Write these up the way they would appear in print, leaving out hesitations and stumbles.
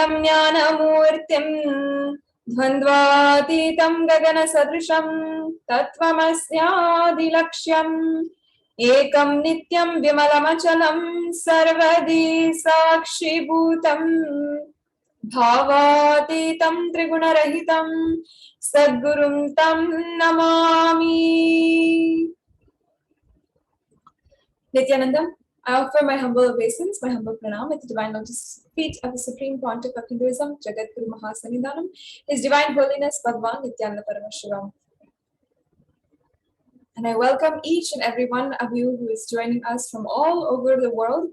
Shantam Jnanamurtim Dvandvatītam Gaganasadrisham Tattvamasyaadilaksham Ekam Nityam Vimalamachalam Sarvadi Sakshibhutam Bhavatītam Trigunarahitam Sadgurum Tam Namami. Nithyananda, I offer my humble obeisance, my humble pranam at the divine lotus feet of the Supreme Pontiff of Hinduism, Jagadguru Mahasanidhanam, His Divine Holiness Bhagavan Nithyananda Paramashivam. And I welcome each and every one of you who is joining us from all over the world,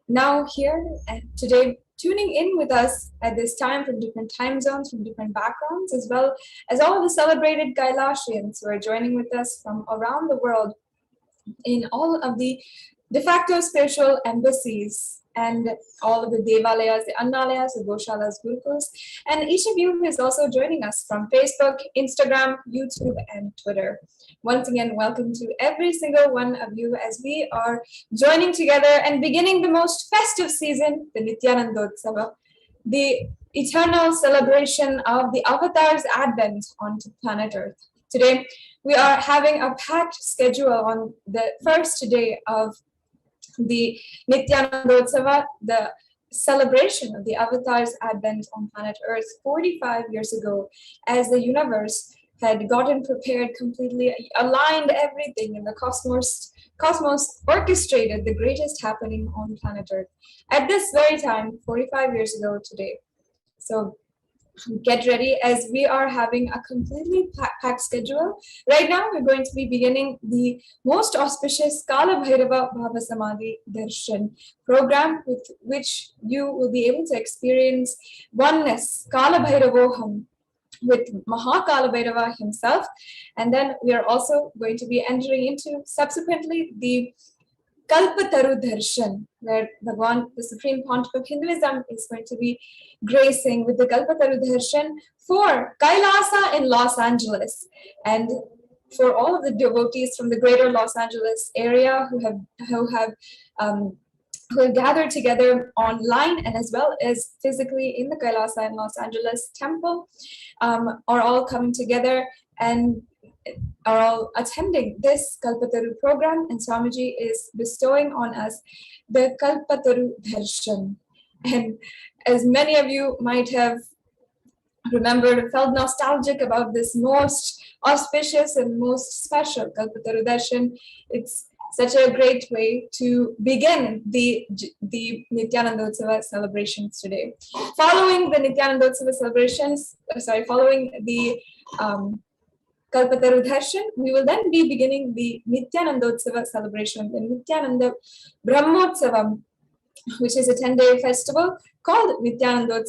now here and today, tuning in with us at this time from different time zones, from different backgrounds, as well as all of the celebrated Kailasians who are joining with us from around the world in all of the de facto spiritual embassies and all of the Devalayas, the Annalayas, the Goshalas, Gurukuls, and each of you who is also joining us from Facebook, Instagram, YouTube, and Twitter. Once again, welcome to every single one of you as we are joining together and beginning the most festive season, the Nithyananda, the eternal celebration of the Avatar's advent onto planet Earth. Today, we are having a packed schedule on the first day of the Nithyananda, the celebration of the Avatar's advent on planet Earth 45 years ago, as the universe had gotten prepared, completely aligned everything, and the cosmos orchestrated the greatest happening on planet Earth at this very time, 45 years ago today. So get ready as we are having a completely packed schedule. Right now, we're going to be beginning the most auspicious KAILASA Bhava Samadhi Darshan program, with which you will be able to experience oneness, Kalabhairavoham, with Mahakalabhairava himself. And then we are also going to be entering into subsequently the Kalpataru Darshan, where Bhagavan, the Supreme Pontiff of Hinduism, is going to be gracing with the Kalpataru Darshan for Kailasa in Los Angeles. And for all of the devotees from the greater Los Angeles area who have gathered together online and as well as physically in the Kailasa in Los Angeles temple, are all coming together and are all attending this Kalpataru program, and Swamiji is bestowing on us the Kalpataru Darshan. And as many of you might have remembered, felt nostalgic about this most auspicious and most special Kalpataru Darshan, it's such a great way to begin the Nithyananda celebrations today. Following the Nithyananda celebrations, following the Kalpataru Darshan, we will then be beginning the Nithyananda celebration, the Nithyananda Brahmotsavam, which is a 10-day festival called Nithyananda,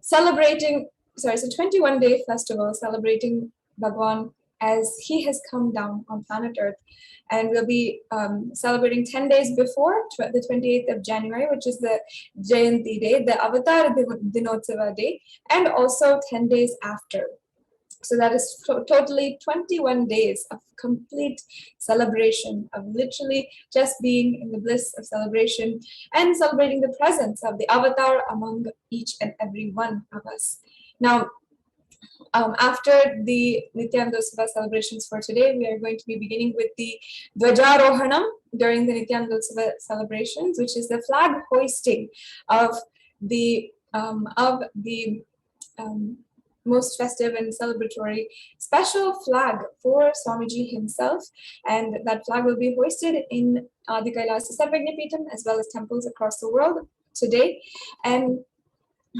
celebrating, it's a 21-day festival celebrating Bhagavan as he has come down on planet Earth. And we'll be celebrating 10 days before the 28th of January, which is the Jayanti day, the Avatar Dinotsava day, and also 10 days after. So that is totally 21 days of complete celebration, of literally just being in the bliss of celebration and celebrating the presence of the Avatar among each and every one of us. Now, after the Nithyananda celebrations for today, we are going to be beginning with the Dvajarohanam during the Nithyananda celebrations, which is the flag hoisting of the most festive and celebratory special flag for Swamiji himself, and that flag will be hoisted in the KAILASA Sarvagnapeetham as well as temples across the world today. And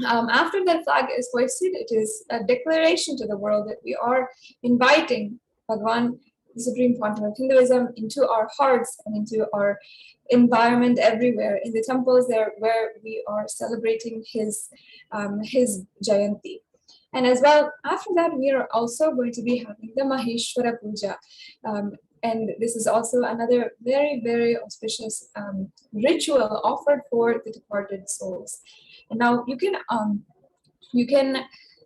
after that flag is hoisted, it is a declaration to the world that we are inviting Bhagavan, the Supreme Pontiff of Hinduism, into our hearts and into our environment everywhere, in the temples there where we are celebrating his Jayanti. And as well, after that, we are also going to be having the Maheshwara Puja. And this is also another very, very auspicious ritual offered for the departed souls. And now you can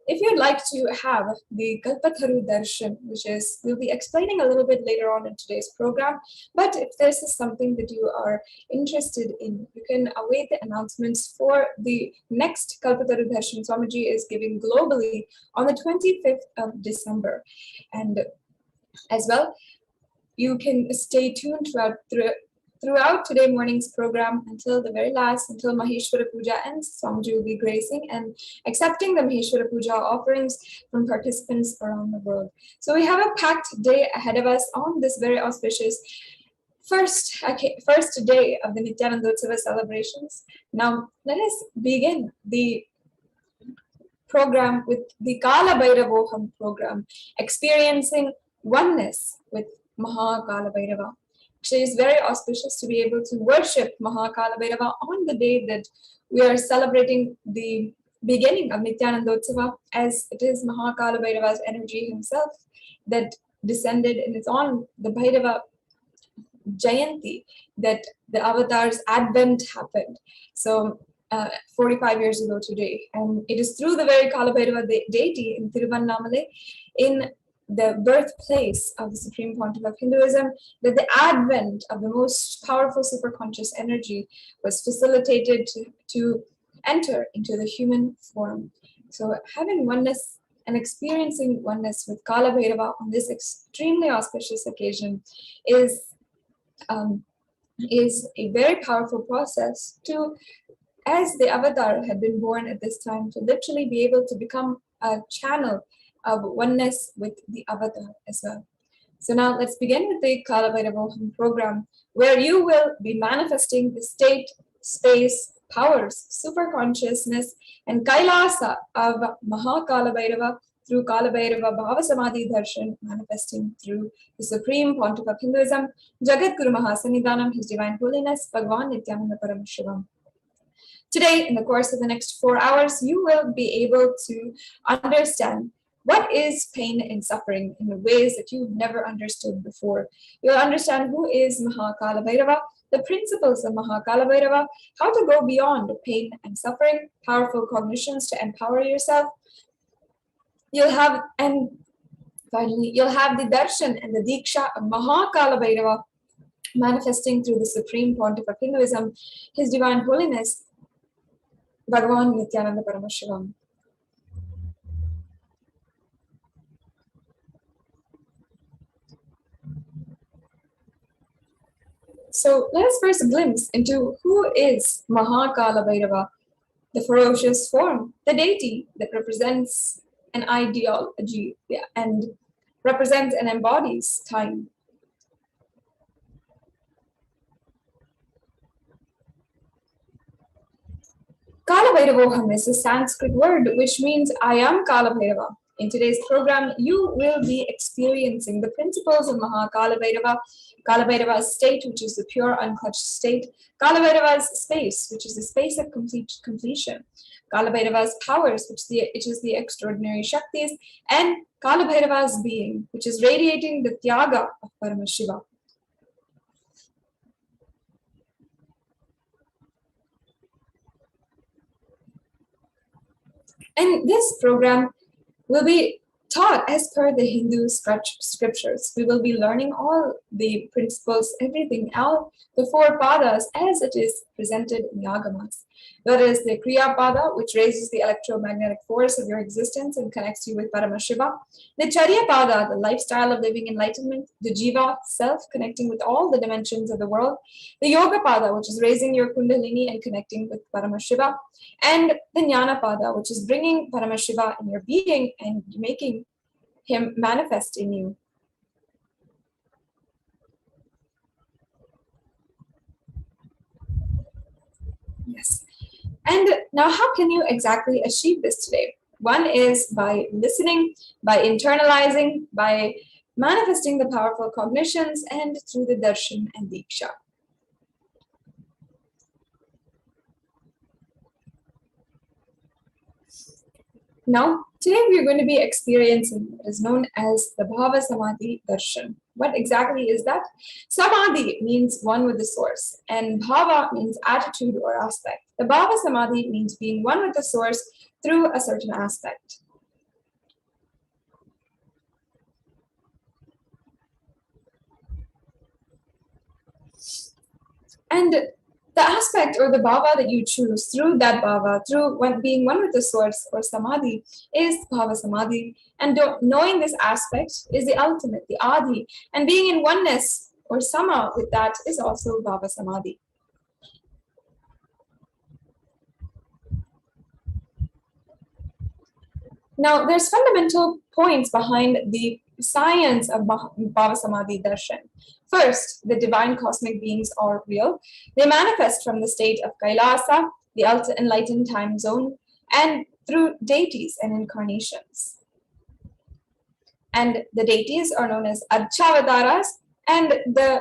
if you'd like to have the Kalpataru Darshan, which is, we'll be explaining a little bit later on in today's program, but if this is something that you are interested in, you can await the announcements for the next Kalpataru Darshan Swamiji is giving globally on the 25th of December. And as well, you can stay tuned throughout today morning's program until the very last, until Maheshwara Puja ends. Swamiji will be gracing and accepting the Maheshwara Puja offerings from participants around the world. So we have a packed day ahead of us on this very auspicious first day of the Nithyananda celebrations. Now let us begin the program with the Mahakalabhairavoham program, experiencing oneness with Mahakalabhairava. It is very auspicious to be able to worship Mahakalabhairava on the day that we are celebrating the beginning of Nithyananda, as it is Mahakalabhairava's energy himself that descended, and it's on the Bhairava Jayanti that the avatar's advent happened. So 45 years ago today, and it is through the very Kalabhairava deity in Tiruvannamalai, in the birthplace of the Supreme Pontiff of Hinduism, that the advent of the most powerful superconscious energy was facilitated to enter into the human form. So having oneness and experiencing oneness with Kalabhairava on this extremely auspicious occasion is a very powerful process to, as the avatar had been born at this time, to literally be able to become a channel of oneness with the avatar as well. So now let's begin with the Kalabhairavoham program, where you will be manifesting the state, space, powers, superconsciousness, and KAILASA of Mahakalabhairava through Kalabhairava Bhava Samadhi Darshan, manifesting through the Supreme Pontiff of Hinduism, Jagat Guru Mahasannidhanam, His Divine Holiness, Bhagavan Nithyananda Paramashivam. Today, in the course of the next 4 hours, you will be able to understand what is pain and suffering in ways that you've never understood before. You'll understand who is Mahakalabhairava, the principles of Mahakalabhairava, how to go beyond pain and suffering, powerful cognitions to empower yourself. And finally, you'll have the darshan and the diksha of Mahakalabhairava, manifesting through the Supreme Pontiff of Hinduism, His Divine Holiness, Bhagavan Nithyananda Paramashivam. So let us first glimpse into who is Mahakalabhairava, the ferocious form, the deity that represents an ideology and represents and embodies time. Kalabhairavoham is a Sanskrit word which means I am Kalabhairava. In today's program, you will be experiencing the principles of Mahakalabhairava, Kalabhairava's state, which is the pure unclutched state, Kalabhairava's space, which is the space of completion, Kalabhairava's powers, which is the extraordinary Shaktis, and Kalabhairava's being, which is radiating the Tyaga of Paramashiva. And this program will be taught as per the Hindu scriptures. We will be learning all the principles, everything, all the 4 padas as it is presented in the Agamas. That is the Kriya Pada, which raises the electromagnetic force of your existence and connects you with Paramashiva. The Charya Pada, the lifestyle of living enlightenment. The Jiva, self, connecting with all the dimensions of the world. The Yoga Pada, which is raising your Kundalini and connecting with Paramashiva. And the Jnana Pada, which is bringing Paramashiva in your being and making him manifest in you. Yes. And now how can you exactly achieve this today? One is by listening, by internalizing, by manifesting the powerful cognitions, and through the darshan and diksha. Now, today we are going to be experiencing what is known as the Bhava Samadhi Darshan. What exactly is that? Samadhi means one with the source, and Bhava means attitude or aspect. The Bhava Samadhi means being one with the source through a certain aspect. And the aspect or the bhava that you choose through that bhava, through being one with the source or samadhi, is Bhava Samadhi. And knowing this aspect is the ultimate, the adi. And being in oneness or sama with that is also Bhava Samadhi. Now, there's fundamental points behind the science of Bhava Samadhi Darshan. First, the divine cosmic beings are real. They manifest from the state of KAILASA, the enlightened time zone, and through deities and incarnations. And the deities are known as Archavataras, and the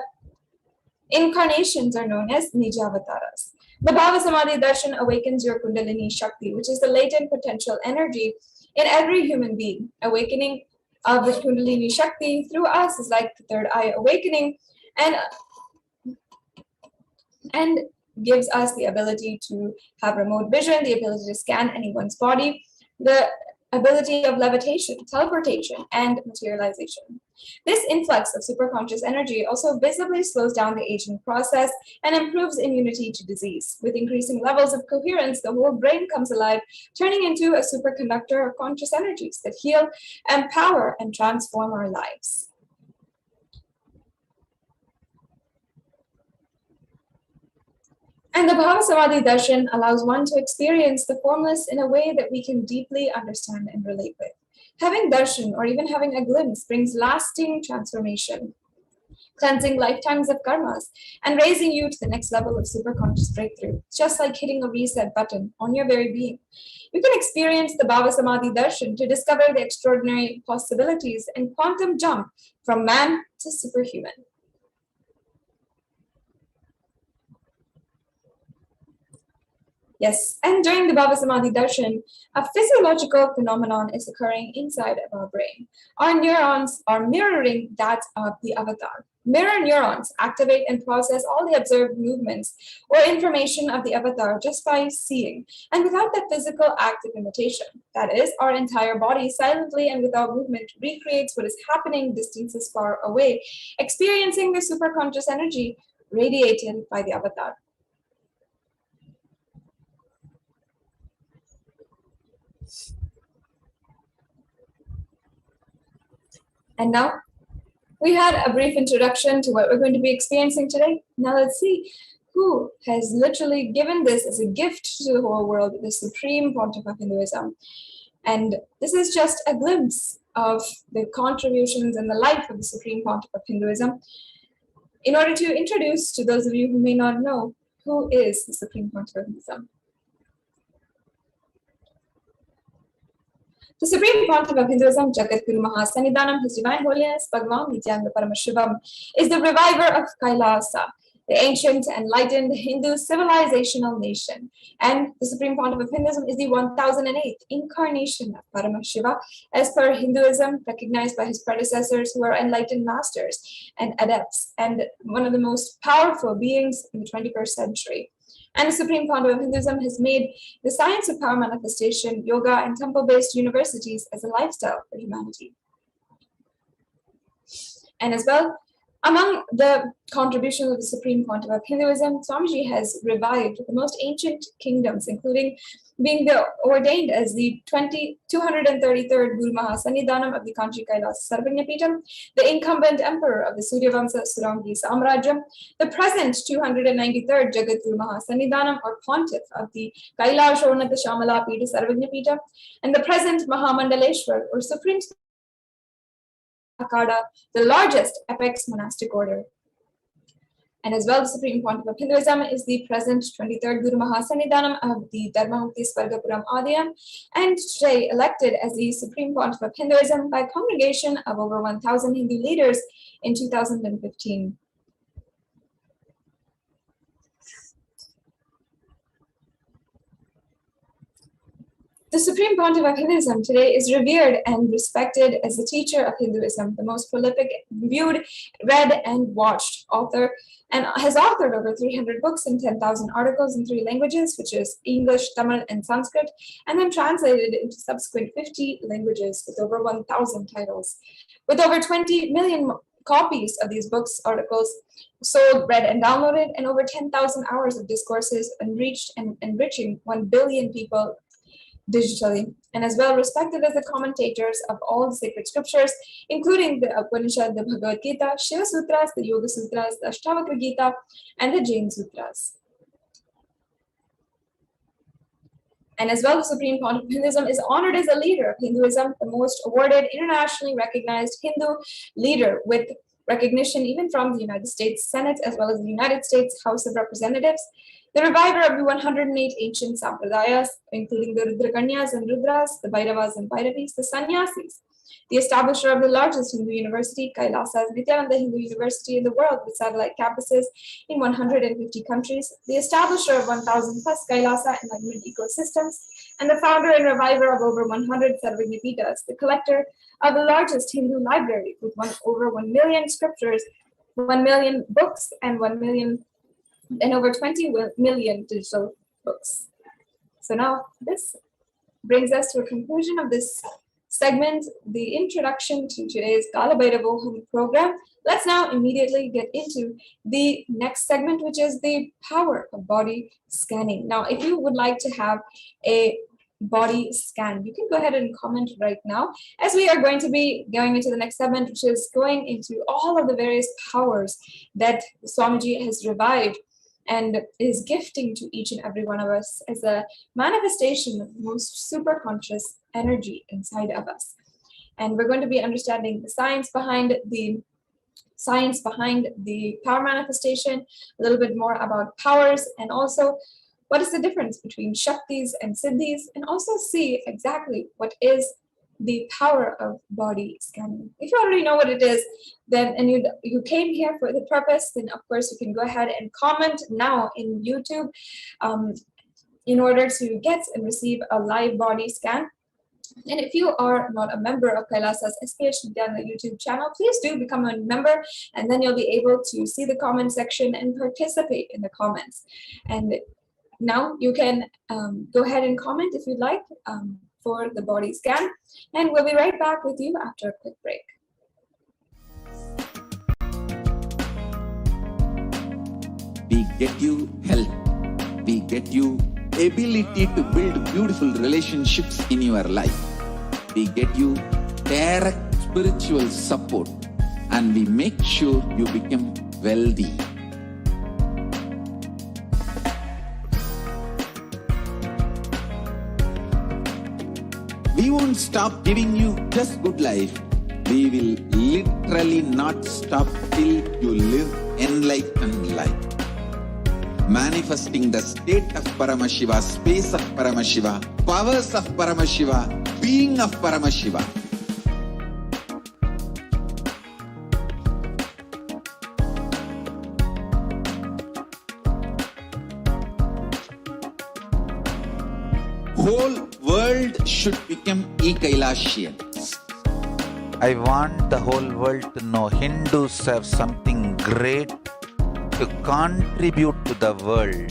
incarnations are known as Nijavataras. The Bhava Samadhi Darshan awakens your Kundalini Shakti, which is the latent potential energy in every human being. Awakening of the Kundalini Shakti through us is like the third eye awakening, and gives us the ability to have remote vision, the ability to scan anyone's body, the ability of levitation, teleportation, and materialization. This influx of superconscious energy also visibly slows down the aging process and improves immunity to disease. With increasing levels of coherence, the whole brain comes alive, turning into a superconductor of conscious energies that heal, empower, and transform our lives. And the Bhava Samadhi Darshan allows one to experience the formless in a way that we can deeply understand and relate with. Having darshan, or even having a glimpse, brings lasting transformation, cleansing lifetimes of karmas, and raising you to the next level of superconscious breakthrough, just like hitting a reset button on your very being. You can experience the Bhava Samadhi Darshan to discover the extraordinary possibilities and quantum jump from man to superhuman. Yes, and during the Bhava Samadhi Darshan, a physiological phenomenon is occurring inside of our brain. Our neurons are mirroring that of the avatar. Mirror neurons activate and process all the observed movements or information of the avatar just by seeing, and without that physical act of imitation. That is, our entire body silently and without movement recreates what is happening distances far away, experiencing the superconscious energy radiated by the avatar. And now, we had a brief introduction to what we're going to be experiencing today. Now let's see who has literally given this as a gift to the whole world, the Supreme Pontiff of Hinduism. And this is just a glimpse of the contributions and the life of the Supreme Pontiff of Hinduism. In order to introduce to those of you who may not know, who is the Supreme Pontiff of Hinduism? The Supreme Pontiff of Hinduism, Jagadguru Mahasannidhanam, His Divine Holiness Bhagavan Nithyananda Paramashivam, is the reviver of KAILASA, the ancient enlightened Hindu civilizational nation. And the Supreme Pontiff of Hinduism is the 1008th incarnation of Paramashiva, as per Hinduism, recognized by his predecessors who are enlightened masters and adepts, and one of the most powerful beings in the 21st century. And the Supreme Pontiff of Hinduism has made the science of power manifestation, yoga, and temple-based universities as a lifestyle for humanity. And as well, among the contributions of the Supreme Pontiff of Hinduism, Swamiji has revived the most ancient kingdoms, including being ordained as the 233rd Guru Mahasannidhanam of the Kanchi Kailasa Sarvagnapitam, the incumbent emperor of the Suryavamsa Surangi Samrajyam, the present 293rd Jagadguru Mahasannidhanam or pontiff of the Kailasha Shamala Pita Sarvagnapitam, and the present Mahamandaleshwar or Supreme Akada, the largest apex monastic order. And as well, the Supreme Pontiff of Hinduism is the present 23rd Guru Mahasannidhanam of the Dharmamukti Svargapuram Adiyam, and today elected as the Supreme Pontiff of Hinduism by a congregation of over 1,000 Hindu leaders in 2015. The Supreme Pontiff of Hinduism today is revered and respected as the teacher of Hinduism, the most prolific, viewed, read, and watched author, and has authored over 300 books and 10,000 articles in 3 languages, which is English, Tamil, and Sanskrit, and then translated into subsequent 50 languages with over 1,000 titles. With over 20 million copies of these books, articles sold, read, and downloaded, and over 10,000 hours of discourses enriched and enriching 1 billion people digitally, and as well respected as the commentators of all the sacred scriptures, including the Upanishad, the Bhagavad Gita, Shiva Sutras, the Yoga Sutras, the Ashtavakra Gita, and the Jain Sutras. And as well, the Supreme Pontiff of Hinduism is honored as a leader of Hinduism, the most awarded, internationally recognized Hindu leader, with recognition even from the United States Senate as well as the United States House of Representatives. The reviver of the 108 ancient sampradayas, including the Rudrakanyas and Rudras, the Bhairavas and Bhairavis, the Sannyasis. The establisher of the largest Hindu university, KAILASA, Nithyananda Hindu University in the world, with satellite campuses in 150 countries. The establisher of 1,000 plus KAILASA Enlightenment ecosystems, and the founder and reviver of over 100 Sarvagnipitas, the collector of the largest Hindu library with over 1 million scriptures, 1 million books, and over 20 million digital books. So now this brings us to a conclusion of this segment, the introduction to today's Mahakalabhairava program. Let's now immediately get into the next segment, which is the power of body scanning. Now, if you would like to have a body scan, you can go ahead and comment right now, as we are going to be going into the next segment, which is going into all of the various powers that Swamiji has revived and is gifting to each and every one of us as a manifestation of the most super conscious energy inside of us. And we're going to be understanding the science behind the power manifestation, a little bit more about powers, and also what is the difference between Shaktis and Siddhis, and also see exactly what is the power of body scanning. If you already know what it is, then and you came here for the purpose, then of course you can go ahead and comment now in YouTube in order to get and receive a live body scan. And if you are not a member of KAILASA's HDH Nithyananda YouTube channel, please do become a member, and then you'll be able to see the comment section and participate in the comments. And now you can go ahead and comment if you'd like for the body scan, and we'll be right back with you after a quick break. We get you health. We get you ability to build beautiful relationships in your life. We get you direct spiritual support, and we make sure you become wealthy. We won't stop giving you just good life. We will literally not stop till you live enlightened life. Manifesting the state of Paramashiva, space of Paramashiva, powers of Paramashiva, being of Paramashiva. Whole world should become KAILAShians. I want the whole world to know Hindus have something great to contribute to the world.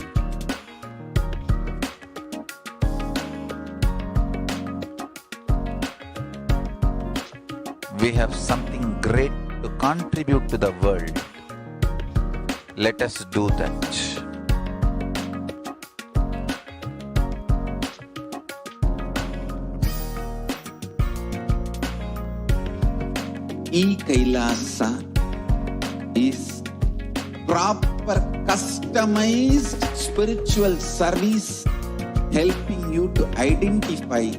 We have something great to contribute to the world. Let us do that. KAILASA is proper customized spiritual service, helping you to identify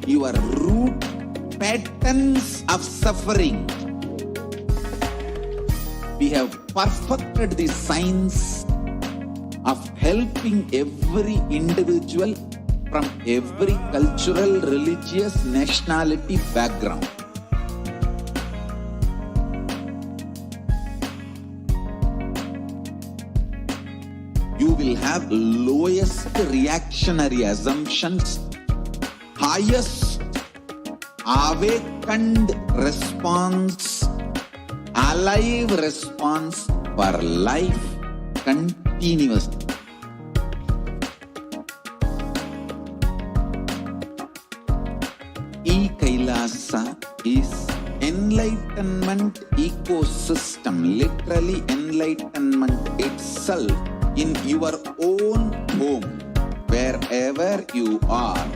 your root patterns of suffering. We have perfected the science of helping every individual from every cultural, religious, nationality background. You will have lowest reactionary assumptions, highest awakened response, alive response for life continuously. KAILASA is enlightenment enlightenment ecosystem, literally enlightenment itself in your own home, wherever you are.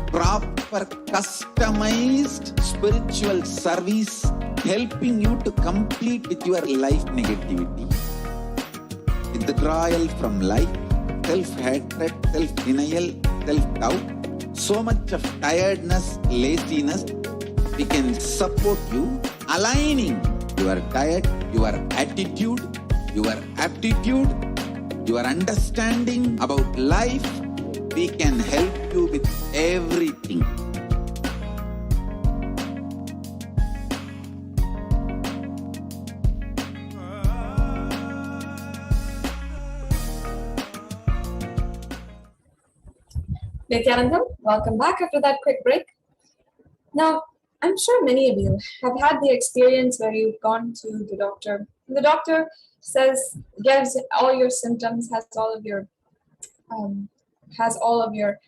Proper customized spiritual service helping you to complete with your life negativity. Withdrawal from life, self-hatred, self-denial, self-doubt, so much of tiredness, laziness, we can support you, aligning your diet, your attitude, your aptitude, your understanding about life. We can help you with everything. Nithyananda, welcome back after that quick break. Now, I'm sure many of you have had the experience where you've gone to the doctor. The doctor says, gives all your symptoms, has all of your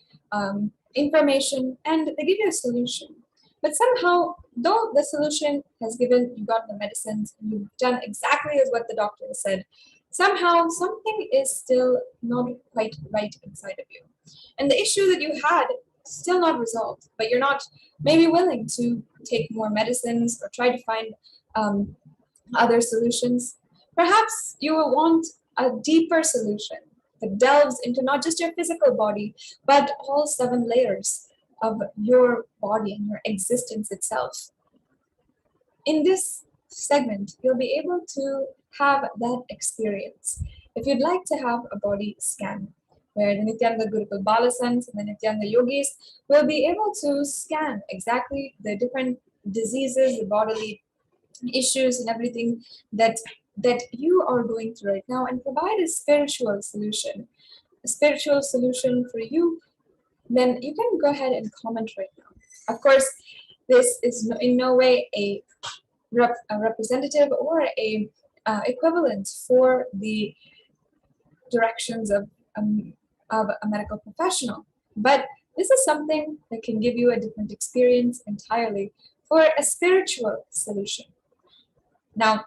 information, and they give you a solution. But somehow, though the solution has given, you got the medicines, and you've done exactly as what the doctor said, somehow something is still not quite right inside of you. And the issue that you had still not resolved, but you're not maybe willing to take more medicines or try to find other solutions. Perhaps you will want a deeper solution that delves into not just your physical body, but all 7 layers of your body and your existence itself. In this segment, you'll be able to have that experience. If you'd like to have a body scan, where the Nithyananda Gurukul Balasans and the Nithyananda Yogis will be able to scan exactly the different diseases, the bodily issues and everything that you are going through right now, and provide a spiritual solution for you. Then you can go ahead and comment right now. Of course, this is in no way a representative or a equivalent for the directions of a medical professional, but this is something that can give you a different experience entirely for a spiritual solution. Now,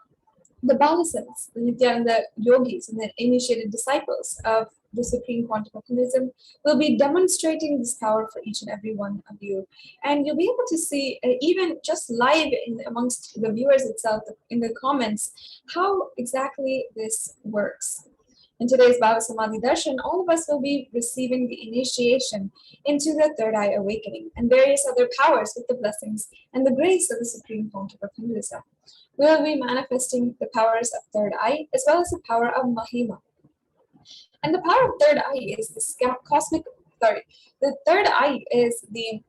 the Balasans, the Nithyananda Yogis, and the initiated disciples of the Supreme Quantum of Hinduism will be demonstrating this power for each and every one of you. And you'll be able to see, even just live amongst the viewers itself, in the comments, how exactly this works. In today's Bhava Samadhi Darshan, all of us will be receiving the initiation into the third eye awakening and various other powers with the blessings and the grace of the Supreme Quantum of Hinduism. We will be manifesting the powers of third eye as well as the power of Mahima. And the power of third eye is the third eye is the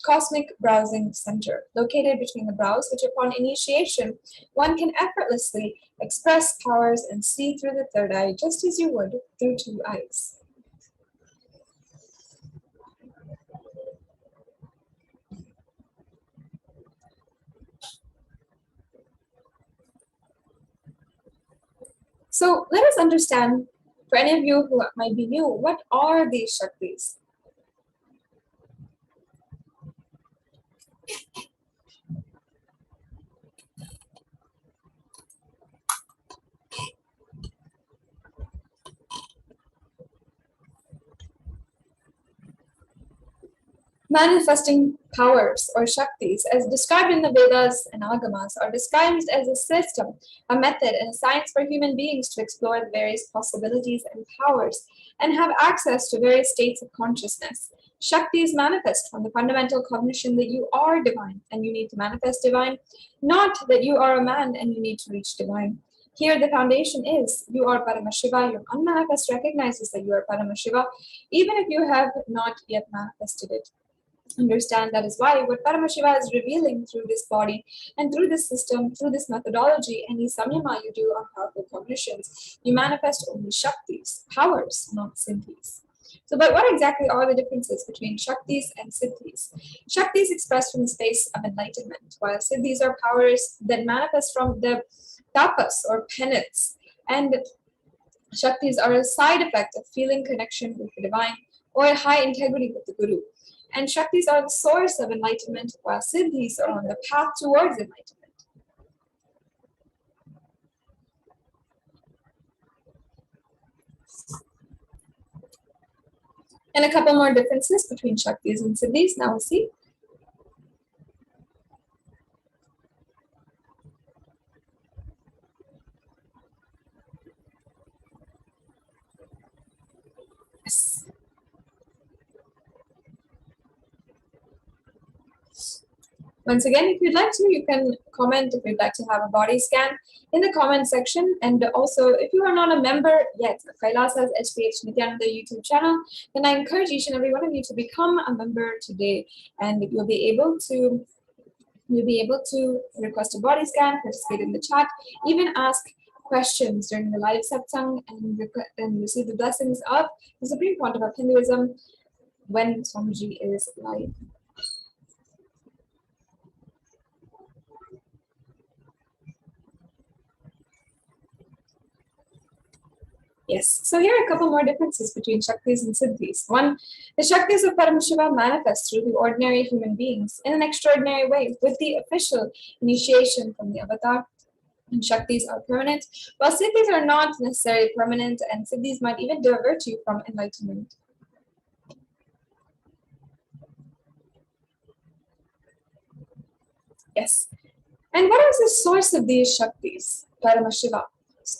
cosmic browsing center, located between the brows, which upon initiation, one can effortlessly express powers and see through the third eye, just as you would through 2 eyes. So let us understand, for any of you who might be new, what are these Shaktis? Manifesting powers or Shaktis, as described in the Vedas and Agamas, are described as a system, a method, and a science for human beings to explore the various possibilities and powers and have access to various states of consciousness. Shaktis manifest from the fundamental cognition that you are divine and you need to manifest divine, not that you are a man and you need to reach divine. Here the foundation is, you are Paramashiva, your unmanifest recognizes that you are Paramashiva, even if you have not yet manifested it. Understand that is why what Paramashiva is revealing through this body and through this system, through this methodology, any samyama you do on powerful cognitions, you manifest only Shaktis, powers, not Siddhis. So, but what exactly are the differences between Shaktis and Siddhis? Shaktis express from the space of enlightenment, while Siddhis are powers that manifest from the tapas or penance, and Shaktis are a side effect of feeling connection with the divine or a high integrity with the Guru. and Shaktis are the source of enlightenment, while Siddhis are on the path towards enlightenment. And a couple more differences between Shaktis and Siddhis. Now we'll see. Yes. Once again, if you'd like to, you can comment if you'd like to have a body scan in the comment section. And also, if you are not a member yet of KAILASA's HDH Nithyananda YouTube channel, then I encourage each and every one of you to become a member today, and you'll be able to request a body scan, participate in the chat, even ask questions during the live satsang, and receive the blessings of the Supreme Pontiff of Hinduism when Swamiji is live. Yes, so here are a couple more differences between Shaktis and Siddhis. One, the Shaktis of Paramashiva manifest through the ordinary human beings in an extraordinary way with the official initiation from the avatar. And Shaktis are permanent, while Siddhis are not necessarily permanent, and Siddhis might even divert you from enlightenment. Yes, and what is the source of these Shaktis? Paramashiva.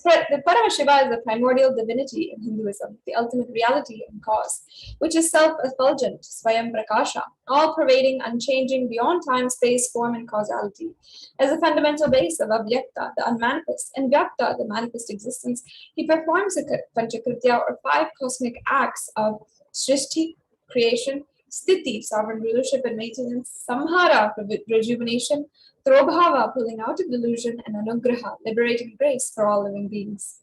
The Paramashiva is the primordial divinity in Hinduism, the ultimate reality and cause, which is self-effulgent, Swayam Prakasha, all-pervading, unchanging, beyond time, space, form, and causality. As a fundamental base of Avyakta, the unmanifest, and Vyakta, the manifest existence, he performs the Panchakritya, or 5 cosmic acts of Srishti, creation, Sthiti, sovereign rulership and maintenance, Samhara, rejuvenation, Trobhava, pulling out of delusion, and Anugraha, liberating grace for all living beings.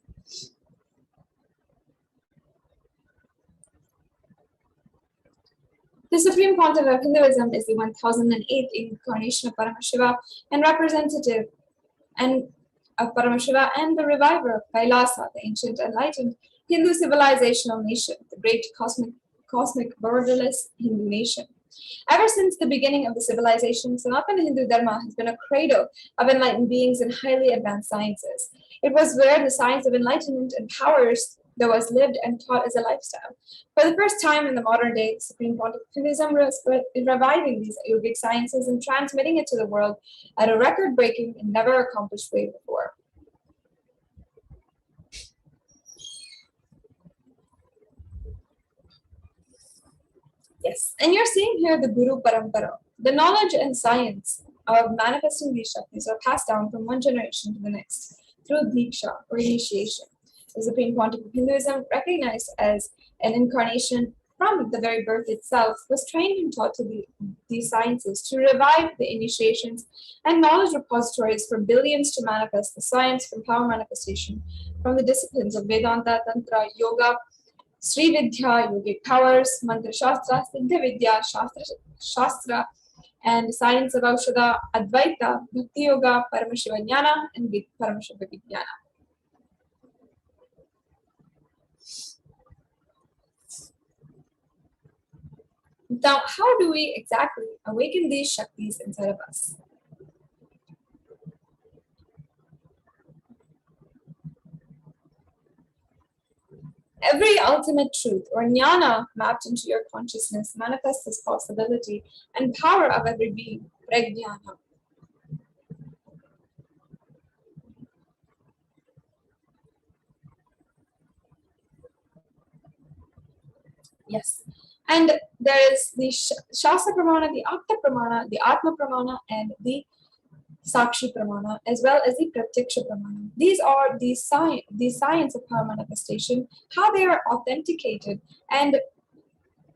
The Supreme Pontiff of Hinduism is the 1008th incarnation of Paramashiva and representative of Paramashiva and the reviver of KAILASA, the ancient enlightened Hindu civilizational nation, the great cosmic borderless Hindu nation. Ever since the beginning of the civilization, Sanatana Hindu Dharma has been a cradle of enlightened beings in highly advanced sciences. It was where the science of enlightenment and powers that was lived and taught as a lifestyle. For the first time in the modern day, the Supreme Pontiff of Hinduism is reviving these yogic sciences and transmitting it to the world at a record-breaking and never accomplished way before. Yes, and you're seeing here the Guru Parampara. The knowledge and science of manifesting these Shaktis are passed down from one generation to the next through Diksha, or initiation. The Supreme Pontiff of Hinduism, recognized as an incarnation from the very birth itself, was trained and taught to these sciences to revive the initiations and knowledge repositories for billions to manifest the science from power manifestation from the disciplines of Vedanta, Tantra, Yoga, Sri Vidya, yogic powers, Mantra Shastra, Siddha Vidya, Shastra, and science of Aushadha, Advaita, Bhakti Yoga, Paramashiva Jnana, and Paramashiva Vijnana. Now, how do we exactly awaken these Shaktis inside of us? Every ultimate truth or jnana mapped into your consciousness manifests this possibility and power of every being, prajnana. Yes, and there is the Shastra Pramana, the Apta Pramana, the Atma Pramana, and the Sakshi Pramana, as well as the Pratyaksha Pramana. These are the science of power manifestation, how they are authenticated, and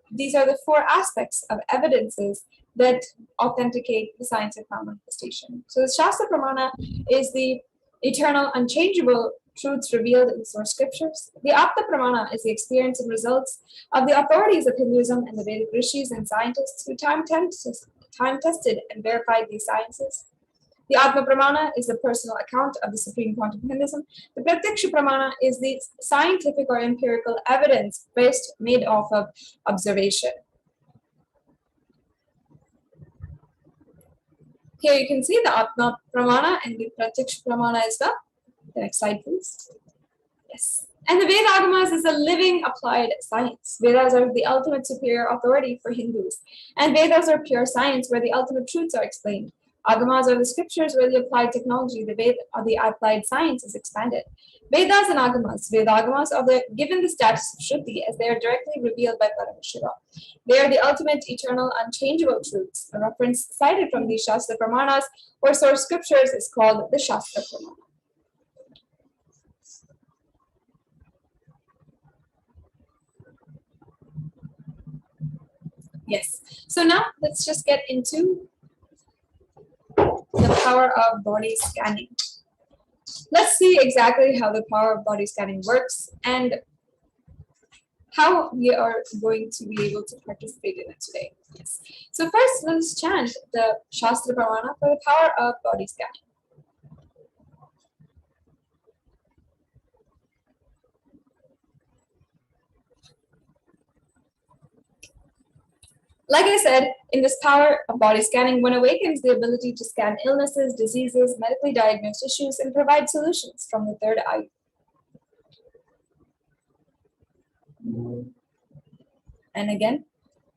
these are the 4 aspects of evidences that authenticate the science of power manifestation. So the Shastra Pramana is the eternal, unchangeable truths revealed in the source scriptures. The Apta Pramana is the experience and results of the authorities of Hinduism and the Vedic rishis and scientists who time-tested and verified these sciences. The Atma Pramana is the personal account of the Supreme Pontiff of Hinduism. The Pratyaksha Pramana is the scientific or empirical evidence made off of observation. Here you can see the Atma Pramana and the Pratyaksha Pramana as well. The next slide, please. Yes. And the Vedagamas is a living applied science. Vedas are the ultimate superior authority for Hindus. And Vedas are pure science where the ultimate truths are explained. Agamas are the scriptures where the applied technology, the applied science is expanded. Vedas and Agamas. Vedagamas are given the status of Shruti as they are directly revealed by Paramashivoham. They are the ultimate, eternal, unchangeable truths. A reference cited from these Shastra Pramanas or source scriptures is called the Shastra Pramana. Yes. So now let's just get into the power of body scanning. Let's see exactly how the power of body scanning works and how we are going to be able to participate in it today. Yes. So first, let's chant the Shastra Pramana for the power of body scanning. Like I said, in this power of body scanning, one awakens the ability to scan illnesses, diseases, medically diagnosed issues, and provide solutions from the third eye. And again,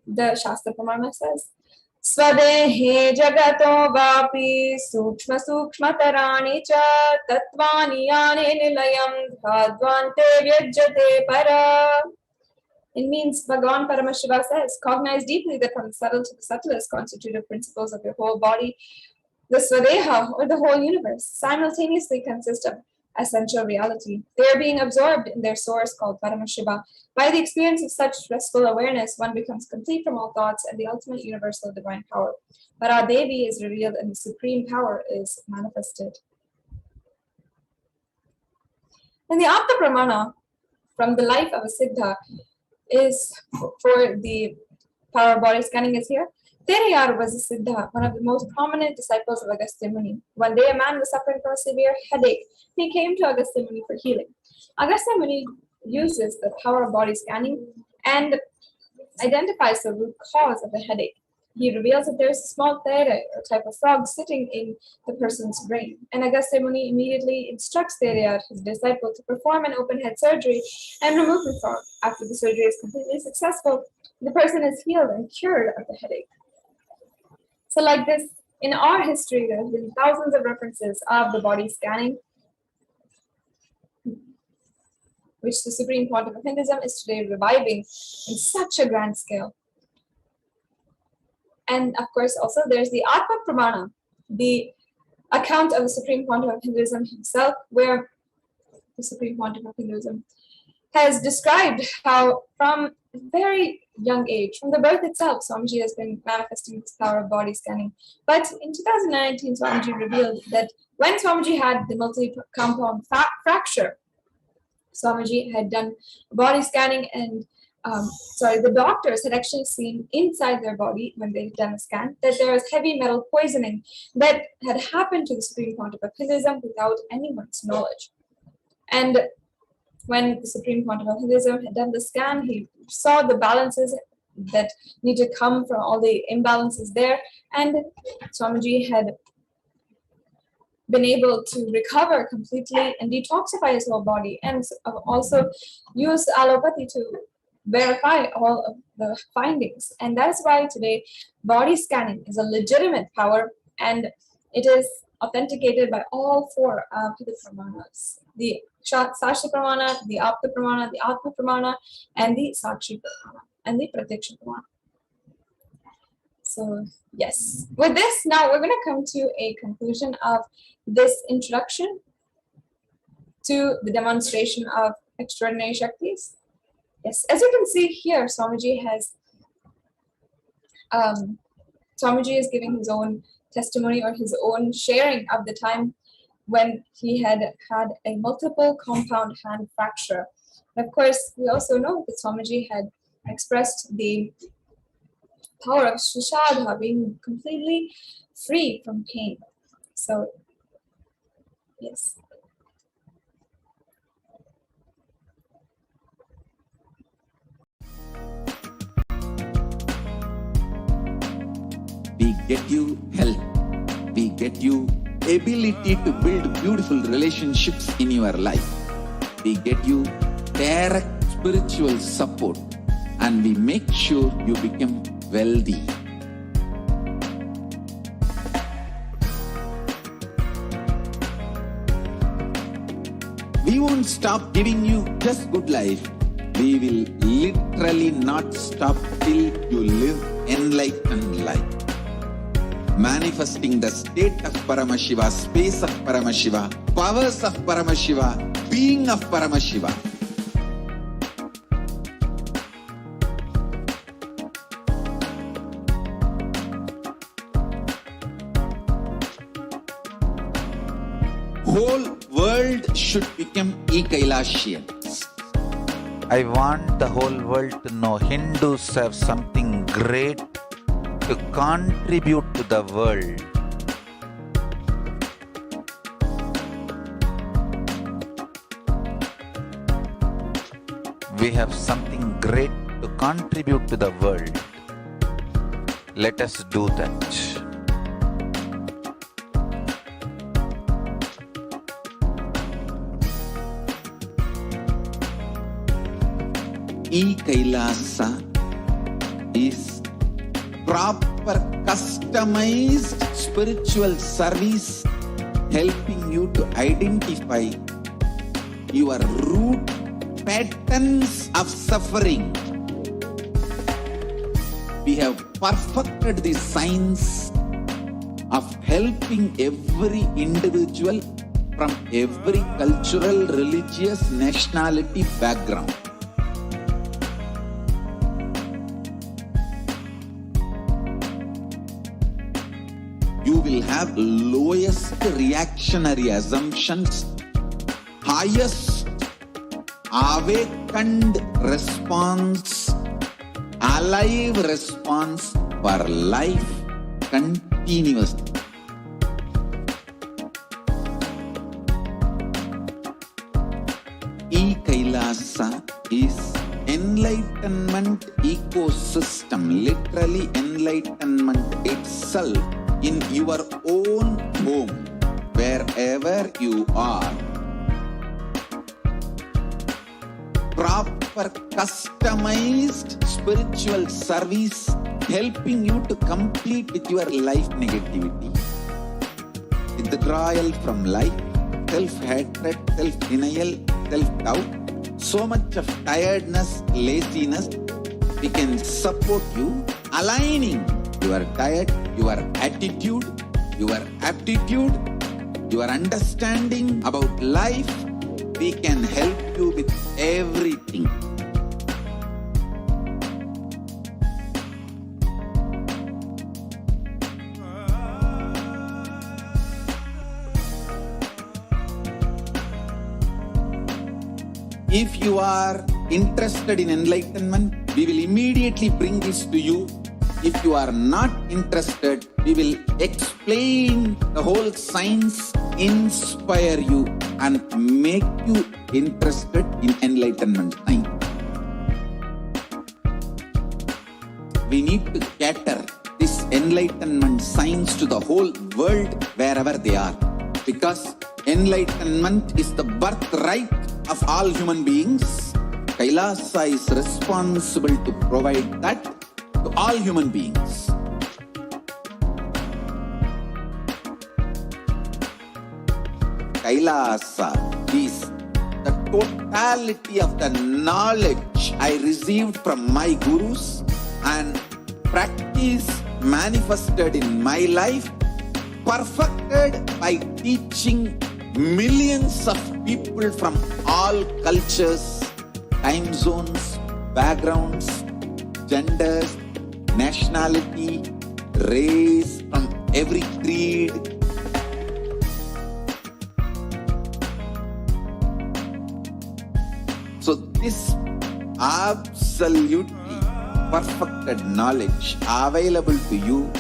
the Shastra Pramana says, Swadehe jagato vapi sukshma sukshmatarani cha tatvani yane nilayam dhadvante vyajjate para. It means Bhagavan Paramashiva says, cognize deeply that from the subtle to the subtlest constitutive principles of your whole body, the Swadeha, or the whole universe, simultaneously consist of essential reality. They are being absorbed in their source called Paramashiva. By the experience of such restful awareness, one becomes complete from all thoughts and the ultimate universal divine power. Paradevi is revealed and the supreme power is manifested. And the Atma Pramana, from the life of a Siddha, is for the power of body scanning is here. Terayar was a Siddha, one of the most prominent disciples of Agastya Muni. One day a man was suffering from a severe headache. He came to Agastya Muni for healing. Agastya Muni uses the power of body scanning and identifies the root cause of the headache. He reveals that there is a small tere, or type of frog, sitting in the person's brain. And Agastya Muni immediately instructs Terayar, his disciple, to perform an open head surgery and remove the frog. After the surgery is completely successful, the person is healed and cured of the headache. So like this, in our history, there have been thousands of references of the body scanning, which the Supreme Pontiff of Hinduism is today reviving in such a grand scale. And of course, also there's the Atma Pramana, the account of the Supreme Pontiff of Hinduism himself, where the Supreme Pontiff of Hinduism has described how from a very young age, from the birth itself, Swamiji has been manifesting this power of body scanning. But in 2019, Swamiji revealed that when Swamiji had the multi-compound fracture, Swamiji had done body scanning and the doctors had actually seen inside their body when they had done a scan that there was heavy metal poisoning that had happened to the Supreme Pontiff of Hinduism without anyone's knowledge. And when the Supreme Pontiff of Hinduism had done the scan, he saw the balances that need to come from all the imbalances there, and Swamiji had been able to recover completely and detoxify his whole body, and also use allopathy to verify all of the findings. And that's why today body scanning is a legitimate power, and it is authenticated by all four of the Pramanas: the Shastra Pramana, the Apta Pramana, the Atma Pramana, and the Sakshi Pramana, and the Pratyaksha Pramana. So yes, with this, now we're going to come to a conclusion of this introduction to the demonstration of extraordinary Shaktis. Yes, as you can see here, Swamiji is giving his own testimony or his own sharing of the time when he had had a multiple compound hand fracture. And of course, we also know that Swamiji had expressed the power of Sushadha, being completely free from pain. So, yes. We get you help We get you ability to build beautiful relationships in your life. We get you direct spiritual support, and we make sure you become wealthy. We won't stop giving you just good life. We will literally not stop till you live enlightened life. Manifesting the state of Paramashiva, space of Paramashiva, powers of Paramashiva, being of Paramashiva. Whole world should become KAILAShians. I want the whole world to know Hindus have something great to contribute to the world. We have something great to contribute to the world. Let us do that. KAILASA is proper customized spiritual service helping you to identify your root patterns of suffering. We have perfected the science of helping every individual from every cultural, religious, nationality background. You will have lowest reactionary assumptions, highest awakened response, alive response for life continuously. KAILASA is enlightenment ecosystem, literally enlightenment itself in your own home, wherever you are. Proper customized spiritual service helping you to complete with your life negativity, withdrawal from life, self-hatred, self-denial, self-doubt, so much of tiredness, laziness. We can support you aligning your diet, your attitude, your aptitude, your understanding about life. We can help you with everything. If you are interested in enlightenment, we will immediately bring this to you. If you are not interested, we will explain the whole science, inspire you, and make you interested in enlightenment science. We need to cater this enlightenment science to the whole world wherever they are, because enlightenment is the birthright of all human beings. KAILASA is responsible to provide that to all human beings. KAILASA is the totality of the knowledge I received from my gurus and practice manifested in my life, perfected by teaching millions of people from all cultures, time zones, backgrounds, genders, nationality, race, from every creed. So this absolutely perfected knowledge available to you,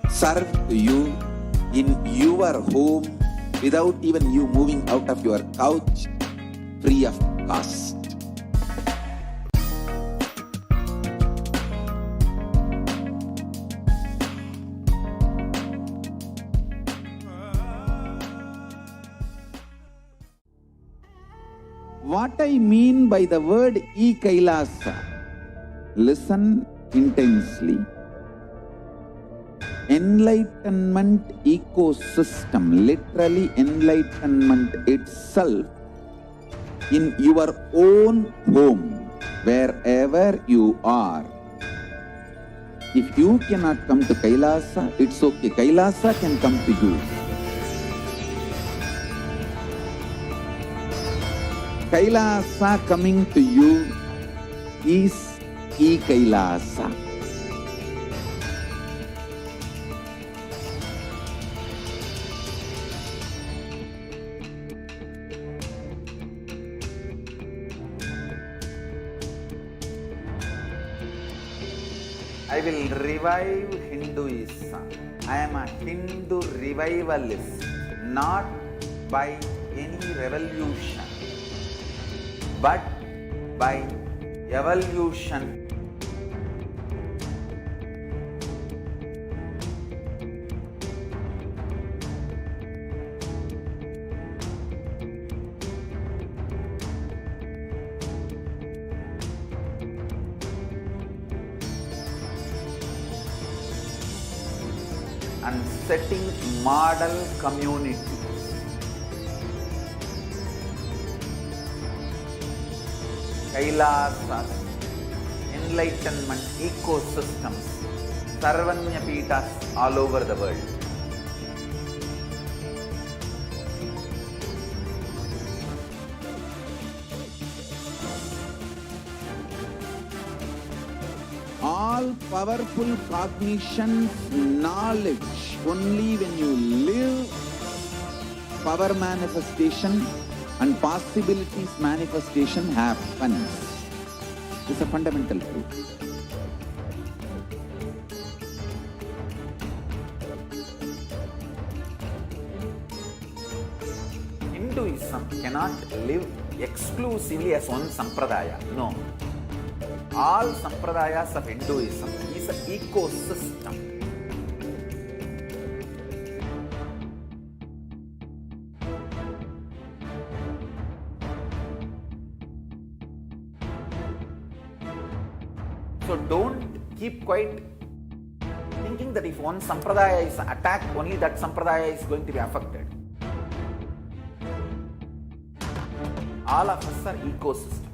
served to you in your home without even you moving out of your couch, free of cost. what I mean by the word KAILASA, listen intensely. Enlightenment ecosystem, literally enlightenment itself, in your own home, wherever you are. If you cannot come to KAILASA, it's okay. KAILASA can come to you. KAILASA coming to you is KAILASA. I will revive Hinduism. I am a Hindu revivalist, not by any revolution, but by evolution. And setting model communities. KAILASAs, enlightenment ecosystems, Sarvanya Pitas all over the world. All powerful cognition, knowledge, only when you live, power manifestation and possibilities manifestation happens. It's a fundamental truth. Hinduism cannot live exclusively as one sampradaya. No. All sampradayas of Hinduism is an ecosystem. So don't keep quiet thinking that if one sampradaya is attacked, only that sampradaya is going to be affected. All of us are ecosystem.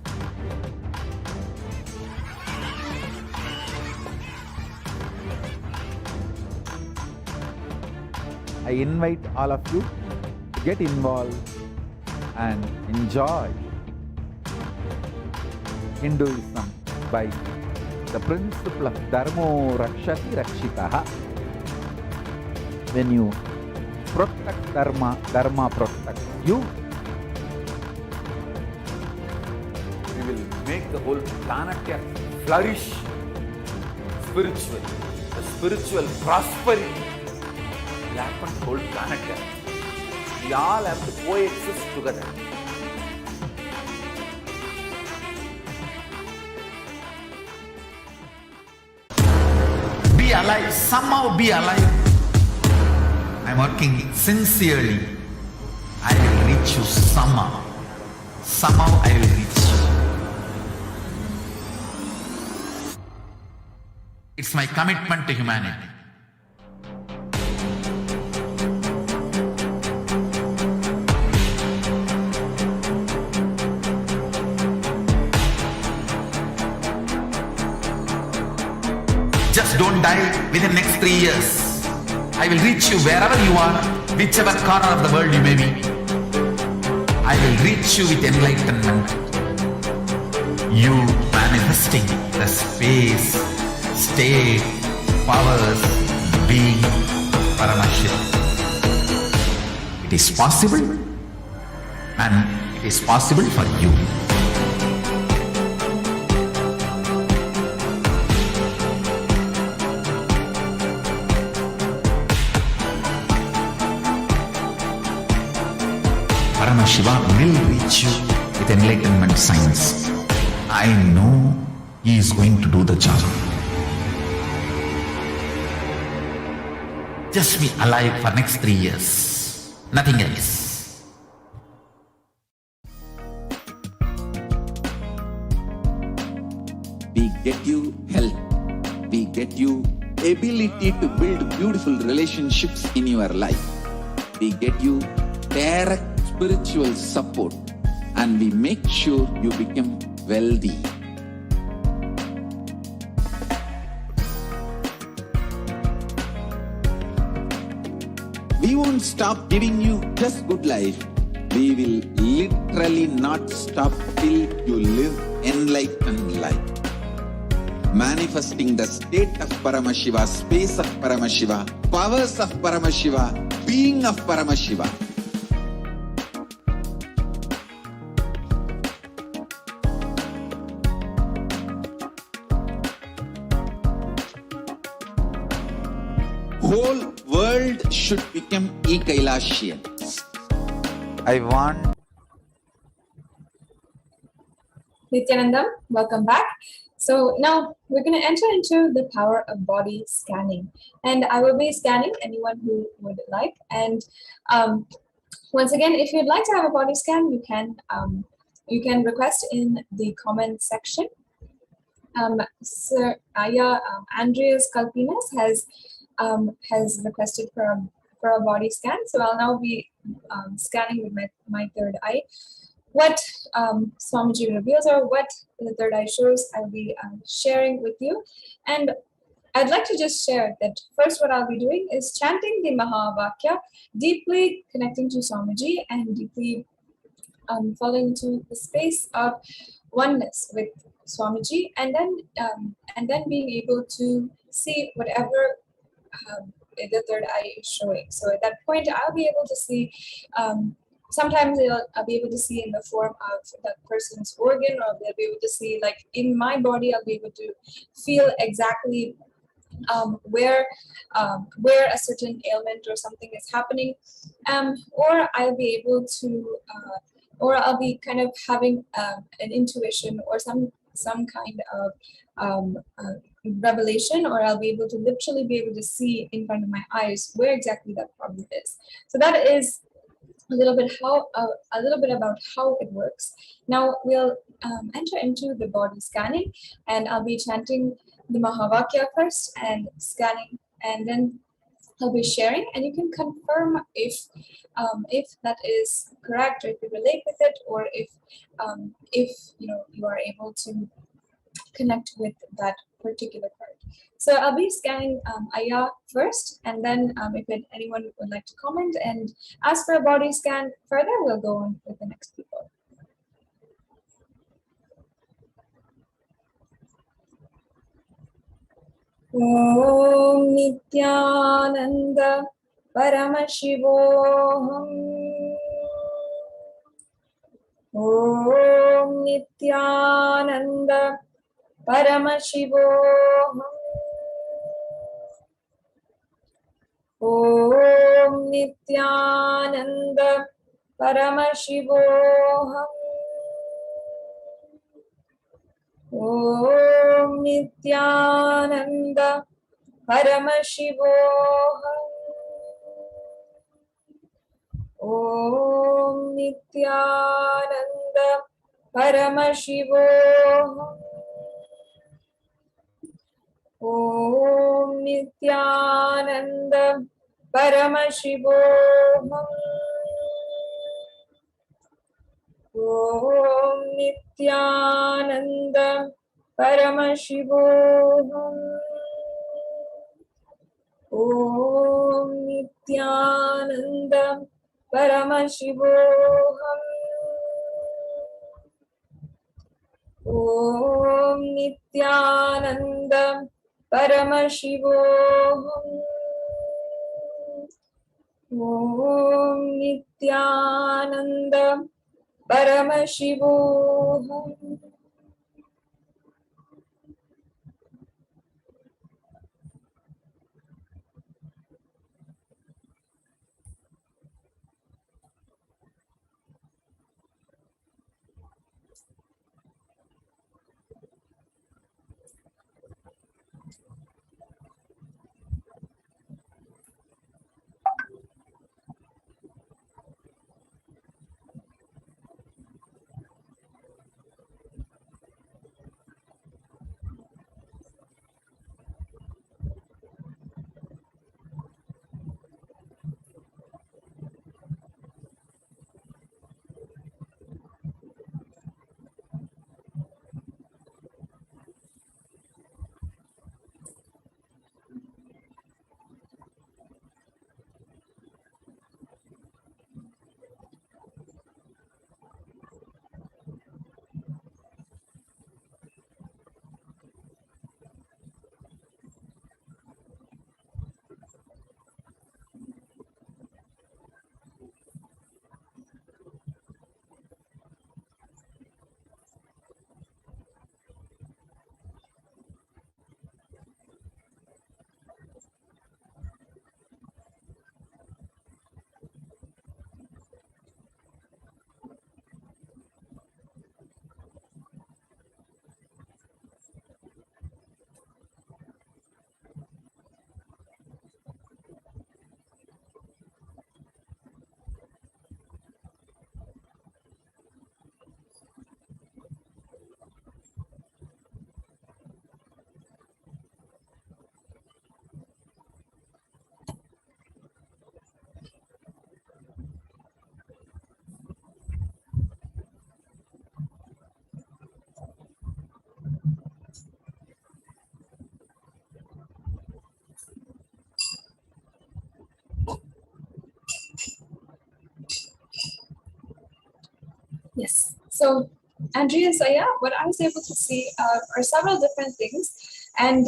I invite all of you to get involved and enjoy Hinduism by the principle of Dharmo Rakshati Rakshitaha. When you protect Dharma, Dharma protects you. We will make the whole planet flourish spiritually. The spiritual prosperity will happen to the whole planet. We all have to coexist together. Be alive, somehow be alive. I'm working sincerely. I will reach you somehow. Somehow I will reach you. It's my commitment to humanity. Just don't die within the next 3 years. I will reach you wherever you are, whichever corner of the world you may be. I will reach you with enlightenment. You manifesting the space, state, powers, being Paramashivoham. It is possible, and it is possible for you. Paramashiva will reach you with enlightenment science. I know he is going to do the job. Just be alive for next 3 years. Nothing else. get you ability to build beautiful relationships in your life. We get you direct spiritual support, and we make sure you become wealthy. We won't stop giving you just good life. We will literally not stop till you live enlightened life. Manifesting the state of Paramashiva, space of Paramashiva, powers of Paramashiva, being of Paramashiva. Whole world should become KAILAShians. I want Nithyananda, welcome back. So now we're going to enter into the power of body scanning, and I will be scanning anyone who would like. And once again, if you'd like to have a body scan, you can request in the comment section. Sir Aya Andreas Kalpinas has requested for a body scan. So I'll now be scanning with my third eye. What Swamiji reveals or what the third eye shows, I'll be sharing with you. And I'd like to just share that first what I'll be doing is chanting the Mahavakya, deeply connecting to Swamiji and deeply falling into the space of oneness with Swamiji, and then being able to see whatever the third eye is showing. So at that point, I'll be able to see. Sometimes I'll be able to see in the form of that person's organ, or they'll be able to see, like in my body, I'll be able to feel exactly where a certain ailment or something is happening, or I'll be able to, or I'll be kind of having an intuition or some kind of revelation, or I'll be able to literally be able to see in front of my eyes where exactly that problem is. So that is a little bit about how it works. Now we'll enter into the body scanning, and I'll be chanting the Mahavakya first and scanning, and then I'll be sharing, and you can confirm if that is correct, or if you relate with it, or if you are able to connect with that particular part. So I'll be scanning Aya first, and then if anyone would like to comment and ask for a body scan further, we'll go on with the next people. Om Nithyananda Paramashivoham. Om Nithyananda Paramashivoham. Om Nithyananda Paramashivoham. Om Nithyananda Paramashivoham. Om Nithyananda Paramashivoham. Om Nithyananda Paramashivoham. Om Nithyananda Paramashivoham. Om Nithyananda Paramashivoham. Om Nithyananda Paramashivoham. Om Nithyananda Paramashivoham. Yes. So, Andrea, so yeah, what I was able to see are several different things. And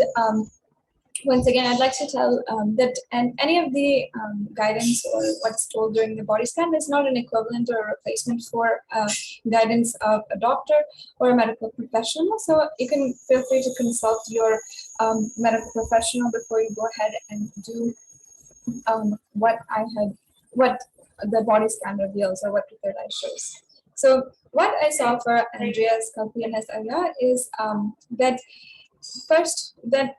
once again, I'd like to tell that and any of the guidance or what's told during the body scan is not an equivalent or a replacement for guidance of a doctor or a medical professional. So you can feel free to consult your medical professional before you go ahead and do what the body scan reveals or what the third eye shows. So what I saw for Andrea's Kalpianas area is that first that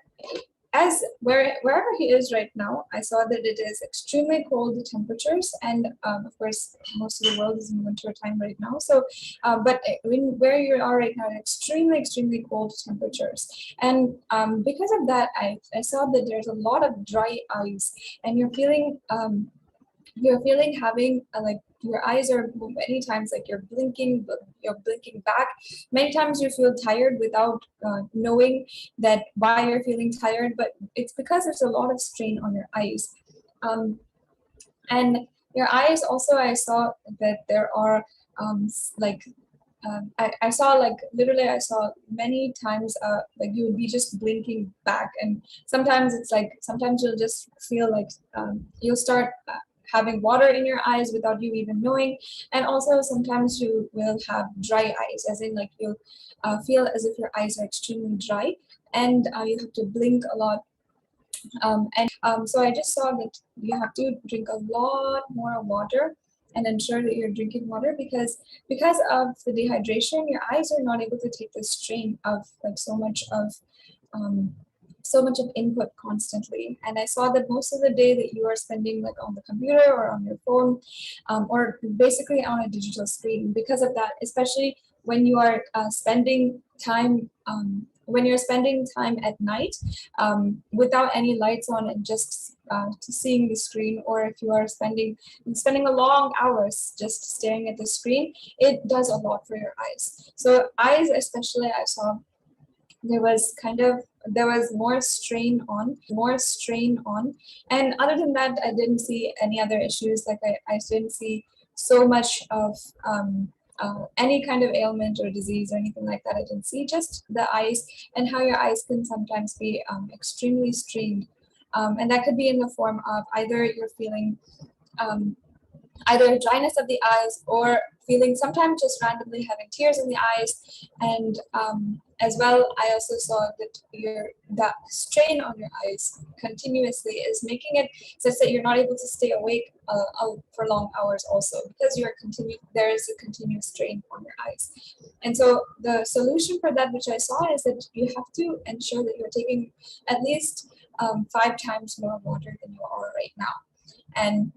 as wherever he is right now, I saw that it is extremely cold temperatures, and of course, most of the world is in winter time right now. So, but where you are right now, extremely cold temperatures, and because of that, I saw that there's a lot of dry eyes, and you're feeling having like your eyes are many times like you're blinking back. Many times you feel tired without knowing that why you're feeling tired, but it's because there's a lot of strain on your eyes. And your eyes also, I saw that there are I saw like literally I saw many times like you would be just blinking back, and sometimes it's like sometimes you'll just feel like you'll start having water in your eyes without you even knowing. And also sometimes you will have dry eyes, as in like you'll feel as if your eyes are extremely dry, and you have to blink a lot. So I just saw that you have to drink a lot more water and ensure that you're drinking water, because of the dehydration, your eyes are not able to take the strain of like so much of input constantly. And I saw that most of the day that you are spending like on the computer or on your phone, or basically on a digital screen. Because of that, especially when you are spending time at night without any lights on and just seeing the screen, or if you are spending a long hours just staring at the screen, it does a lot for your eyes. So eyes especially, I saw there was more strain on. And other than that, I didn't see any other issues. Like I didn't see so much of any kind of ailment or disease or anything like that. I didn't see, just the eyes and how your eyes can sometimes be extremely strained. And that could be in the form of either you're feeling either dryness of the eyes, or feeling sometimes just randomly having tears in the eyes. And as well, I also saw that that strain on your eyes continuously is making it such that you're not able to stay awake for long hours also, because there is a continuous strain on your eyes. And so the solution for that, which I saw, is that you have to ensure that you're taking at least 5 times more water than you are right now. And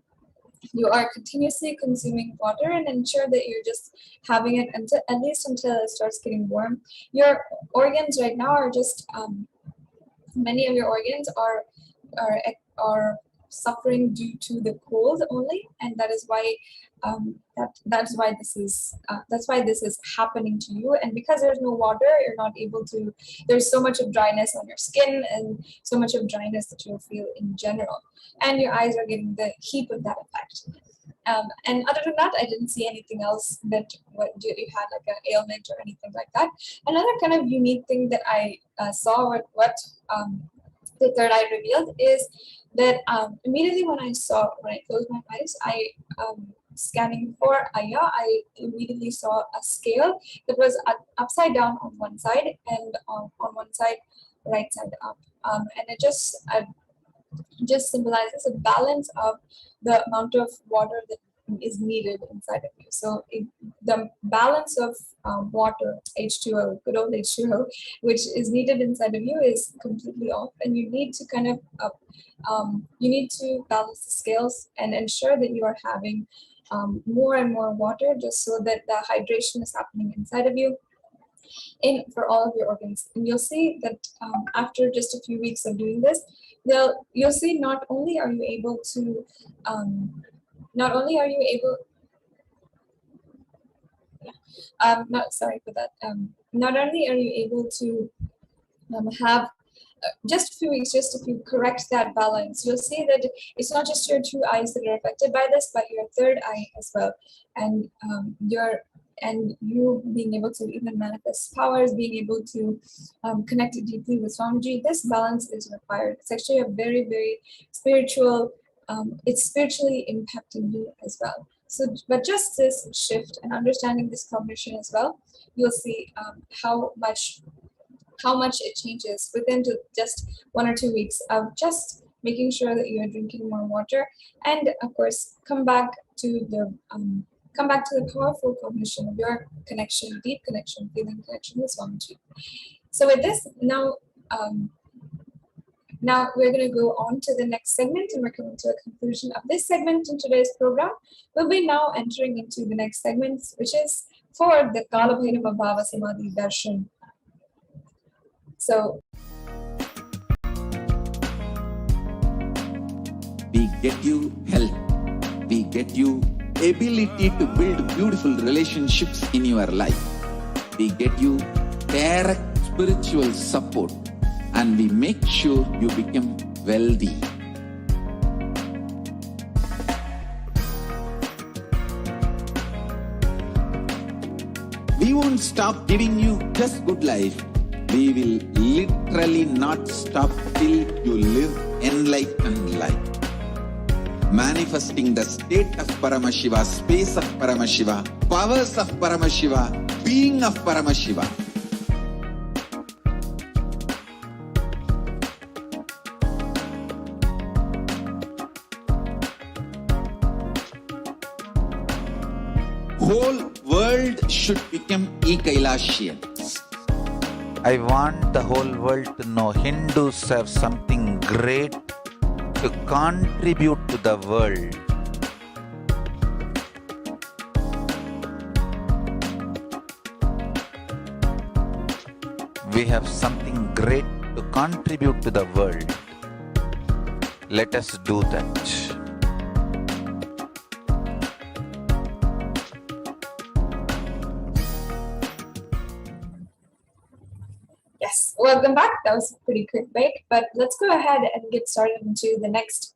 you are continuously consuming water, and ensure that you're just having it at least until it starts getting warm. Your organs right now are just many of your organs are suffering due to the cold only, and that is why that's why this is happening to you. And because there's no water, you're not able to. There's so much of dryness on your skin, and so much of dryness that you'll feel in general, and your eyes are getting the heat of that effect. And other than that, I didn't see anything else that you had like an ailment or anything like that. Another kind of unique thing that I saw what the third eye revealed is that immediately when I closed my eyes, I scanning for Aya, I immediately saw a scale that was upside down on one side, and on one side, right side up. And it just symbolizes a balance of the amount of water that is needed inside of you. So the balance of water, H2O, good old H2O, which is needed inside of you is completely off, and you need to kind of you need to balance the scales and ensure that you are having more and more water, just so that the hydration is happening inside of you for all of your organs. And you'll see that after just a few weeks of doing this, you'll see not only are you able sorry for that. Not only are you able to have just a few weeks, just if you correct that balance, you'll see that it's not just your 2 eyes that are affected by this, but your third eye as well. And and you being able to even manifest powers, being able to connect deeply with Swamiji, this balance is required. It's actually a very, very spiritual, it's spiritually impacting you as well. So, but just this shift and understanding this cognition as well, you'll see how much it changes within just 1 or 2 weeks of just making sure that you're drinking more water, and of course come back to the powerful cognition of your connection, deep connection, feeling connection with Swamiji. So with this, now we're going to go on to the next segment, and we're coming to a conclusion of this segment in today's program. We'll be now entering into the next segment, which is for the KAILASA Bhava Samadhi Darshan. So we get you health, we get you ability to build beautiful relationships in your life, we get you direct spiritual support, and we make sure you become wealthy. We won't stop giving you just good life. We will literally not stop till you live enlightened life. Manifesting the state of Paramashiva, space of Paramashiva, powers of Paramashiva, being of Paramashiva. Whole world should become KAILAShians. I want the whole world to know Hindus have something great to contribute to the world. We have something great to contribute to the world. Let us do that. yes, welcome back. That was a pretty quick break, but let's go ahead and get started into the next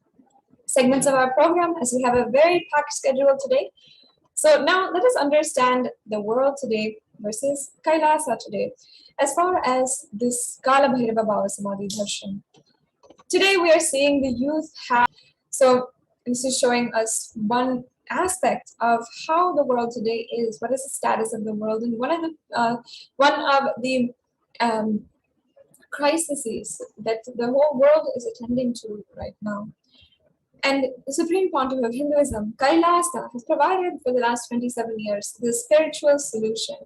segments of our program, as we have a very packed schedule today. So now let us understand the world today versus Kailasa today, as far as this Mahakalabhairava Bhava Samadhi Darshan. Today we are seeing the youth have, so this is showing us one aspect of how the world today is, what is the status of the world, and one of the crises that the whole world is attending to right now. And the Supreme Pontiff of Hinduism, KAILASA, has provided for the last 27 years the spiritual solution.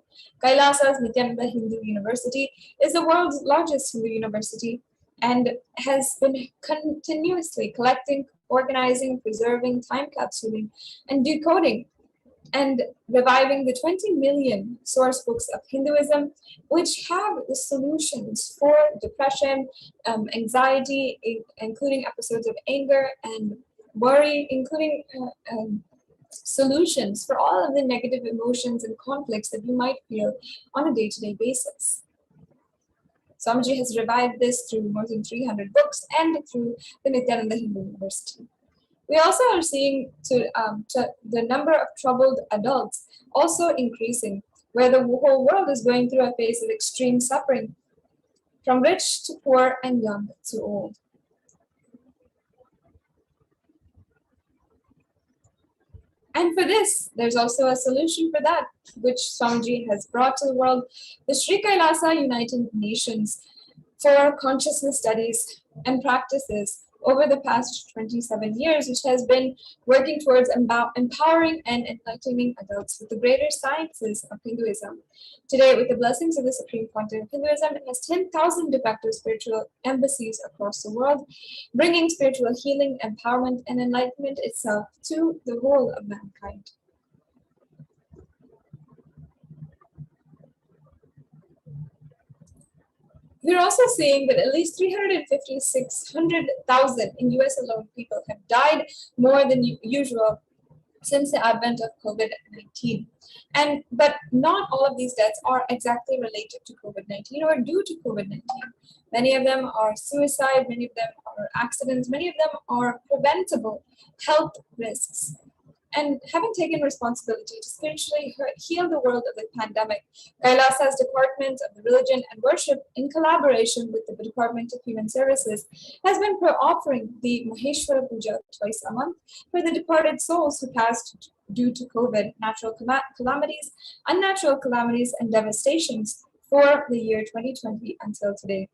KAILASA's Nithyananda Hindu University is the world's largest Hindu university and has been continuously collecting, organizing, preserving, time capsuling, and decoding and reviving the 20 million source books of Hinduism, which have the solutions for depression, anxiety, including episodes of anger and worry, including solutions for all of the negative emotions and conflicts that you might feel on a day-to-day basis. Swamiji has revived this through more than 300 books and through the Nithyananda Hindu University. We also are seeing the number of troubled adults also increasing, where the whole world is going through a phase of extreme suffering, from rich to poor and young to old. And for this, there's also a solution for that, which Swamiji has brought to the world, the Sri KAILASA United Nations for Consciousness Studies and Practices over the past 27 years, which has been working towards empowering and enlightening adults with the greater sciences of Hinduism. Today, with the blessings of the Supreme Pontiff of Hinduism, it has 10,000 de facto spiritual embassies across the world, bringing spiritual healing, empowerment, and enlightenment itself to the whole of mankind. We're also seeing that at least 356,000 in US alone people have died more than usual since the advent of COVID-19. But not all of these deaths are exactly related to COVID-19 or due to COVID-19. Many of them are suicide, many of them are accidents, many of them are preventable health risks. And having taken responsibility to spiritually heal the world of the pandemic, KAILASA's Department of Religion and Worship, in collaboration with the Department of Human Services, has been offering the Maheshwara Puja twice a month for the departed souls who passed due to COVID, natural calamities, unnatural calamities, and devastations for the year 2020 until today.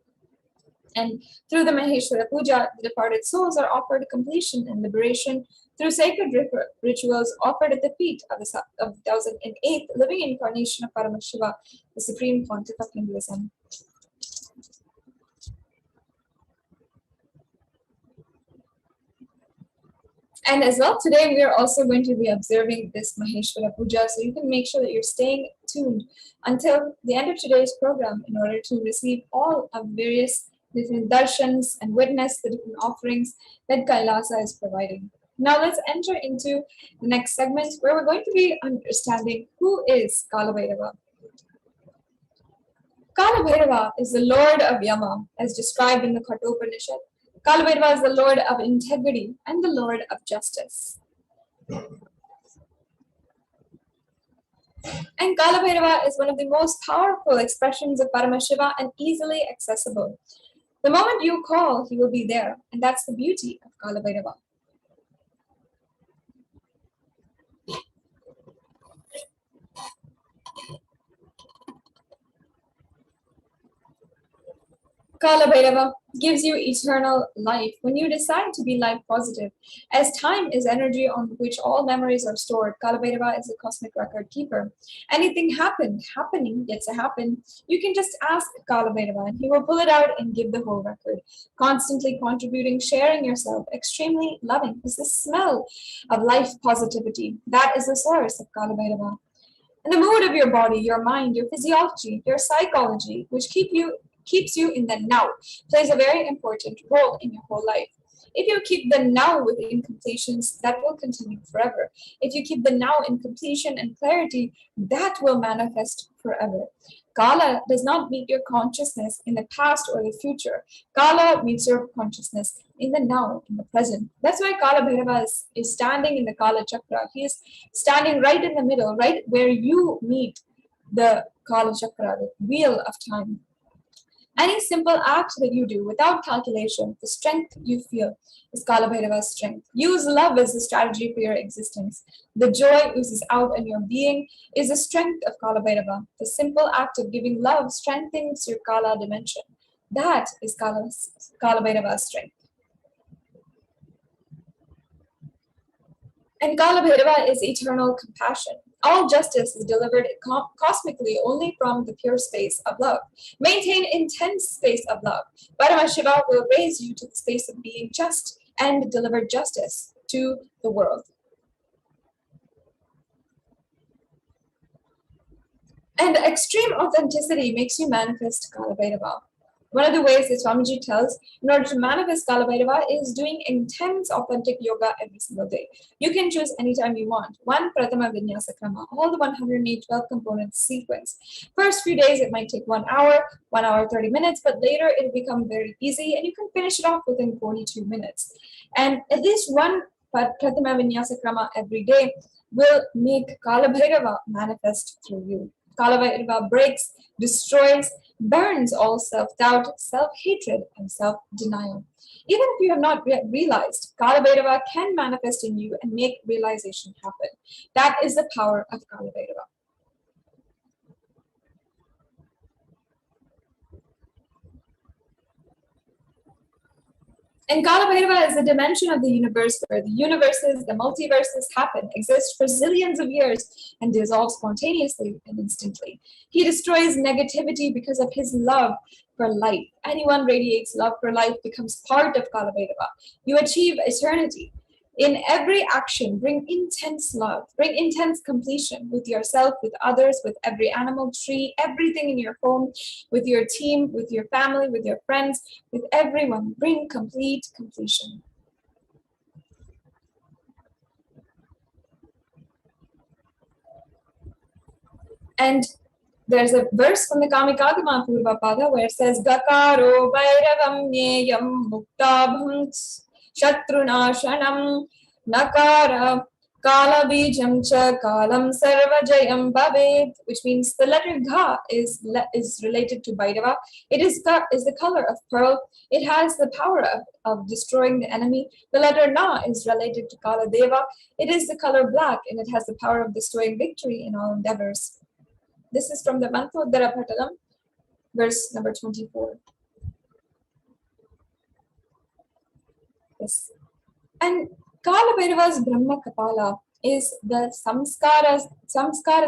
And through the Maheshwara Puja, the departed souls are offered completion and liberation through sacred rituals offered at the feet of the 1008th living incarnation of Paramashiva, the Supreme Pontiff of Hinduism. And as well, today we are also going to be observing this Maheshwara Puja, so you can make sure that you're staying tuned until the end of today's program in order to receive all of various different darshans and witness the different offerings that KAILASA is providing. Now let's enter into the next segment where we're going to be understanding who is Kalabhairava. Kalabhairava is the Lord of Yama, as described in the Kathopanishad. Kalabhairava is the Lord of integrity and the Lord of justice. And Kalabhairava is one of the most powerful expressions of Paramashiva and easily accessible. The moment you call, he will be there, and that's the beauty of Kalabhairava. Kalabhairava gives you eternal life when you decide to be life positive. As time is energy on which all memories are stored, Kalabhairava is a cosmic record keeper. Anything happening yet to happen, you can just ask Kalabhairava and he will pull it out and give the whole record. Constantly contributing, sharing yourself, extremely loving is the smell of life positivity. That is the source of Kalabhairava. And the mood of your body, your mind, your physiology, your psychology, which keeps you in the now, plays a very important role in your whole life. If you keep the now with incompletions, that will continue forever. If you keep the now in completion and clarity, that will manifest forever. Kala does not meet your consciousness in the past or the future. Kala meets your consciousness in the now, in the present. That's why Kalabhairava is standing in the Kala Chakra. He is standing right in the middle, right where you meet the Kala Chakra, the wheel of time. Any simple act that you do without calculation, the strength you feel is Kalabhairava's strength. Use love as the strategy for your existence. The joy oozes out in your being is the strength of Kalabhairava. The simple act of giving love strengthens your Kala dimension. That is Kalabhairava's strength. And Kalabhairava is eternal compassion. All justice is delivered cosmically only from the pure space of love. Maintain intense space of love. Paramashiva will raise you to the space of being just and deliver justice to the world. And extreme authenticity makes you manifest Kalabhairava. One of the ways that Swamiji tells in order to manifest Kalabhairava is doing intense authentic yoga every single day. You can choose anytime you want. One Prathama Vinyasa Krama, all the 108 12 components sequence. First few days it might take 1 hour, 1 hour 30 minutes, but later it'll become very easy and you can finish it off within 42 minutes. And at least one Prathama Vinyasa Krama every day will make Kalabhairava manifest through you. Kalabhairava breaks, destroys, burns all self-doubt, self-hatred, and self-denial. Even if you have not yet realized, Kalabhairava can manifest in you and make realization happen. That is the power of Kalabhairava. And Kalabhairava is a dimension of the universe where the universes, the multiverses happen, exist for zillions of years, and dissolve spontaneously and instantly. He destroys negativity because of his love for life. Anyone radiates love for life becomes part of Kalabhairava. You achieve eternity. In every action, bring intense love, bring intense completion with yourself, with others, with every animal, tree, everything in your home, with your team, with your family, with your friends, with everyone. Bring complete completion. And there's a verse from the Kamikagama Purvapada where it says, Gakaro Bhairavam Nyeyam Mukta Bhunks Shatrunashanam Nakara Kala bijam cha kalam sarvajayam bhavet, which means the letter Gha is related to Bhairava. It is the color of pearl. It has the power of destroying the enemy. The letter Na is related to Kala Deva. It is the color black and it has the power of bestowing victory in all endeavors. This is from the Manthodara Patalam, verse number 24. Yes. And Kalabhairava's Brahma Kapala is the Samskara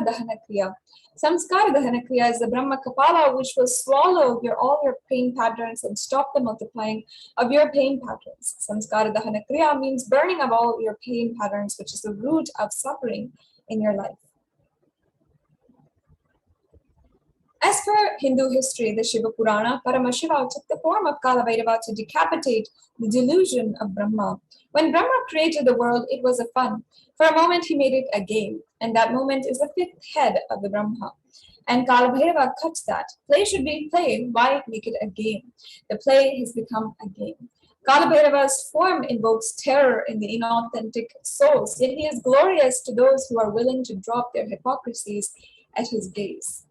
Dahana Kriya. Samskara Dahana Kriya is the Brahma Kapala which will swallow all your pain patterns and stop the multiplying of your pain patterns. Samskara Dahana Kriya means burning of all your pain patterns, which is the root of suffering in your life. As per Hindu history, the Shiva Purana, Paramashiva took the form of Kalabhairava to decapitate the delusion of Brahma. When Brahma created the world, it was a fun. For a moment, he made it a game, and that moment is the fifth head of the Brahma. And Kalabhairava cuts that. Play should be played. Why make it a game? The play has become a game. Kalabhairava's form invokes terror in the inauthentic souls, yet he is glorious to those who are willing to drop their hypocrisies at his gaze.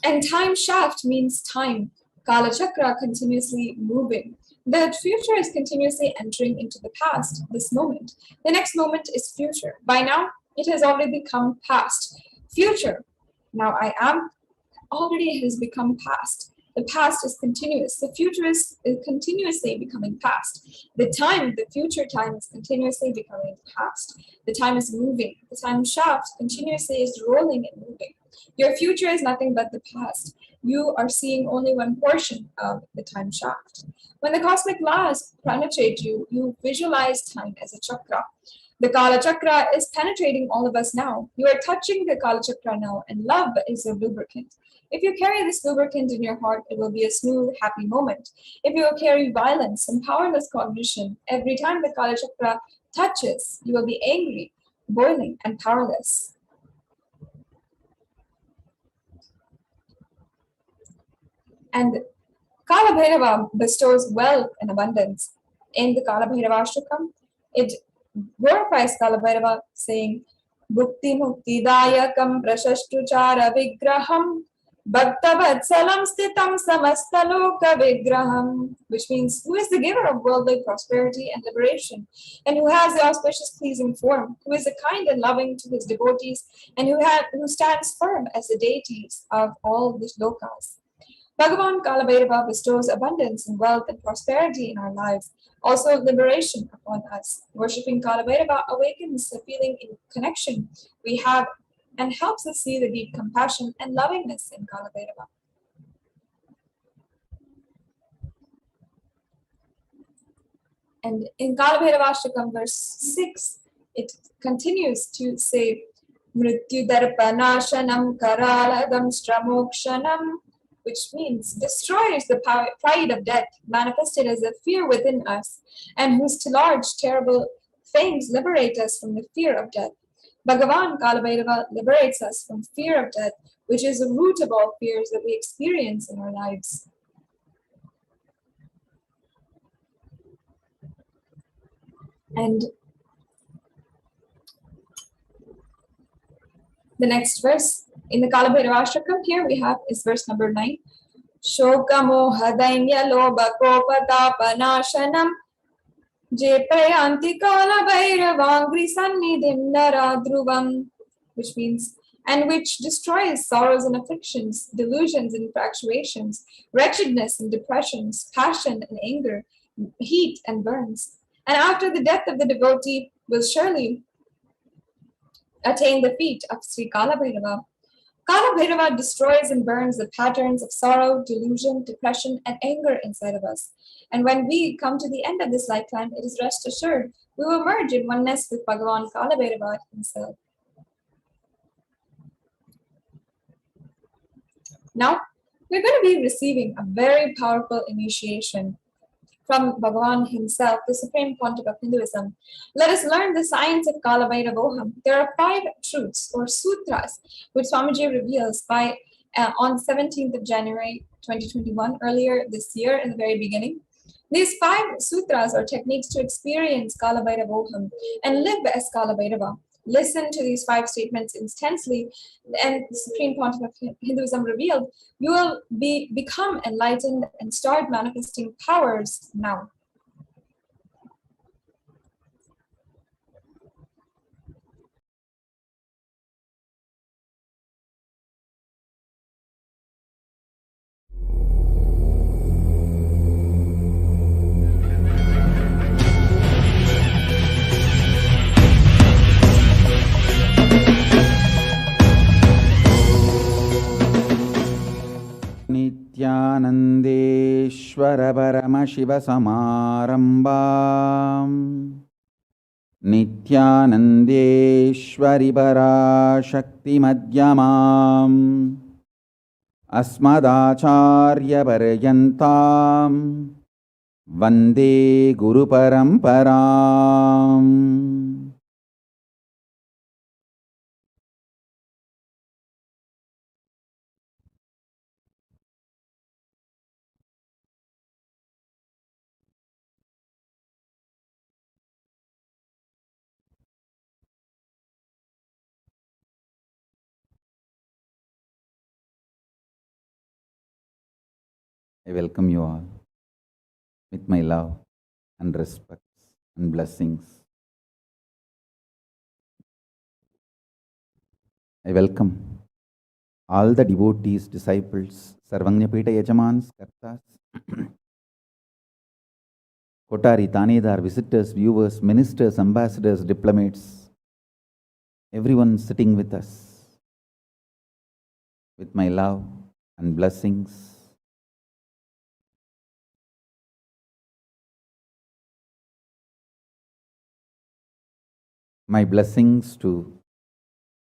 And time shaft means time. Kala Chakra continuously moving. The future is continuously entering into the past, this moment. The next moment is future. By now, it has already become past. Future. Now I am already has become past. The past is continuous. The future is continuously becoming past. The future time is continuously becoming past. The time is moving. The time shaft continuously is rolling and moving. Your future is nothing but the past. You are seeing only one portion of the time shaft. When the cosmic laws penetrate you, you visualize time as a chakra. The Kala Chakra is penetrating all of us now. You are touching the Kala Chakra now, and love is a lubricant. If you carry this lubricant in your heart, it will be a smooth, happy moment. If you carry violence and powerless cognition, every time the Kala Chakra touches, you will be angry, boiling, and powerless. And Kalabhairava bestows wealth and abundance. In the Kalabhairavashtakam, it glorifies Kalabhairava, saying, Bhukti Mukti Dayakam Prashashtuchara Vigraham Bhaktavatsalam Stitam Samastaloka Vigraham, which means who is the giver of worldly prosperity and liberation, and who has the auspicious pleasing form, who is kind and loving to his devotees, and who stands firm as the deities of all the lokas. Bhagavan Kalabhairava bestows abundance and wealth and prosperity in our lives, also liberation upon us. Worshipping Kalabhairava awakens the feeling in connection we have and helps us see the deep compassion and lovingness in Kalabhairava. And in Kalabhairavashtakam verse 6, it continues to say, Mrityu Darpanashanam Karaladam Stramokshanam, which means destroys the pride of death, manifested as a fear within us, and whose large, terrible fangs liberate us from the fear of death. Bhagavan Kalabhairava liberates us from fear of death, which is the root of all fears that we experience in our lives. And the next verse in the Kalabhairavashtakam here we have is verse number 9. Shokamo hadainya loba kopatapanashanam je prayanti Kalabhairavangri sannidhim naradruvam, which means, and which destroys sorrows and afflictions, delusions and infatuations, wretchedness and depressions, passion and anger, heat and burns. And after the death of the devotee will surely attain the feet of Sri Kalabhairava. Kalabhairava destroys and burns the patterns of sorrow, delusion, depression, and anger inside of us. And when we come to the end of this lifetime, it is rest assured, we will merge in oneness with Bhagavan Kalabhairava himself. Now, we're going to be receiving a very powerful initiation from Bhagavan himself, the Supreme Pontiff of Hinduism. Let us learn the science of Kalabhairavoham. There are 5 truths or sutras which Swamiji reveals on 17th of January 2021, earlier this year in the very beginning. These 5 sutras are techniques to experience Kalabhairavoham and live as Kalabhairava. Listen to these 5 statements intensely, and the Supreme Pontiff of Hinduism revealed, you will become enlightened and start manifesting powers now. Nithyanandeshwara Paramashivoham Nithyanandeshwari Parashakti Madhyamam Asmadacharya Paryantam Vande Guru Paramparam. I welcome you all with my love and respect and blessings. I welcome all the devotees, disciples, Sarvanyapita Yajamans, Kartas, Kotari, Tanedar, visitors, viewers, ministers, ambassadors, diplomats, everyone sitting with us with my love and blessings. My blessings to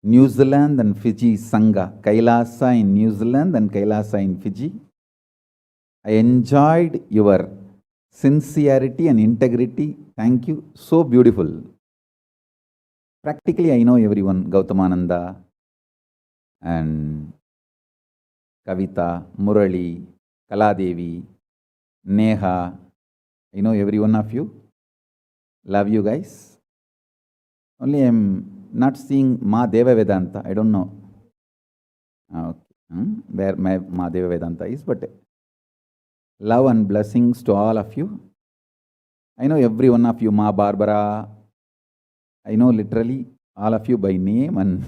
New Zealand and Fiji Sangha, KAILASA in New Zealand and KAILASA in Fiji. I enjoyed your sincerity and integrity. Thank you. So beautiful. Practically, I know everyone. Gautamananda and Kavita, Murali, Kaladevi, Neha. I know every one of you. Love you guys. Only I'm not seeing Ma Deva Vedanta. I don't know where my Ma Deva Vedanta is, but love and blessings to all of you. I know every one of you, Ma Barbara. I know literally all of you by name, and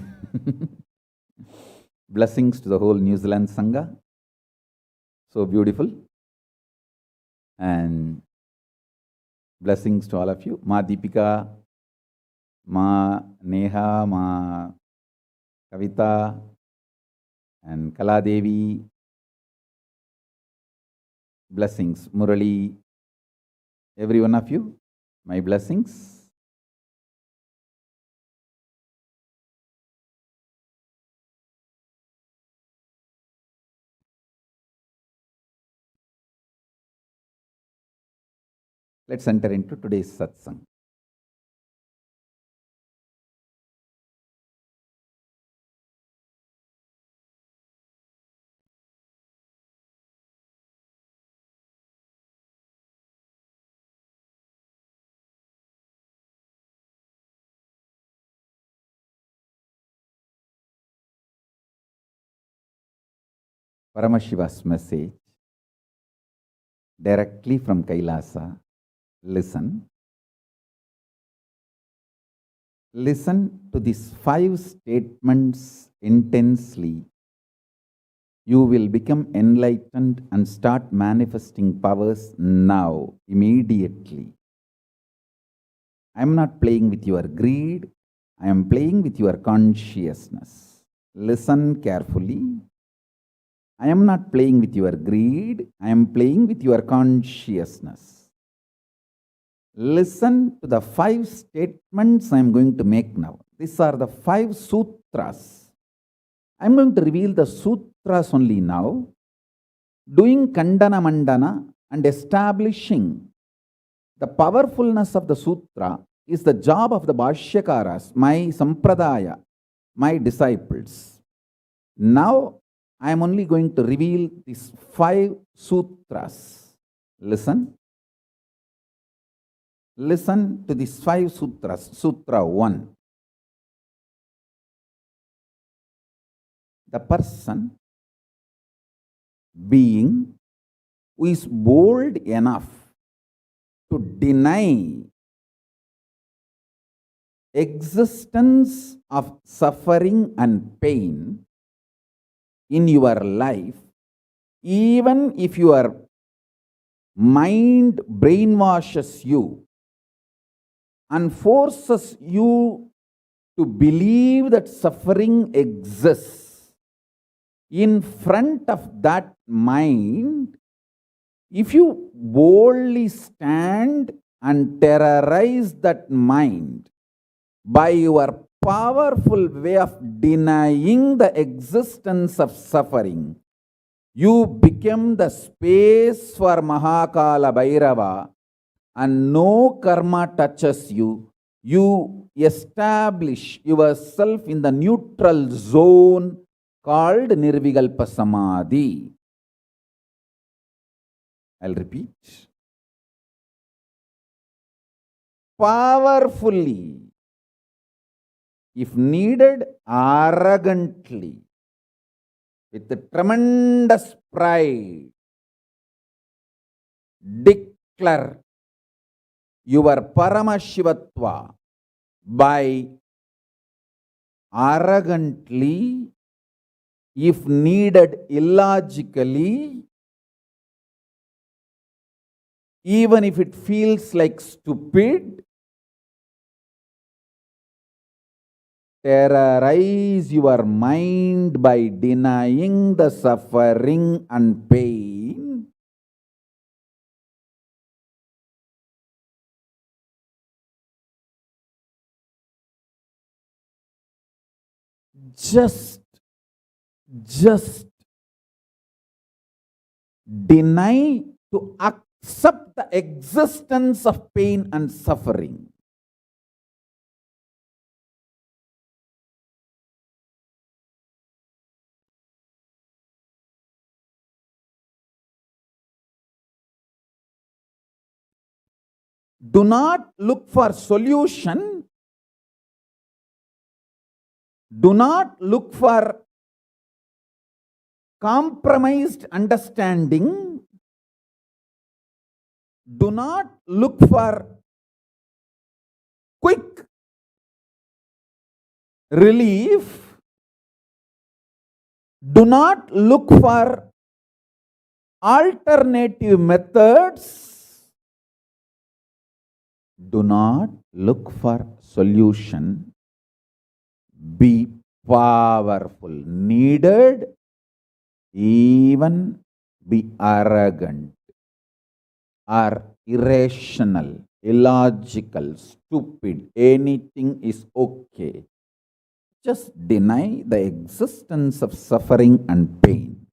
blessings to the whole New Zealand Sangha. So beautiful. And blessings to all of you. Ma Deepika, Ma Neha, Ma Kavita, and Kaladevi. Blessings. Murali, every one of you, my blessings. Let's enter into today's satsang. Paramashiva's message directly from KAILASA. Listen. Listen to these 5 statements intensely. You will become enlightened and start manifesting powers now, immediately. I am not playing with your greed. I am playing with your consciousness. Listen carefully. I am not playing with your greed. I am playing with your consciousness. Listen to the 5 statements I am going to make now. These are the 5 sutras. I am going to reveal the sutras only now, doing Kandana Mandana and establishing the powerfulness of the sutra is the job of the Bhashyakaras, my Sampradaya, my disciples. Now, I am only going to reveal these 5 sutras. Listen. Listen to these 5 sutras. Sutra 1. The person, being, who is bold enough to deny existence of suffering and pain in your life, even if your mind brainwashes you and forces you to believe that suffering exists, in front of that mind, if you boldly stand and terrorize that mind by your powerful way of denying the existence of suffering, you become the space for Mahakalabhairava, and no karma touches you. You establish yourself in the neutral zone called Nirvikalpa Samadhi. I'll repeat. Powerfully, if needed, arrogantly, with the tremendous pride, declare your Paramashivatva by arrogantly, if needed, illogically, even if it feels like stupid, terrorize your mind by denying the suffering and pain. Just deny to accept the existence of pain and suffering. Do not look for solution. Do not look for compromised understanding. Do not look for quick relief. Do not look for alternative methods. Do not look for solution. Be powerful. Needed, even be arrogant or irrational, illogical, stupid. Anything is okay. Just deny the existence of suffering and pain.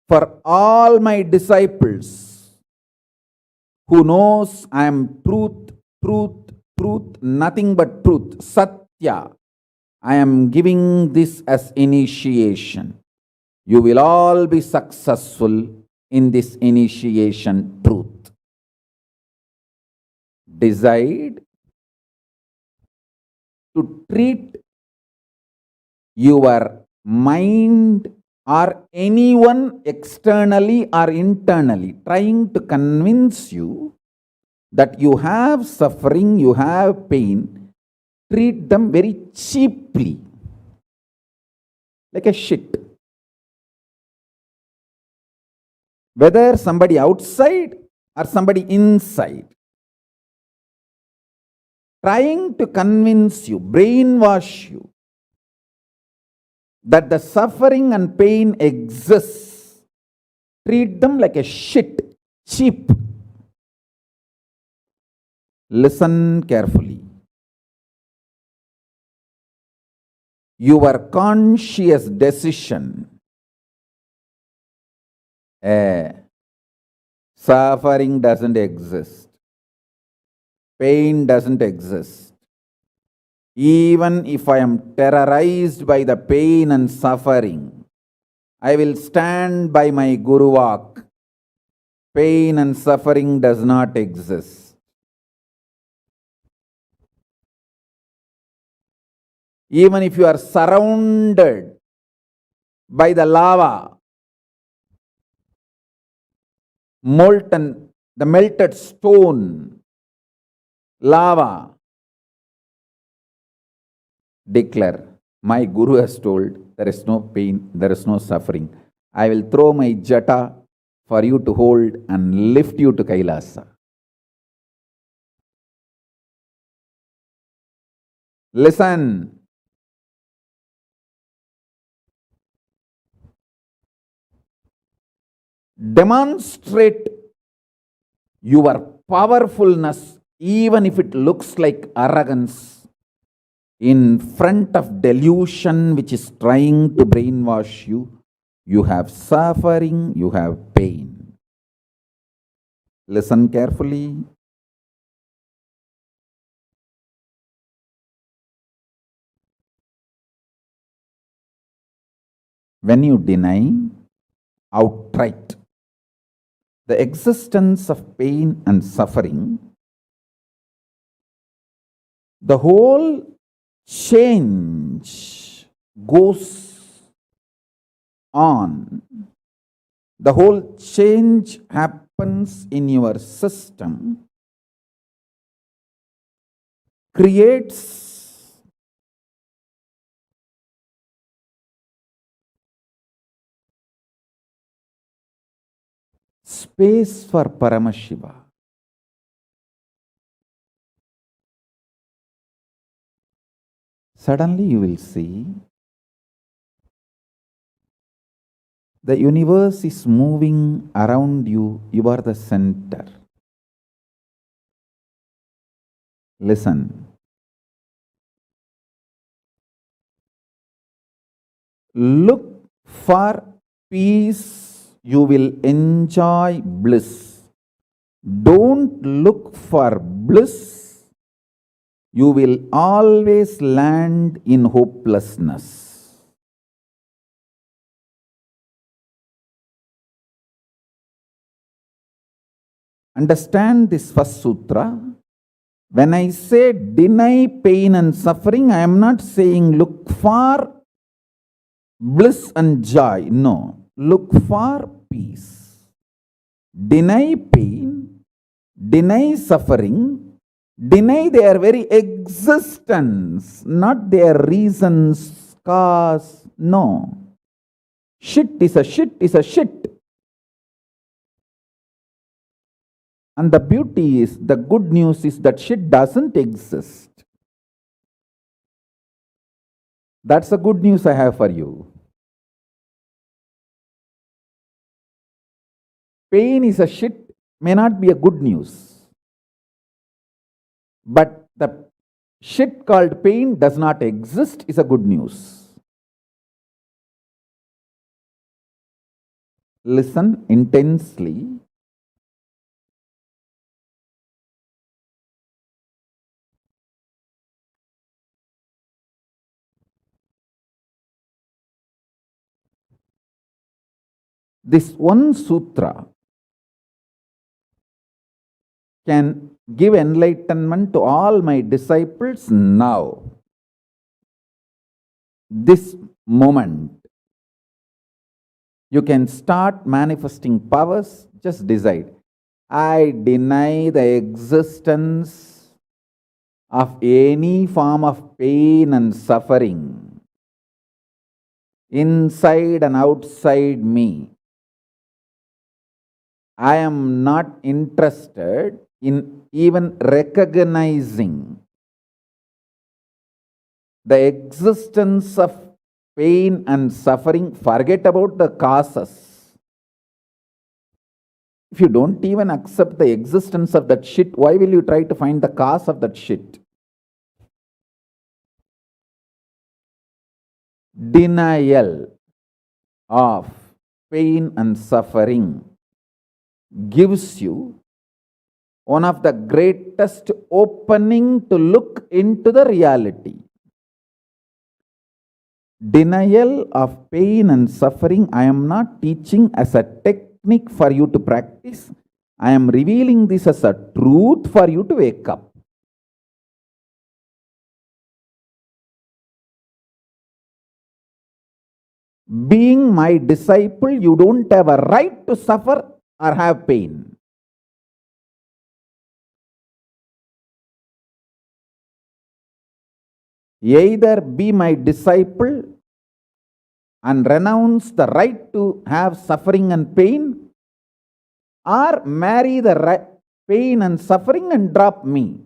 For all my disciples who knows I am truth, nothing but truth, Satya, I am giving this as initiation. You will all be successful in this initiation, truth. Decide to treat your mind or anyone externally or internally trying to convince you that you have suffering, you have pain, treat them very cheaply, like a shit. Whether somebody outside or somebody inside, trying to convince you, brainwash you, that the suffering and pain exists, treat them like a shit, cheap. Listen carefully. Your conscious decision, suffering doesn't exist, pain doesn't exist. Even if I am terrorized by the pain and suffering, I will stand by my Guru Vak. Pain and suffering does not exist. Even if you are surrounded by the lava, molten, the melted stone, lava, declare, my Guru has told, there is no pain, there is no suffering. I will throw my jata for you to hold and lift you to KAILASA. Listen. Demonstrate your powerfulness, even if it looks like arrogance, in front of delusion which is trying to brainwash you. You have suffering, you have pain. Listen carefully. When you deny outright the existence of pain and suffering, the whole change goes on. The whole change happens in your system, creates space for Paramashiva. Suddenly you will see the universe is moving around you. You are the center. Listen. Look for peace, you will enjoy bliss. Don't look for bliss, you will always land in hopelessness. Understand this first sutra. When I say deny pain and suffering, I am not saying look for bliss and joy. No. Look for peace. Deny pain, deny suffering, deny their very existence, not their reasons, cause. No. Shit is a shit is a shit. And the beauty is, the good news is that shit doesn't exist. That's the good news I have for you. Pain is a shit may not be a good news. But the shit called pain does not exist is a good news. Listen intensely. This one sutra can give enlightenment to all my disciples now. This moment. You can start manifesting powers. Just decide. I deny the existence of any form of pain and suffering inside and outside me. I am not interested in even recognizing the existence of pain and suffering. Forget about the causes. If you don't even accept the existence of that shit, why will you try to find the cause of that shit? Denial of pain and suffering gives you one of the greatest opening to look into the reality. Denial of pain and suffering, I am not teaching as a technique for you to practice. I am revealing this as a truth for you to wake up. Being my disciple, you don't have a right to suffer or have pain. Either be my disciple and renounce the right to have suffering and pain, or marry the pain and suffering and drop me.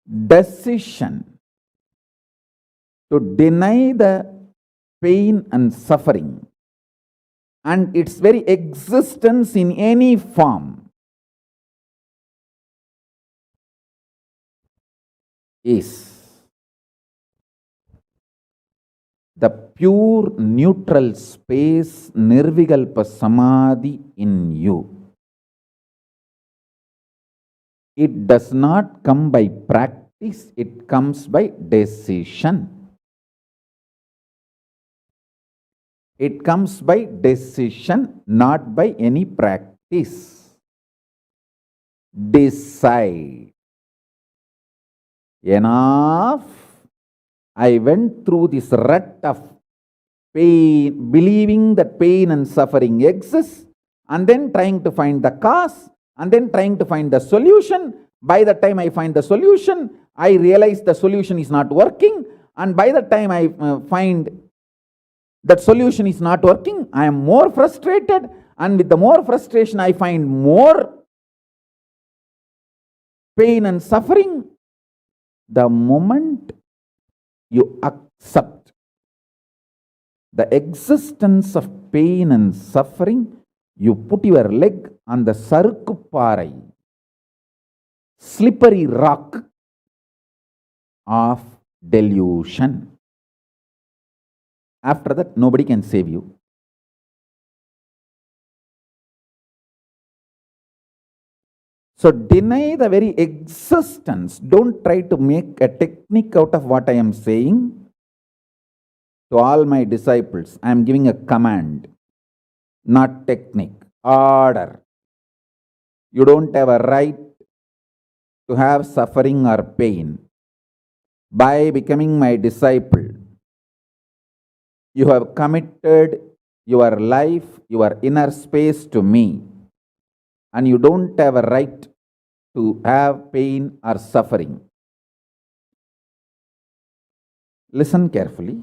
Decision to deny the pain and suffering and its very existence in any form is the pure neutral space Nirvikalpa Samadhi in you. It does not come by practice, it comes by decision. It comes by decision, not by any practice. Decide. Enough. I went through this rut of pain, believing that pain and suffering exists, and then trying to find the cause, and then trying to find the solution. By the time I find the solution, I realize the solution is not working, and by the time I find that solution is not working, I am more frustrated, and with the more frustration I find more pain and suffering. The moment you accept the existence of pain and suffering, you put your leg on the sarukkuparai, slippery rock of delusion. After that, nobody can save you. So deny the very existence. Don't try to make a technique out of what I am saying. To all my disciples, I am giving a command, not technique, order. You don't have a right to have suffering or pain. By becoming my disciple, you have committed your life, your inner space to me, and you don't have a right to have pain or suffering. Listen carefully.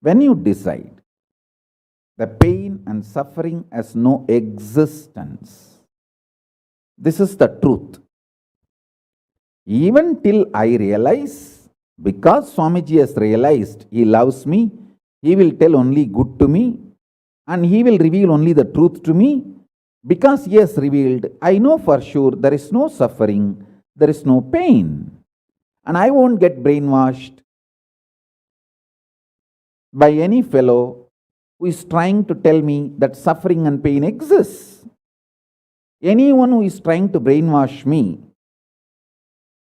When you decide the pain and suffering has no existence, this is the truth. Even till I realize, because Swamiji has realized he loves me, he will tell only good to me, and he will reveal only the truth to me. Because he has revealed, I know for sure there is no suffering, there is no pain, and I won't get brainwashed by any fellow who is trying to tell me that suffering and pain exists. Anyone who is trying to brainwash me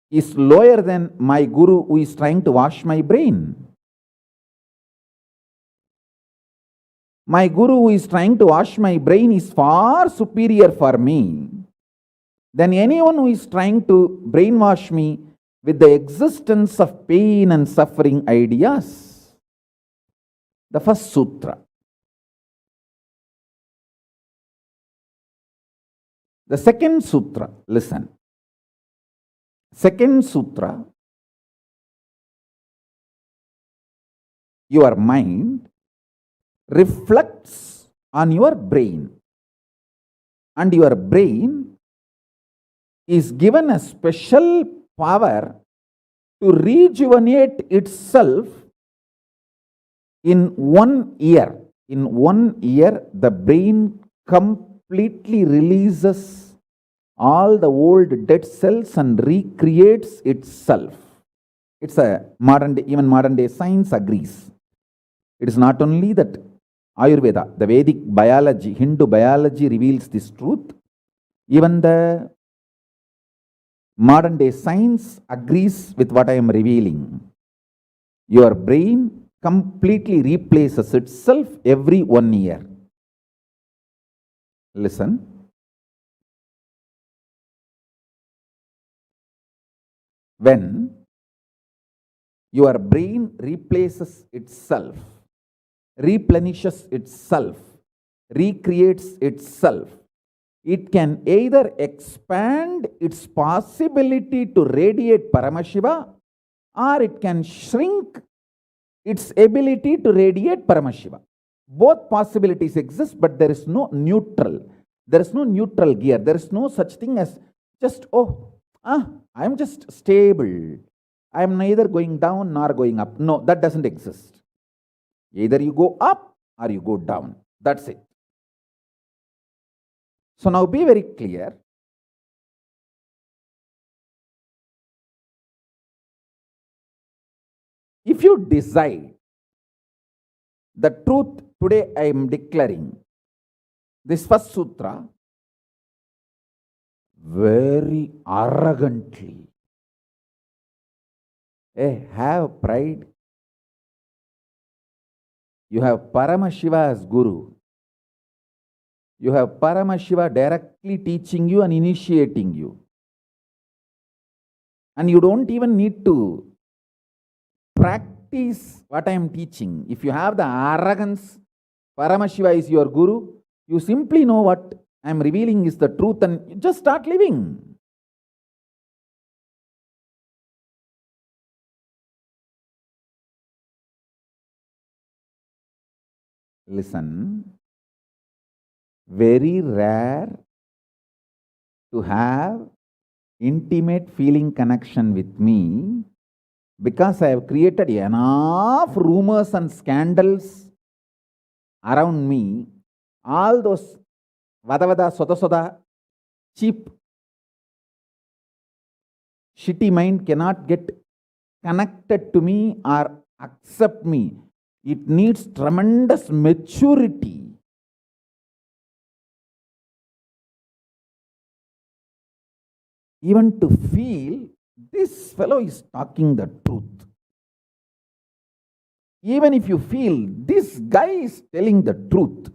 is lower than my guru who is trying to wash my brain. My guru who is trying to wash my brain is far superior for me than anyone who is trying to brainwash me with the existence of pain and suffering ideas. The first sutra. The second sutra, listen. Second sutra, your mind reflects on your brain, and your brain is given a special power to rejuvenate itself in 1 year. In 1 year, the brain completely releases all the old dead cells and recreates itself. It's a modern day, even modern day science agrees. It is not only that Ayurveda, the Vedic biology, Hindu biology reveals this truth. Even the modern day science agrees with what I am revealing. Your brain completely replaces itself every 1 year. Listen. When your brain replaces itself, replenishes itself, recreates itself, it can either expand its possibility to radiate Paramashiva, or it can shrink its ability to radiate Paramashiva. Both possibilities exist, but there is no neutral. There is no neutral gear. There is no such thing as just, I am just stable. I am neither going down nor going up. No, that doesn't exist. Either you go up or you go down. That's it. So now be very clear. If you decide the truth today I am declaring, this first sutra, very arrogantly, have pride. You have Paramashiva as Guru. You have Paramashiva directly teaching you and initiating you. And you don't even need to practice what I am teaching. If you have the arrogance, Paramashiva is your Guru, you simply know what I am revealing is the truth and you just start living. Listen, very rare to have intimate feeling connection with me because I have created enough rumors and scandals around me. All those vada soda, cheap, shitty mind cannot get connected to me or accept me. It needs tremendous maturity. Even to feel this fellow is talking the truth. Even if you feel this guy is telling the truth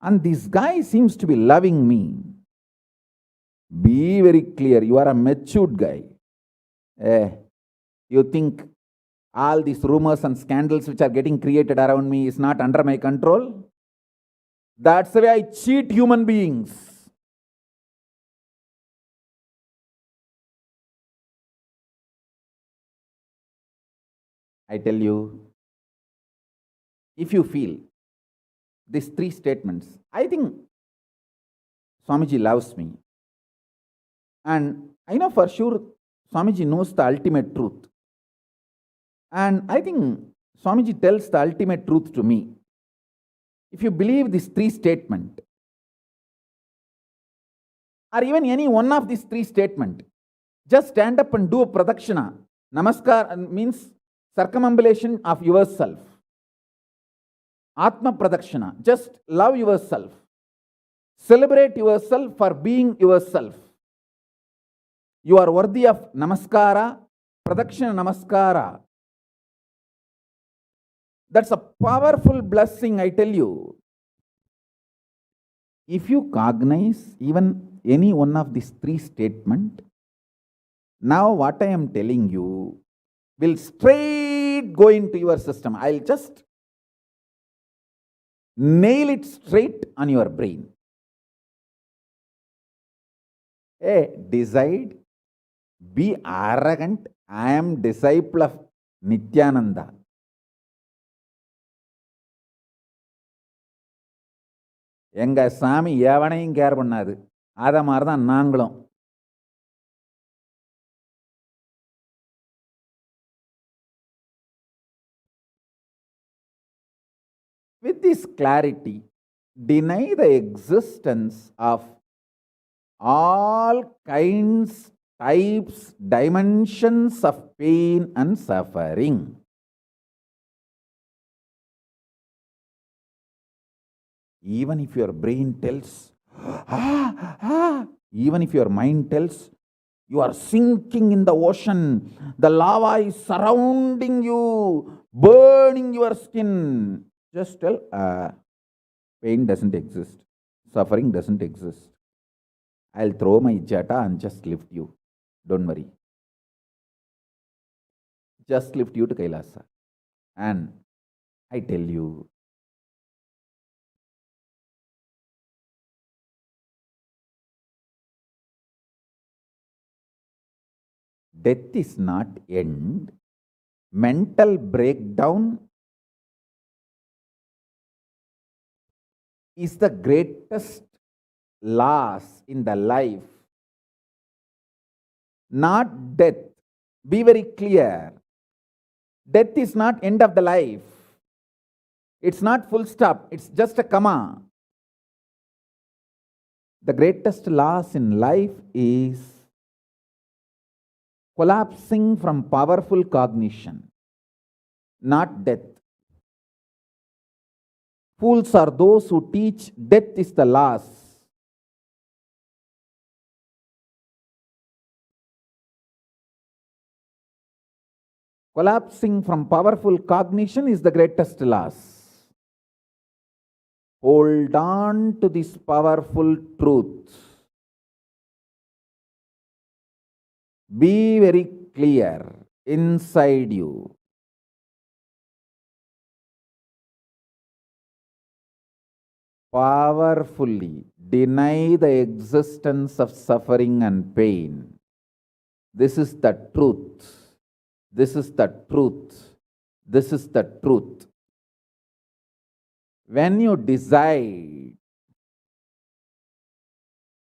and this guy seems to be loving me, be very clear, you are a matured guy. You think all these rumors and scandals which are getting created around me is not under my control? That's the way I cheat human beings. I tell you, if you feel these three statements, I think Swamiji loves me. And I know for sure Swamiji knows the ultimate truth. And I think Swamiji tells the ultimate truth to me. If you believe these three statements, or even any one of these three statements, just stand up and do a pradakshina. Namaskar means circumambulation of yourself. Atma pradakshina, just love yourself. Celebrate yourself for being yourself. You are worthy of namaskara, pradakshina namaskara. That's a powerful blessing, I tell you. If you cognize even any one of these three statements, now what I am telling you will straight go into your system. I'll just nail it straight on your brain. Decide, be arrogant. I am disciple of Nithyananda. எங்க சாமி எவனையும் care பண்ணாது. அத மாதிரி தான் நாங்களும். With this clarity, deny the existence of all kinds, types, dimensions of pain and suffering. Even if your brain tells, even if your mind tells, you are sinking in the ocean, the lava is surrounding you, burning your skin. Just tell, pain doesn't exist, suffering doesn't exist. I'll throw my jata and just lift you. Don't worry. Just lift you to Kailasa. And I tell you, death is not end. Mental breakdown is the greatest loss in the life. Not death. Be very clear. Death is not end of the life. It's not full stop. It's just a comma. The greatest loss in life is collapsing from powerful cognition, not death. Fools are those who teach death is the loss. Collapsing from powerful cognition is the greatest loss. Hold on to this powerful truth. Be very clear inside you. Powerfully deny the existence of suffering and pain. This is the truth. This is the truth. This is the truth. When you decide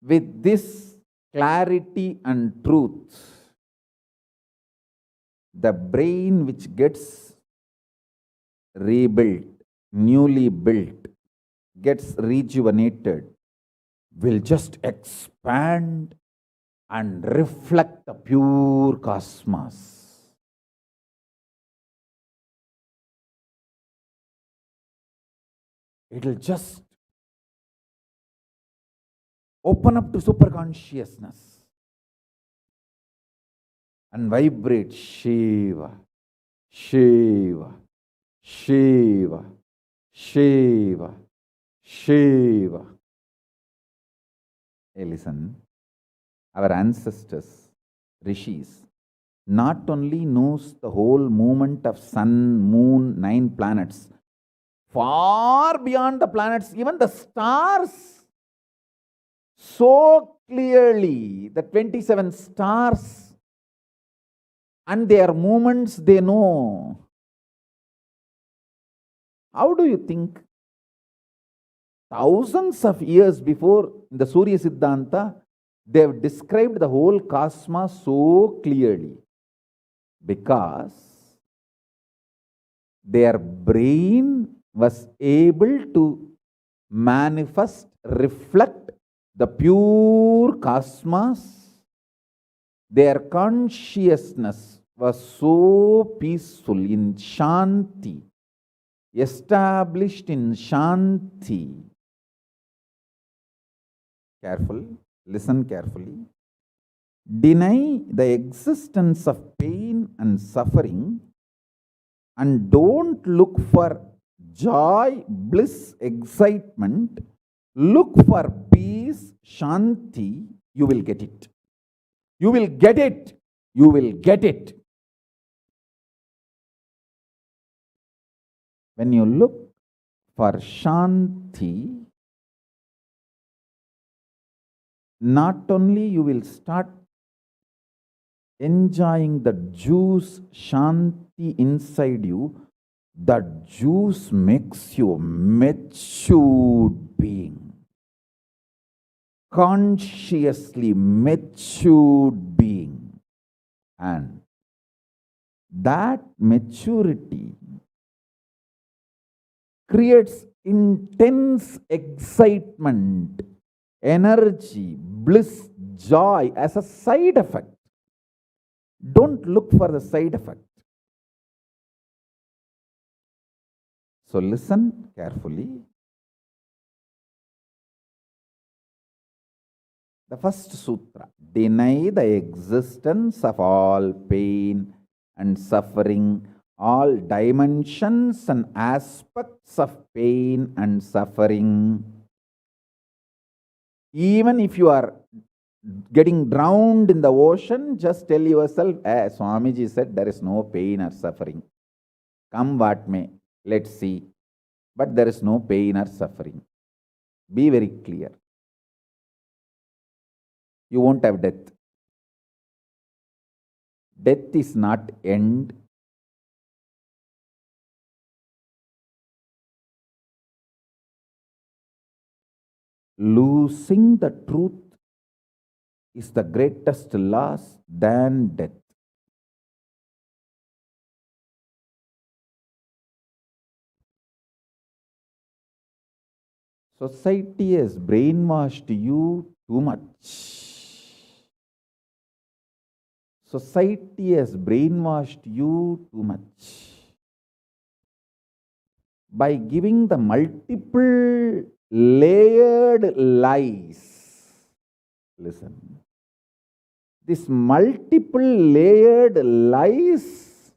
with this clarity and truth, the brain which gets rebuilt, newly built, gets rejuvenated, will just expand and reflect the pure cosmos. It will just open up to superconsciousness and vibrate Shiva, Shiva, Shiva, Shiva, Shiva. Hey, listen, our ancestors, rishis, not only knows the whole movement of sun, moon, 9 planets, far beyond the planets, even the stars, so clearly, the 27 stars and their movements they know. How do you think? Thousands of years before, in the Surya Siddhanta, they have described the whole cosmos so clearly because their brain was able to manifest, reflect the pure cosmos. Their consciousness was so peaceful in Shanti, established in Shanti. Careful, listen carefully. Deny the existence of pain and suffering and don't look for joy, bliss, excitement. Look for peace, Shanti. You will get it. You will get it. You will get it. When you look for Shanti, not only you will start enjoying the juice Shanti inside you, that juice makes you a matured being, consciously matured being, and that maturity creates intense excitement, energy, bliss, joy as a side effect. Don't look for the side effect. So listen carefully. The first sutra, deny the existence of all pain and suffering, all dimensions and aspects of pain and suffering. Even if you are getting drowned in the ocean, just tell yourself, Swamiji said there is no pain or suffering. Come what may, let's see. But there is no pain or suffering. Be very clear. You won't have death. Death is not end. Losing the truth is the greatest loss than death. Society has brainwashed you too much. Society has brainwashed you too much by giving the multiple layered lies. Listen. This multiple layered lies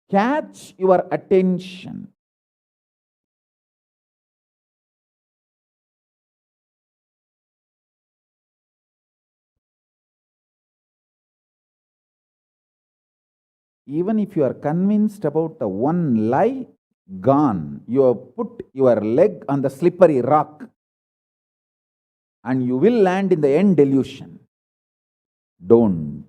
catch your attention. Even if you are convinced about the one lie, gone. You have put your leg on the slippery rock and you will land in the end delusion. Don't.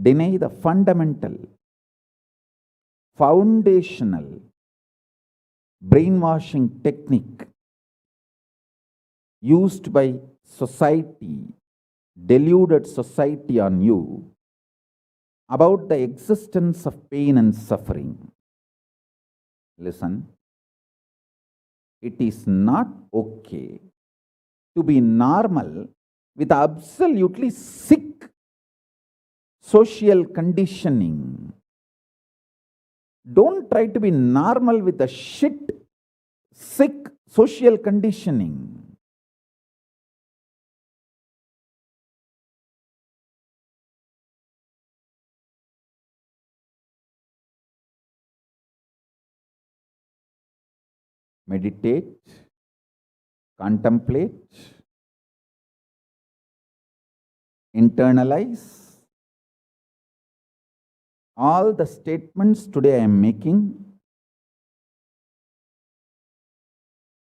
Deny the fundamental, foundational brainwashing technique used by society, deluded society on you about the existence of pain and suffering. Listen, it is not okay to be normal with absolutely sick social conditioning. Don't try to be normal with the sick social conditioning. Meditate, contemplate, internalize all the statements today I am making.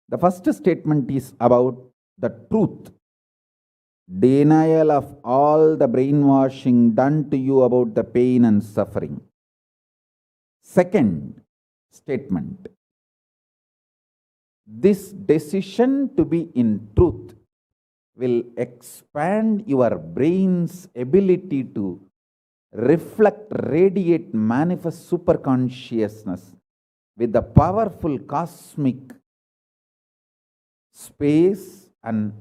The first statement is about the truth, denial of all the brainwashing done to you about the pain and suffering. Second statement, this decision to be in truth will expand your brain's ability to reflect, radiate, manifest superconsciousness with the powerful cosmic space and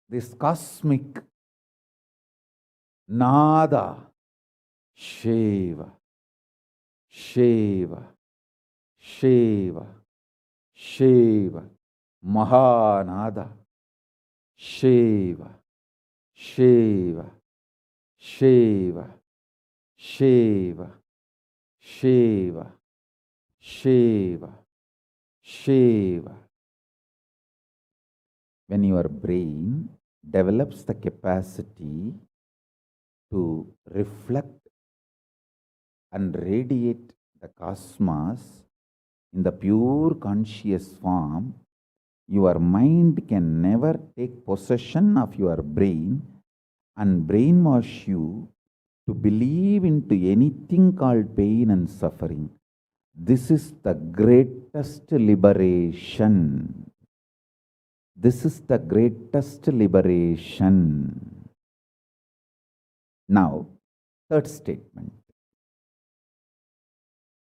this cosmic nada, Shiva, Shiva, Shiva, Shiva, Mahanada, Shiva, Shiva, Shiva, Shiva, Shiva, Shiva, Shiva. When your brain develops the capacity to reflect and radiate the cosmos in the pure conscious form, your mind can never take possession of your brain and brainwash you to believe into anything called pain and suffering. This is the greatest liberation. This is the greatest liberation. Now, third statement.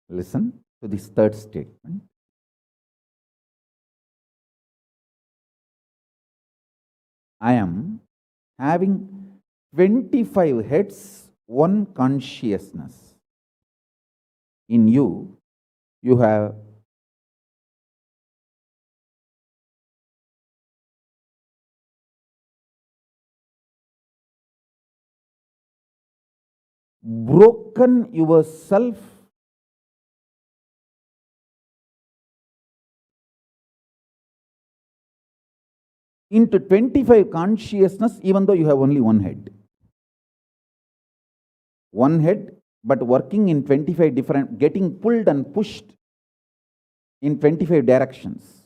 Listen to this third statement. I am having 25 heads, one consciousness. In you, you have broken yourself into 25 consciousness, even though you have only one head. One head, but working in 25 different, getting pulled and pushed in 25 directions.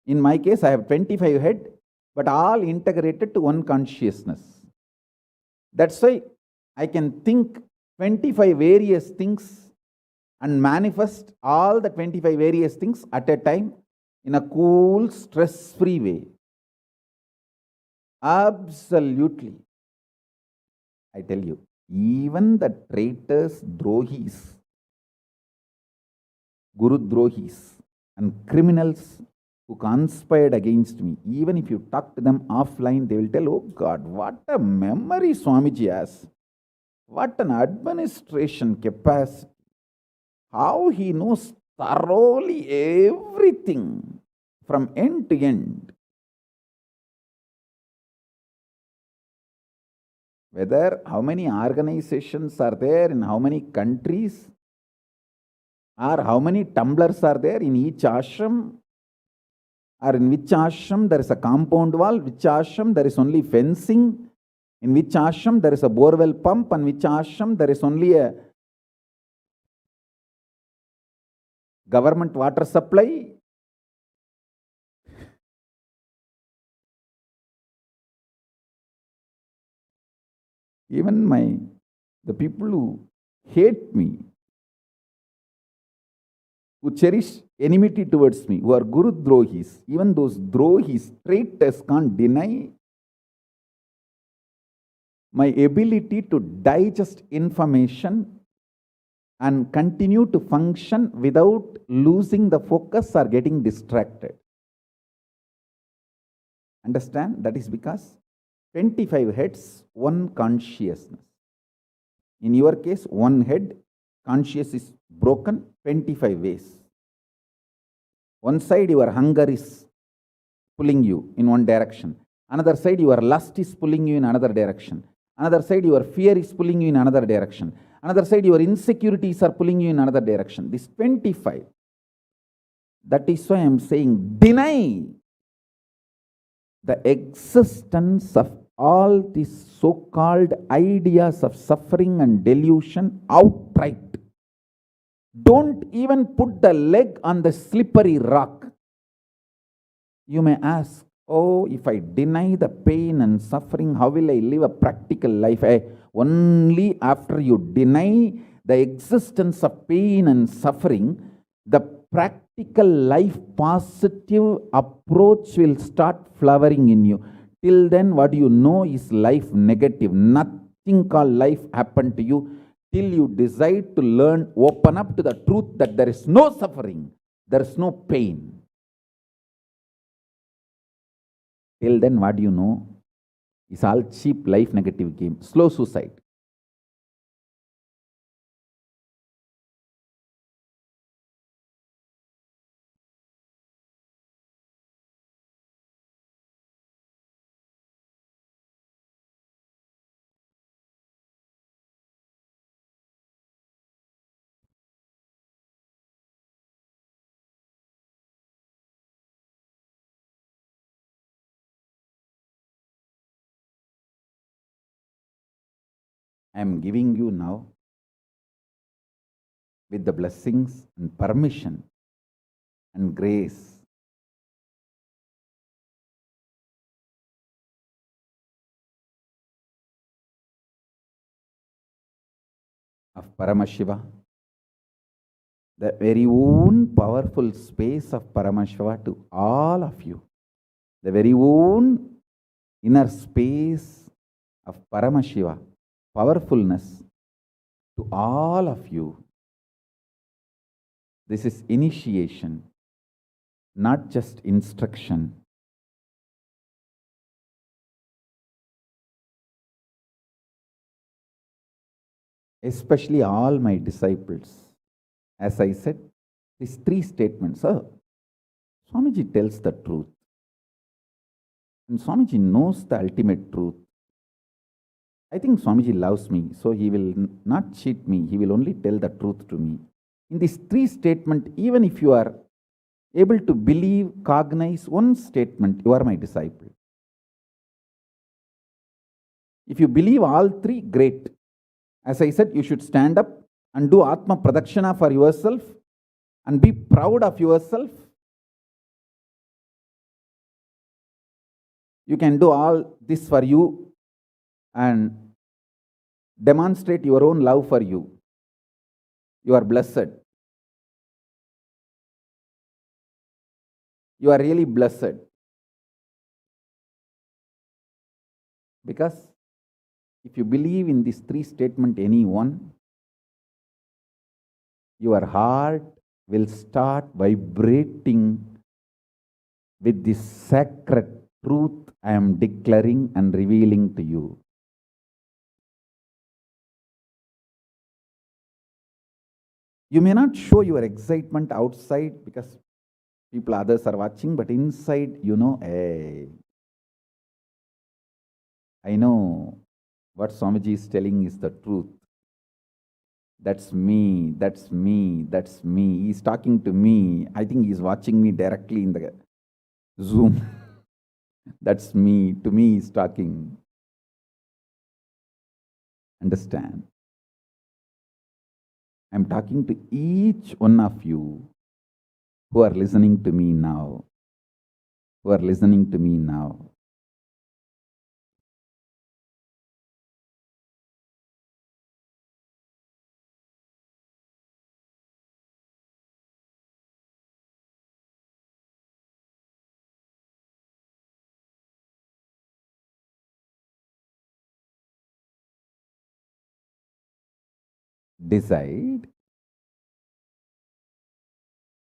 In my case, I have 25 head, but all integrated to one consciousness. That's why I can think 25 various things and manifest all the 25 various things at a time in a cool, stress-free way. Absolutely. I tell you, even the traitors, drohis, guru drohis, and criminals who conspired against me, even if you talk to them offline, they will tell, oh God, what a memory Swamiji has. What an administration capacity. How he knows thoroughly everything from end to end. Whether how many organizations are there in how many countries, or how many tumblers are there in each ashram, or in which ashram there is a compound wall, which ashram there is only fencing, in which ashram there is a borewell pump, and which ashram there is only a government water supply. Even the people who hate me, who cherish enmity towards me, who are Guru Drohis, even those Drohis, traitors, can't deny my ability to digest information and continue to function without losing the focus or getting distracted. Understand? That is because 25 heads, one consciousness. In your case, one head, conscious is broken 25 ways. One side, your hunger is pulling you in one direction. Another side, your lust is pulling you in another direction. Another side, your fear is pulling you in another direction. Another side, your insecurities are pulling you in another direction. This 25. That is why I am saying, deny the existence of all these so-called ideas of suffering and delusion outright. Don't even put the leg on the slippery rock. You may ask, oh, if I deny the pain and suffering, how will I live a practical life? Only after you deny the existence of pain and suffering, the practical life positive approach will start flowering in you. Till then, what you know is life negative. Nothing called life happened to you till you decide to learn, open up to the truth that there is no suffering, there is no pain. Till then, what you know is all cheap life negative game, slow suicide. I am giving you now, with the blessings and permission and grace of Paramashiva, the very own powerful space of Paramashiva to all of you, the very own inner space of Paramashiva, powerfulness to all of you. This is initiation, not just instruction. especially all my disciples. As I said, these three statements, Swamiji tells the truth. And Swamiji knows the ultimate truth. I think Swamiji loves me, so he will not cheat me. He will only tell the truth to me. In these three statements, even if you are able to believe, cognize one statement, you are my disciple. If you believe all three, great. As I said, you should stand up and do Atma Pradakshana for yourself and be proud of yourself. You can do all this for you and demonstrate your own love for you. You are blessed. You are really blessed. Because if you believe in these three statements, any one, your heart will start vibrating with this sacred truth I am declaring and revealing to you. You may not show your excitement outside because people, others are watching, but inside, hey, I know what Swamiji is telling is the truth. That's me, that's me, that's me. He's talking to me. I think he's watching me directly in the Zoom. That's me. To me, he's talking. Understand? I'm talking to each one of you who are listening to me now. Who are listening to me now. Decide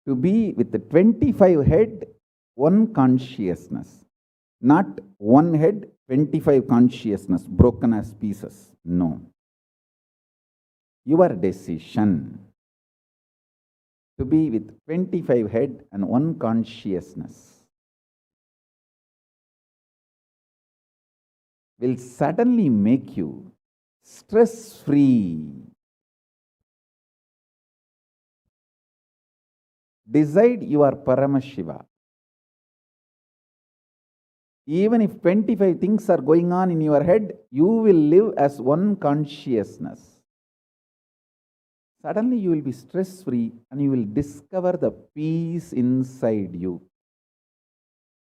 to be with the 25 head, one consciousness. Not one head, 25 consciousness, broken as pieces. No. Your decision to be with 25 head and one consciousness will suddenly make you stress-free. Decide you are Paramashiva. Even if 25 things are going on in your head, you will live as one consciousness. Suddenly you will be stress-free and you will discover the peace inside you.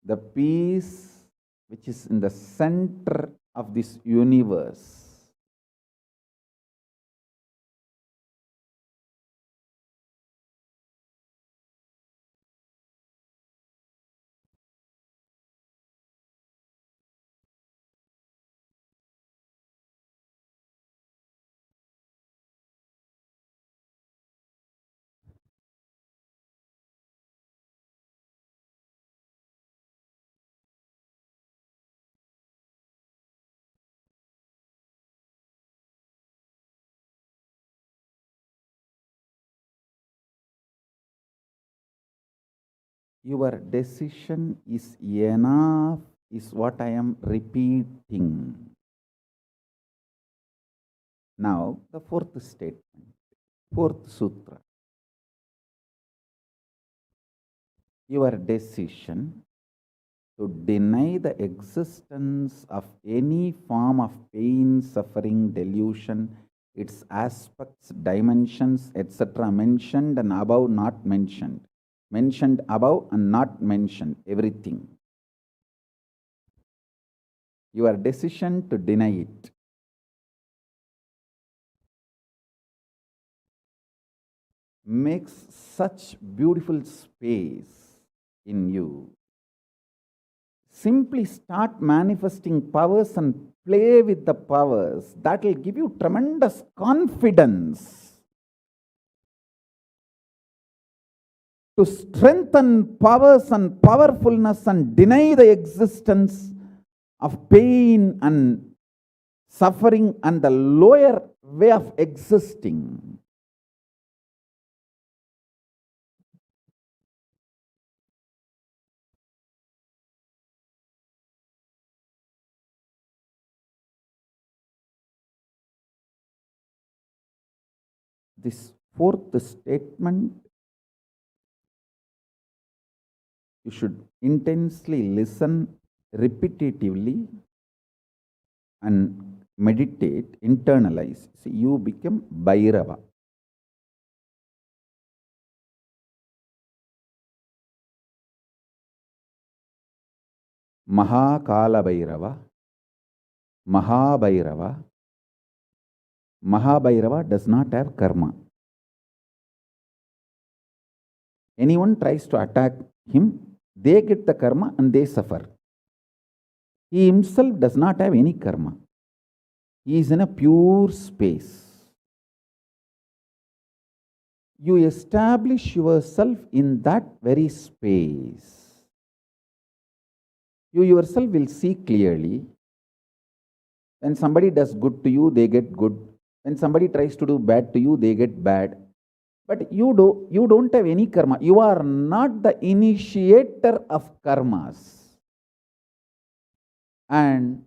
The peace which is in the center of this universe. Your decision is enough, is what I am repeating. Now, the fourth statement, fourth sutra. Your decision to deny the existence of any form of pain, suffering, delusion, its aspects, dimensions, etc. mentioned and above not mentioned. Mentioned above and not mentioned, everything. Your decision to deny it. Makes such beautiful space in you. Simply start manifesting powers and play with the powers. That will give you tremendous confidence to strengthen powers and powerfulness and deny the existence of pain and suffering and the lower way of existing. This fourth statement, you should intensely listen repetitively and meditate, internalize. See, you become Bhairava. Mahakalabhairava, Mahabhairava. Mahabhairava does not have karma. Anyone tries to attack him, they get the karma and they suffer. He himself does not have any karma. He is in a pure space. You establish yourself in that very space. You yourself will see clearly. When somebody does good to you, they get good. When somebody tries to do bad to you, they get bad. But you don't have any karma. You are not the initiator of karmas. And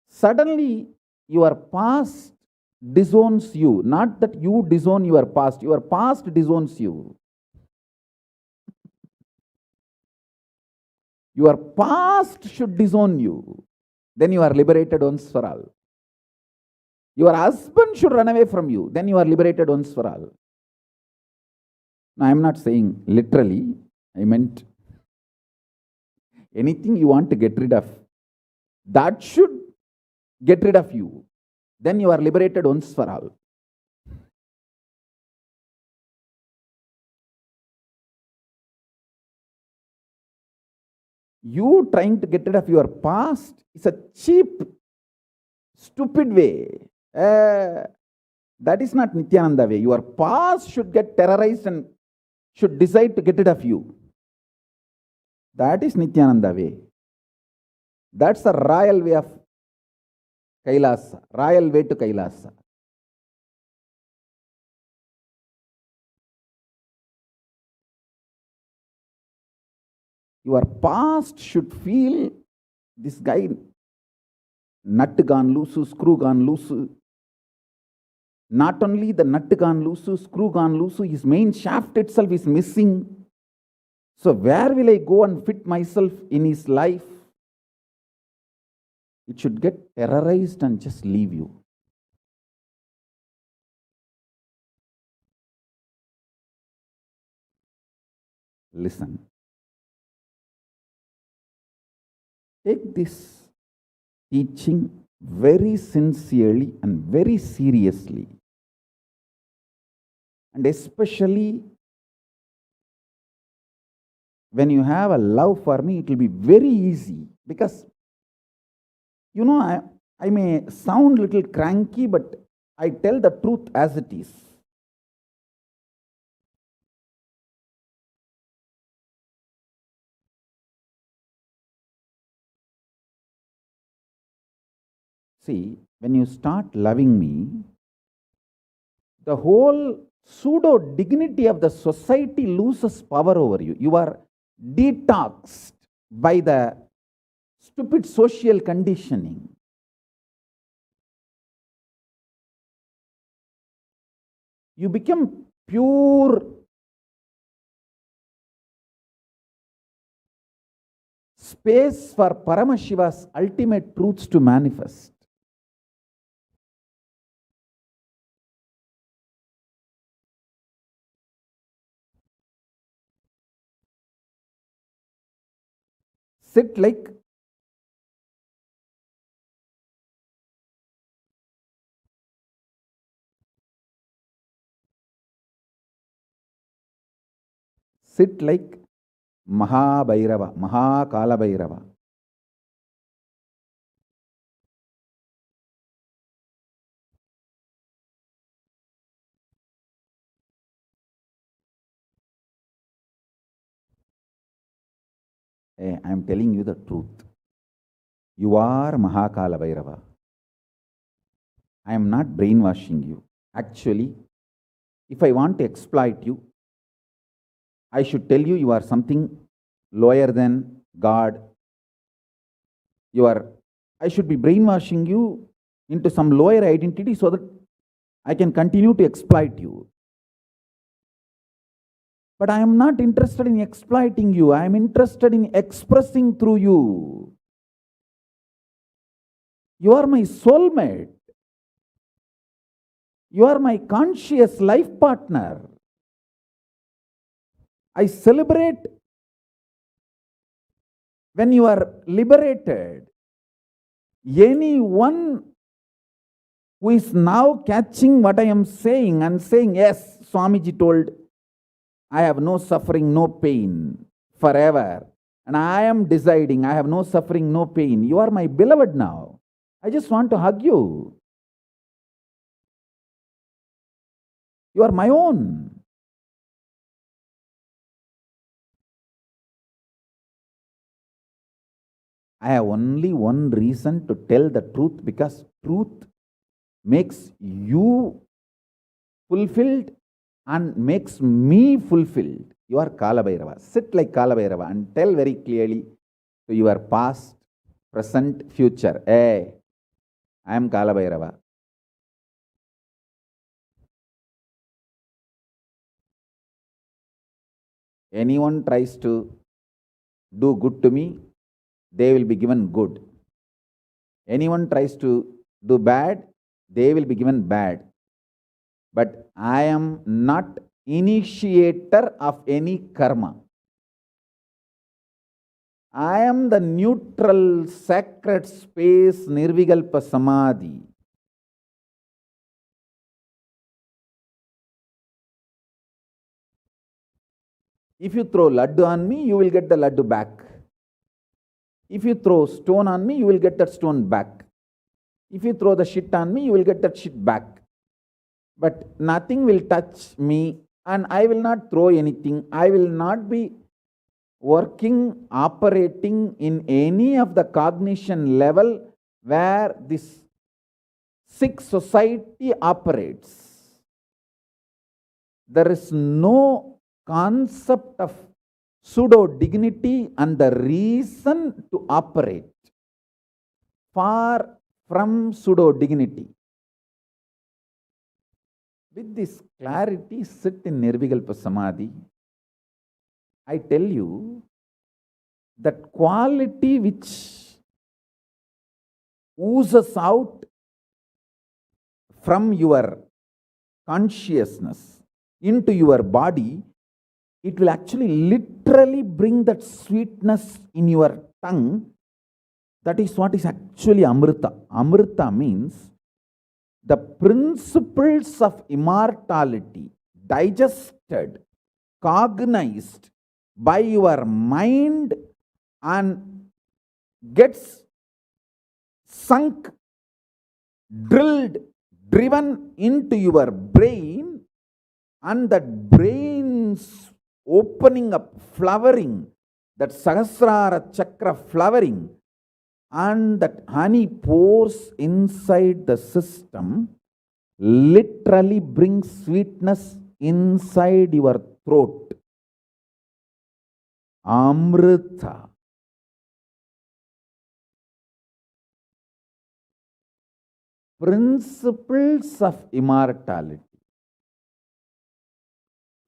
suddenly your past disowns you. Not that you disown your past disowns you. Your past should disown you. Then you are liberated once for all. Your husband should run away from you. Then you are liberated once for all. Now, I am not saying literally. I meant anything you want to get rid of, that should get rid of you. Then you are liberated once for all. You trying to get rid of your past is a cheap, stupid way. That is not Nithyananda way. Your past should get terrorized and should decide to get rid of you. That is Nithyananda way. That's the royal way of KAILASA, royal way to KAILASA. Your past should feel, this guy, nut gone loose, screw gone loose. Not only the nut gone loose, screw gone loose, his main shaft itself is missing. So where will I go and fit myself in his life? It should get terrorized and just leave you. Listen. Take this teaching very sincerely and very seriously. And especially when you have a love for me, it will be very easy. Because, you know, I may sound a little cranky, but I tell the truth as it is. See, when you start loving me, the whole pseudo dignity of the society loses power over you. You are detoxed by the stupid social conditioning. You become pure space for Paramashiva's ultimate truths to manifest. Sit like Mahakalabhairava, Mahakalabhairava. I am telling you the truth. You are Mahakalabhairava. I am not brainwashing you. Actually, if I want to exploit you, I should tell you you are something lower than God. I should be brainwashing you into some lower identity so that I can continue to exploit you. But I am not interested in exploiting you. I am interested in expressing through you. You are my soulmate. You are my conscious life partner. I celebrate when you are liberated. Anyone who is now catching what I am saying and saying, yes, Swamiji told, I have no suffering, no pain forever. And I am deciding I have no suffering, no pain. You are my beloved now. I just want to hug you. You are my own. I have only one reason to tell the truth, because truth makes you fulfilled and makes me fulfilled. You are Kalabhairava. Sit like Kalabhairava and tell very clearly to your past, present, future. Hey, I am Kalabhairava. Anyone tries to do good to me, they will be given good. Anyone tries to do bad, they will be given bad. But I am not initiator of any karma. I am the neutral, sacred space, Nirvikalpa Samadhi. If you throw laddu on me, you will get the laddu back. If you throw stone on me, you will get that stone back. If you throw the shit on me, you will get that shit back. But nothing will touch me, and I will not throw anything. I will not be working, operating in any of the cognition level where this sick society operates. There is no concept of pseudo dignity and the reason to operate. Far from pseudo dignity. With this clarity, sit in Nirvikalpa Samadhi. I tell you that quality which oozes out from your consciousness into your body, it will actually literally bring that sweetness in your tongue. That is what is actually Amrita. Amrita means the principles of immortality digested, cognized by your mind and gets sunk, drilled, driven into your brain, and that brain's opening up, flowering, that Sahasrara Chakra flowering, and that honey pours inside the system, literally brings sweetness inside your throat. Amrita. Principles of immortality.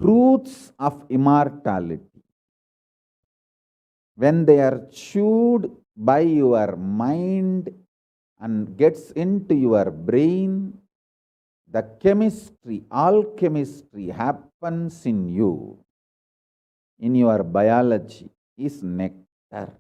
Truths of immortality. When they are chewed by your mind and gets into your brain, the chemistry, alchemistry happens in you, in your biology, is nectar.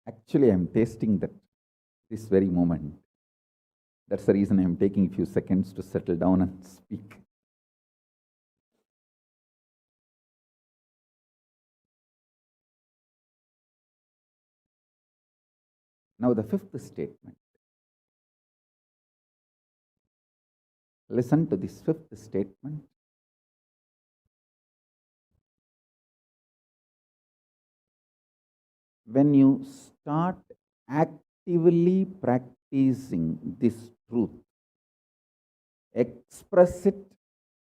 Actually, I'm tasting that this very moment. That's the reason I'm taking a few seconds to settle down and speak. Now, the fifth statement. Listen to this fifth statement. When you start actively practicing this truth, express it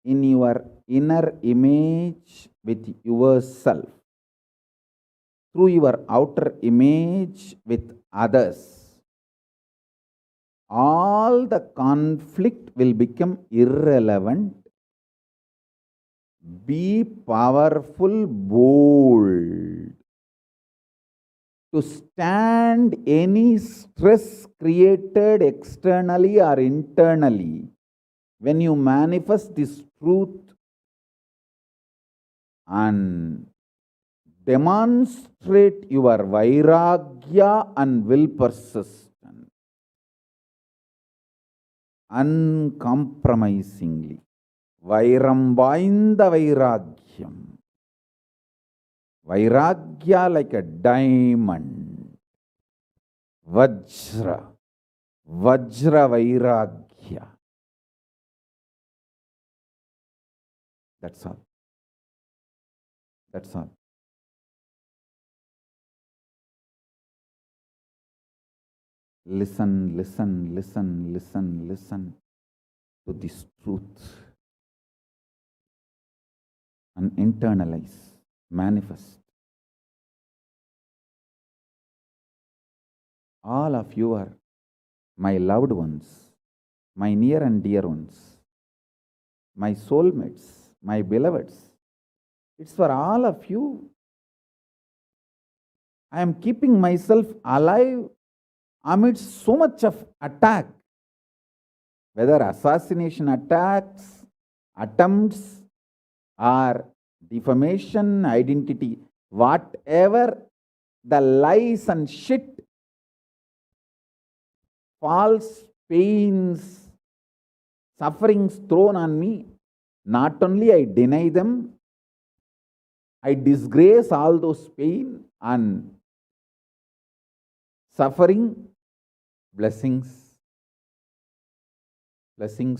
in your inner image with yourself, through your outer image with others, all the conflict will become irrelevant. Be powerful, bold, to stand any stress created externally or internally. When you manifest this truth and demonstrate your vairagya and will persistence uncompromisingly, vairam vainda vairagyam, vairagya like a diamond, vajra vairagya. That's all. That's all. Listen, listen, listen, listen, listen to this truth and internalize, manifest. All of you are my loved ones, my near and dear ones, my soulmates, my beloveds. It's for all of you. I am keeping myself alive amidst so much of attack, whether assassination attacks, attempts, or defamation, identity, whatever the lies and shit, false pains, sufferings thrown on me, not only I deny them, I disgrace all those pain and suffering. Blessings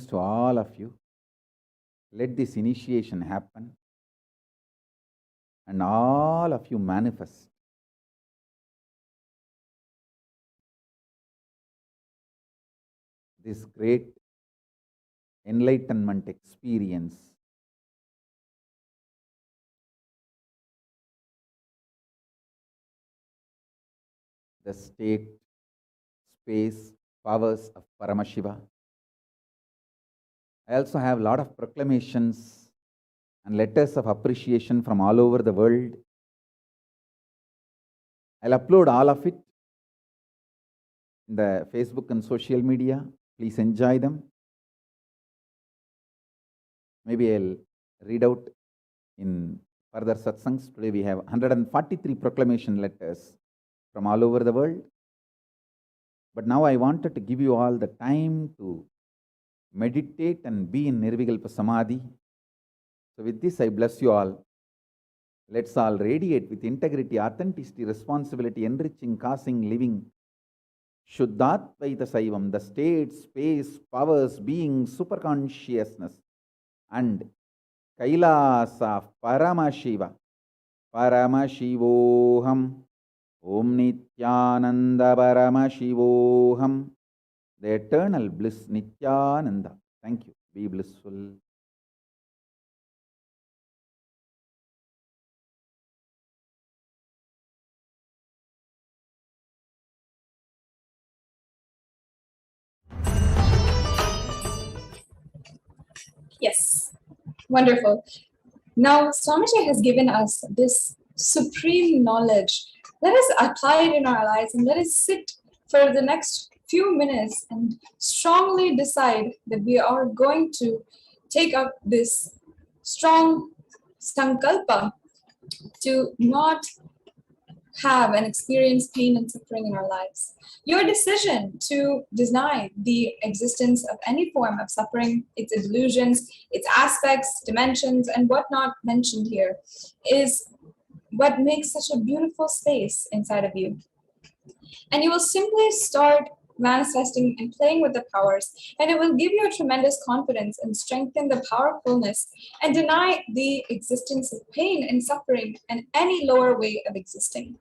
to all of you. Let this initiation happen and all of you manifest this great enlightenment experience. The state, space, powers of Paramashiva. I also have a lot of proclamations and letters of appreciation from all over the world. I'll upload all of it in the Facebook and social media. Please enjoy them. Maybe I'll read out in further satsangs. Today we have 143 proclamation letters from all over the world. But now I wanted to give you all the time to meditate and be in Nirvikalpa Samadhi. So with this, I bless you all. Let's all radiate with integrity, authenticity, responsibility, enriching, causing, living. Shuddhatvaita Saivam, the state, space, powers, being, superconsciousness, and KAILASA, Paramashiva, Paramashivoham, Om Nithyananda Paramashivoham, the eternal bliss, Nithyananda. Thank you. Be blissful. Yes, wonderful. Now, Swamiji has given us this supreme knowledge. Let us apply it in our lives and let us sit for the next few minutes and strongly decide that we are going to take up this strong sankalpa to not have and experience pain and suffering in our lives. Your decision to deny the existence of any form of suffering, its illusions, its aspects, dimensions, and whatnot mentioned here, is what makes such a beautiful space inside of you. And you will simply start manifesting and playing with the powers, and it will give you a tremendous confidence and strengthen the powerfulness and deny the existence of pain and suffering and any lower way of existing.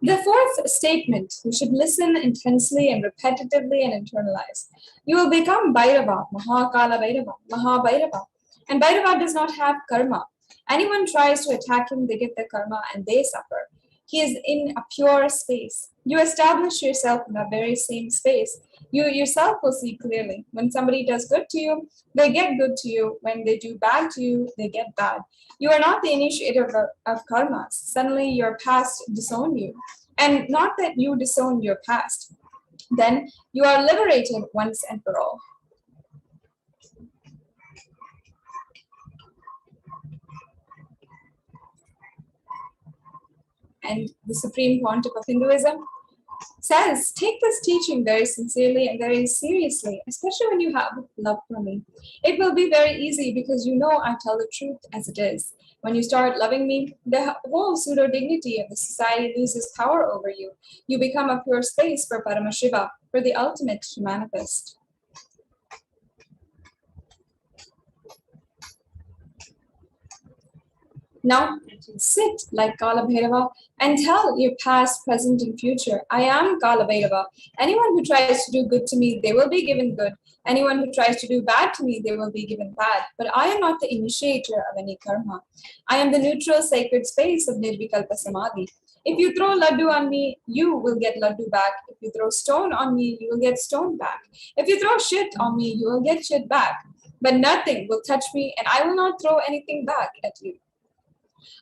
The fourth statement, you should listen intensely and repetitively and internalize. You will become Bhairava, Mahakalabhairava, Mahabhairava. And Bhairava does not have karma. Anyone tries to attack him, they get the karma and they suffer. He is in a pure space. You establish yourself in that very same space. You yourself will see clearly. When somebody does good to you, they get good to you. When they do bad to you, they get bad. You are not the initiator of karmas. Suddenly your past disown you. And not that you disown your past. Then you are liberated once and for all. And the Supreme Pontiff of Hinduism says, take this teaching very sincerely and very seriously, especially when you have love for me. It will be very easy because you know I tell the truth as it is. When you start loving me, the whole pseudo-dignity of the society loses power over you. You become a pure space for Paramashiva, for the ultimate to manifest. Now, sit like Kalabhairava and tell your past, present, and future, I am Kalabhairava. Anyone who tries to do good to me, they will be given good. Anyone who tries to do bad to me, they will be given bad. But I am not the initiator of any karma. I am the neutral sacred space of Nirvikalpa Samadhi. If you throw laddu on me, you will get laddu back. If you throw stone on me, you will get stone back. If you throw shit on me, you will get shit back. But nothing will touch me, and I will not throw anything back at you.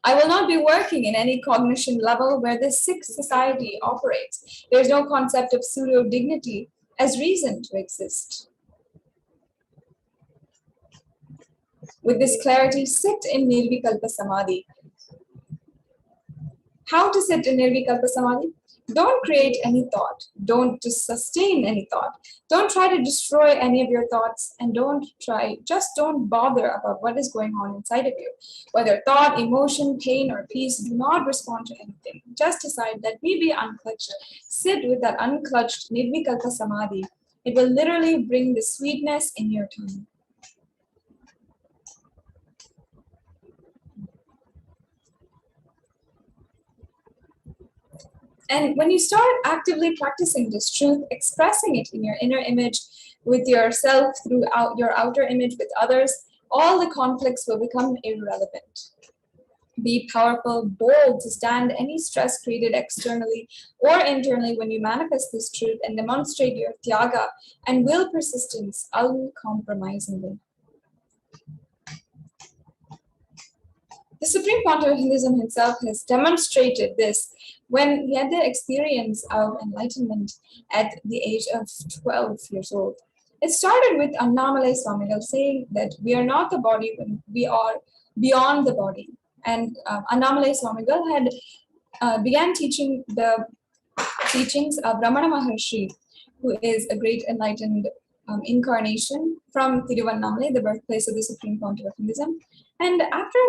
I will not be working in any cognition level where this sick society operates. There is no concept of pseudo-dignity as reason to exist. With this clarity, sit in Nirvikalpa Samadhi. How to sit in Nirvikalpa Samadhi? Don't create any thought. Don't just sustain any thought. Don't try to destroy any of your thoughts, and just don't bother about what is going on inside of you. Whether thought, emotion, pain, or peace, do not respond to anything. Just decide, let me be unclutched. Sit with that unclutched Nirvikalpa Samadhi. It will literally bring the sweetness in your tongue. And when you start actively practicing this truth, expressing it in your inner image with yourself, throughout your outer image with others, all the conflicts will become irrelevant. Be powerful, bold to stand any stress created externally or internally when you manifest this truth and demonstrate your tyaga and will persistence uncompromisingly. The Supreme Pontiff of Hinduism himself has demonstrated this when he had the experience of enlightenment at the age of 12 years old. It started with Annamalai Swamigal saying that we are not the body when we are beyond the body. And Annamalai Swamigal had began teaching the teachings of Ramana Maharshi, who is a great enlightened incarnation from Tiruvannamalai, the birthplace of the Supreme Pontiff of Hinduism. And after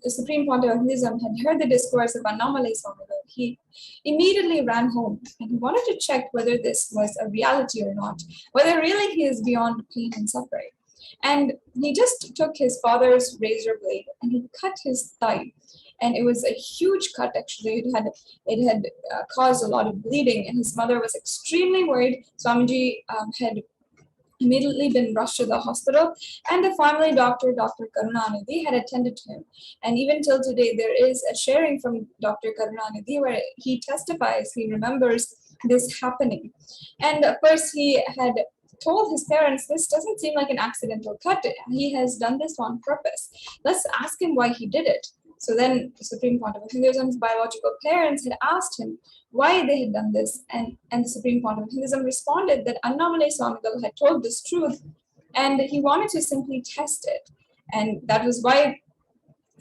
the Supreme Pontiff of Hinduism had heard the discourse of Annamalai Swamigal, he immediately ran home and he wanted to check whether this was a reality or not, whether really he is beyond pain and suffering. And he just took his father's razor blade and he cut his thigh. And it was a huge cut, actually. It had caused a lot of bleeding, and his mother was extremely worried. Swamiji had immediately been rushed to the hospital, and the family doctor, Dr. Karunanidhi, had attended to him. And even till today, there is a sharing from Dr. Karunanidhi where he testifies, he remembers this happening. And of course, he had told his parents, this doesn't seem like an accidental cut. He has done this on purpose. Let's ask him why he did it. So then the Supreme Pontiff of Hinduism's biological parents had asked him why they had done this, and the Supreme Pontiff of Hinduism responded that Annamalai Swamigal had told this truth, and he wanted to simply test it. And that was why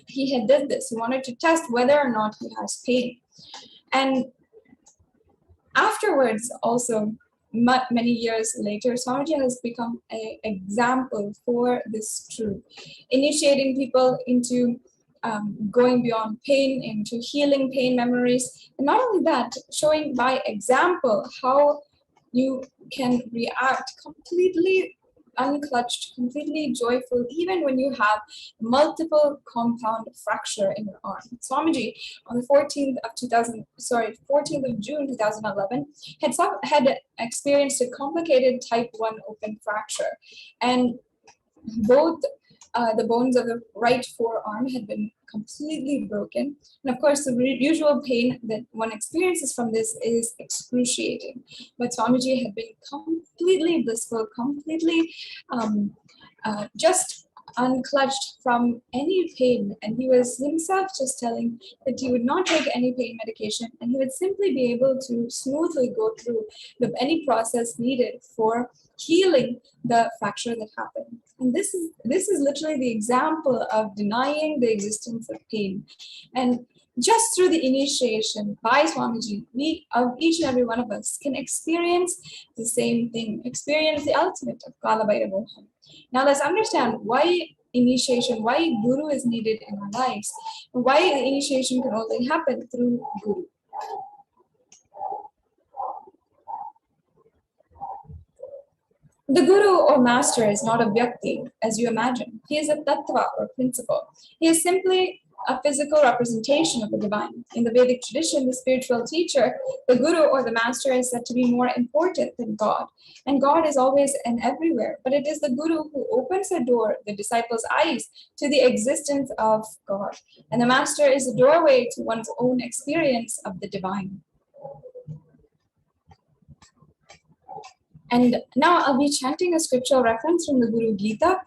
he had did this. He wanted to test whether or not he has pain. And afterwards, also, many years later, Swamiji has become an example for this truth, initiating people into going beyond pain, into healing pain memories. And not only that, showing by example how you can react completely unclutched, completely joyful, even when you have multiple compound fracture in your arm. Swamiji, on the 14th of June 2011, had experienced a complicated type 1 open fracture, and both the bones of the right forearm had been completely broken. And of course, the usual pain that one experiences from this is excruciating. But Swamiji had been completely blissful, completely just unclutched from any pain. And he was himself just telling that he would not take any pain medication, and he would simply be able to smoothly go through any process needed for healing the fracture that happened. And this is literally the example of denying the existence of pain. And just through the initiation by Swamiji, each and every one of us can experience the same thing, experience the ultimate of Kalabhairava. Now let's understand why initiation, why Guru is needed in our lives, why the initiation can only happen through Guru. The Guru or Master is not a Vyakti, as you imagine. He is a Tattva or principle. He is simply a physical representation of the divine. In the Vedic tradition, the spiritual teacher, the Guru or the Master, is said to be more important than God. And God is always and everywhere, but it is the Guru who opens the door, the disciples' eyes, to the existence of God. And the Master is the doorway to one's own experience of the divine. And now I'll be chanting a scriptural reference from the Guru Gita.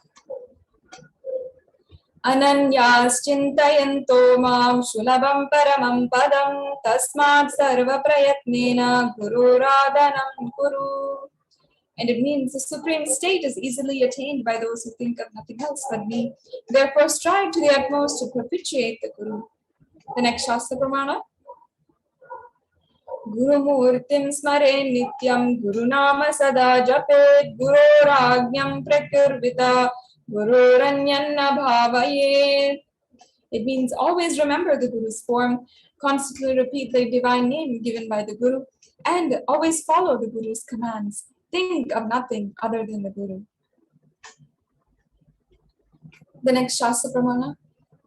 Ananyas chintayanto mam shulabam paramam padam tasmat sarva prayatnena guru radhanam guru. And it means the supreme state is easily attained by those who think of nothing else but me. Therefore strive to the utmost to propitiate the Guru. The next Shastra Pramana. Guru Murtim Smare Nityam Guru Nama Sada Japet Guru Rajñam Prakirvita Guru Ranyanna Bhavaye. It means always remember the Guru's form, constantly repeat the divine name given by the Guru, and always follow the Guru's commands. Think of nothing other than the Guru. The next Shastra Pramana.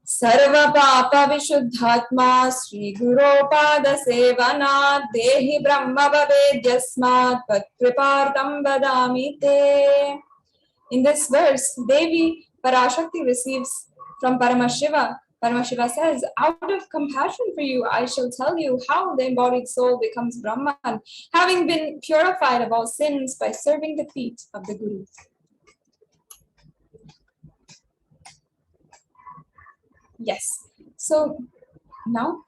Sarva Papa Vishuddhatma Sri Guru Pada Sevana Dehi Brahma Bhavedyasmat Pat Kripartam Vadami Te. In this verse, Devi Parashakti receives from Paramashiva. Paramashiva says, out of compassion for you, I shall tell you how the embodied soul becomes Brahman, having been purified of all sins by serving the feet of the Guru. Yes, so now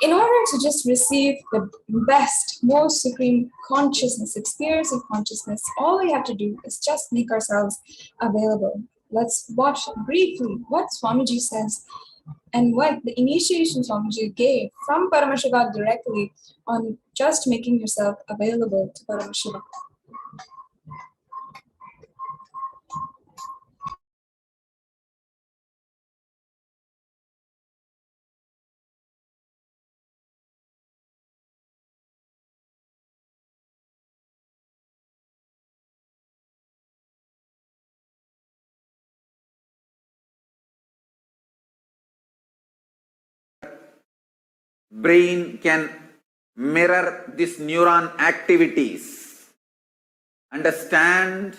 in order to just receive the best, most supreme consciousness, experience of consciousness, all we have to do is just make ourselves available. Let's watch briefly what Swamiji says and what the initiation Swamiji gave from Paramashiva directly on just making yourself available to Paramashiva. Brain can mirror this neuron activities, understand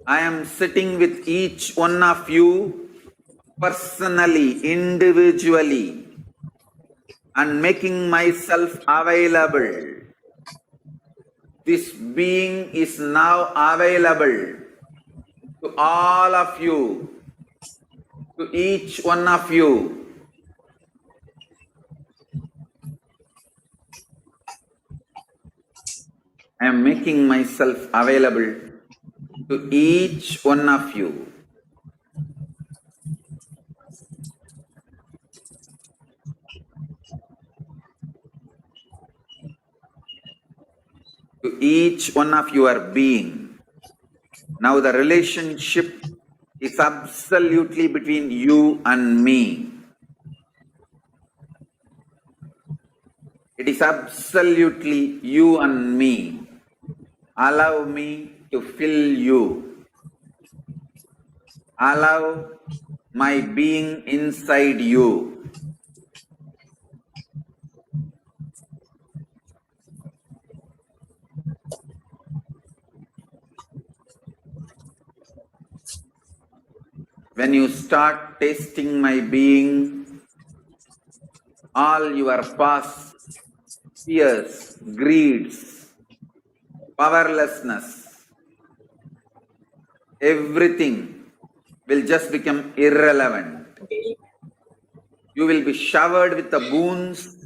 I am sitting with each one of you personally, individually, and making myself available. This being is now available to all of you, to each one of you. I am making myself available to each one of you. To each one of your being. Now the relationship is absolutely between you and me. It is absolutely you and me. Allow me to fill you. Allow my being inside you. When you start tasting my being, all your past fears, greeds, powerlessness, everything will just become irrelevant. You will be showered with the boons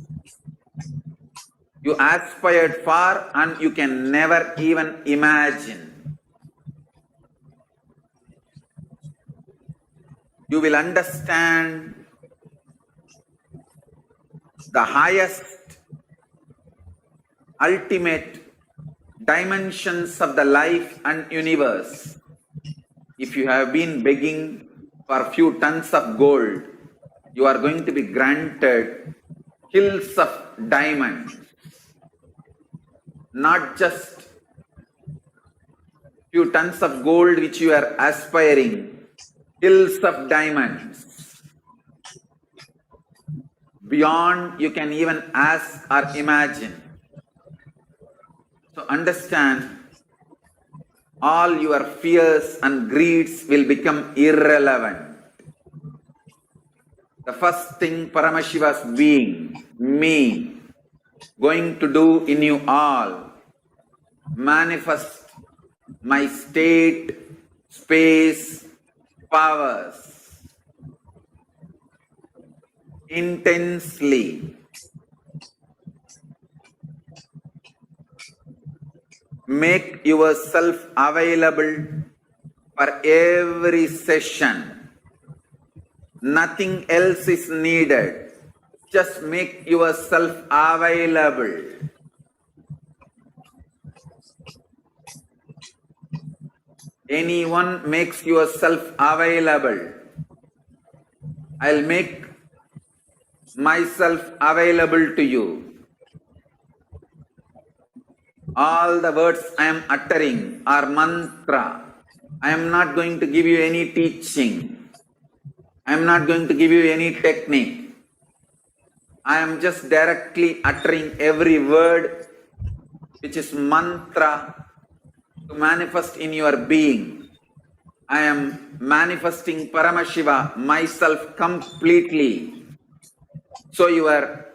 you aspired for and you can never even imagine. You will understand the highest, ultimate dimensions of the life and universe. If you have been begging for a few tons of gold, you are going to be granted hills of diamonds. Not just few tons of gold which you are aspiring, hills of diamonds. Beyond you can even ask or imagine. So understand, all your fears and greeds will become irrelevant. The first thing Paramashiva's being, me, going to do in you all, manifest my state, space, powers intensely. Make yourself available for every session. Nothing else is needed. Just make yourself available. Anyone makes yourself available. I'll make myself available to you. All the words I am uttering are mantra. I am not going to give you any teaching. I am not going to give you any technique. I am just directly uttering every word which is mantra to manifest in your being. I am manifesting Paramashiva, myself completely. So your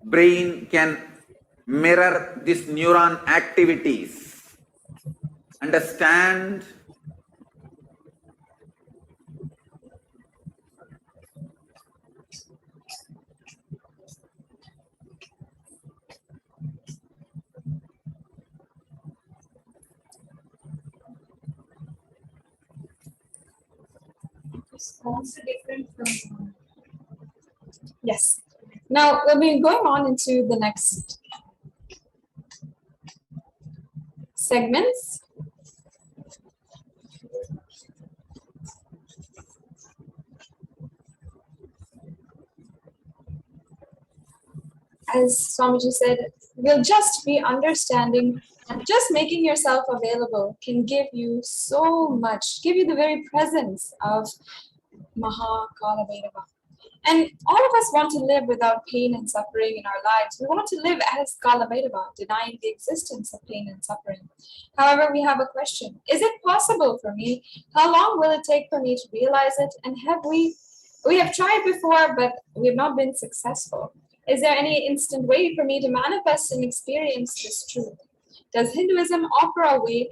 brain can mirror these neuron activities. Understand? Also different from yes. Now we'll be going on into the next segments. As Swamiji said, we'll just be understanding and just making yourself available can give you so much, give you the very presence of Mahakalabhairava. And all of us want to live without pain and suffering in our lives. We want to live as Kalabhairava, denying the existence of pain and suffering. However, we have a question. Is it possible for me? How long will it take for me to realize it? And we have tried before, but we have not been successful. Is there any instant way for me to manifest and experience this truth? Does Hinduism offer a way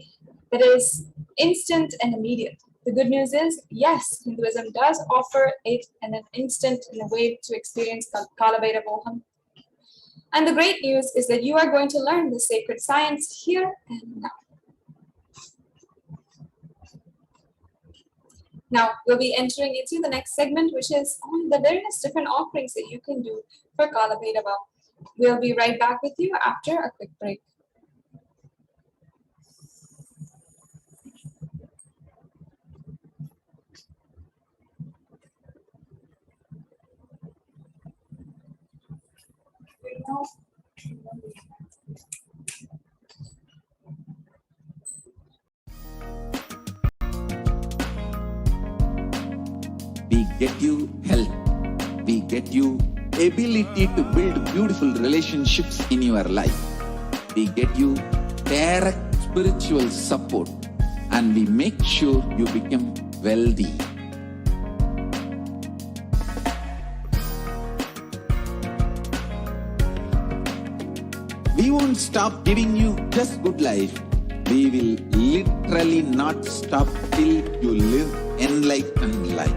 that is instant and immediate? The good news is, yes, Hinduism does offer it in an instant in a way to experience Kalabhairavoham. And the great news is that you are going to learn the sacred science here and now. Now, we'll be entering into the next segment, which is on the various different offerings that you can do for Kalabhairava. We'll be right back with you after a quick break. We get you health. We get you ability to build beautiful relationships in your life. We get you direct spiritual support, and we make sure you become wealthy. We won't stop giving you just good life. We will literally not stop till you live enlightened life.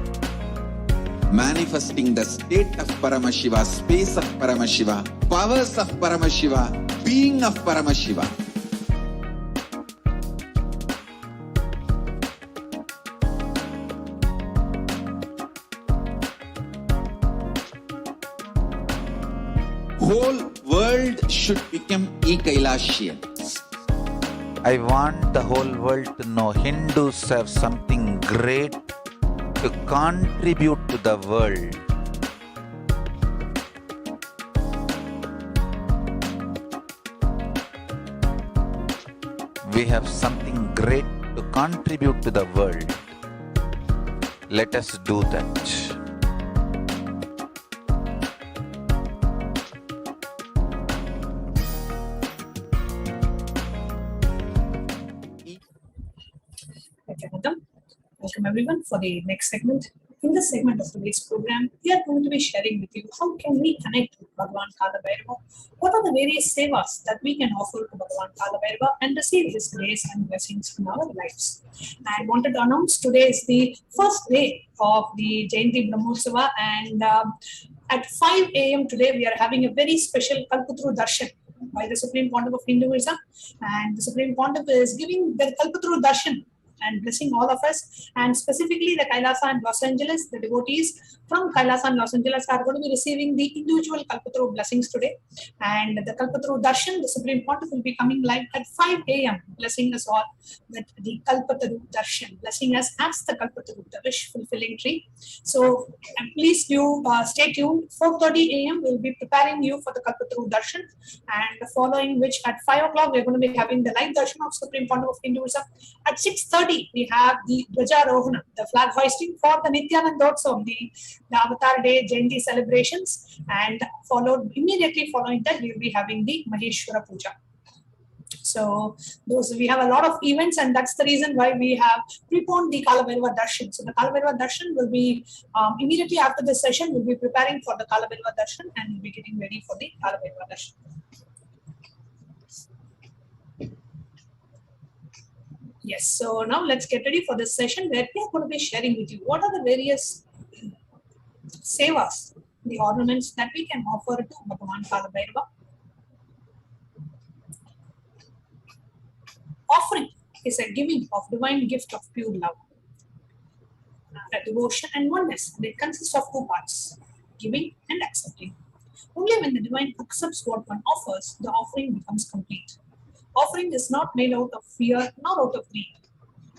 Manifesting the state of Paramashiva, space of Paramashiva, powers of Paramashiva, being of Paramashiva. Whole world should become KAILAShians. I want the whole world to know Hindus have something great to contribute to the world. We have something great to contribute to the world. Let us do that. Welcome everyone for the next segment. In this segment of today's program, we are going to be sharing with you how can we connect with Bhagavan Kalabhairava, what are the various sevas that we can offer to Bhagavan Kalabhairava and receive his grace and blessings in our lives. I wanted to announce today is the first day of the Jayanti Brahmotsava, and at 5 a.m. today we are having a very special Kalpataru Darshan by the Supreme Pontiff of Hinduism, and the Supreme Pontiff is giving the Kalpataru Darshan and blessing all of us, and specifically the KAILASA and Los Angeles, the devotees from KAILASA and Los Angeles are going to be receiving the individual Kalpataru blessings today. And the Kalpataru Darshan, the Supreme Pontiff will be coming live at 5 a.m. blessing us all with the Kalpataru Darshan, blessing us as the Kalpataru, the wish-fulfilling tree. So please do stay tuned. 4:30 a.m. we'll be preparing you for the Kalpataru Darshan, and following which at 5 o'clock we're going to be having the live darshan of Supreme Pontiff of Hinduism. At 6:30 we have the Dwajarohana, the flag hoisting for the Nithyananda the Avatar Day Jayanti celebrations, and immediately following that we'll be having the Maheshwara Puja. So we have a lot of events, and that's the reason why we have preponed the Kalabhairava Darshan. So the Kalabhairava Darshan will be immediately after this session. We'll be preparing for the Kalabhairava Darshan, and we'll be getting ready for the Kalabhairava Darshan. Yes, so now let's get ready for this session where we are going to be sharing with you what are the various sevas, the ornaments that we can offer to Bhagavan Kalabhairava. Offering is a giving of divine gift of pure love, a devotion and oneness, and it consists of two parts, giving and accepting. Only when the divine accepts what one offers, the offering becomes complete. Offering is not made out of fear nor out of greed.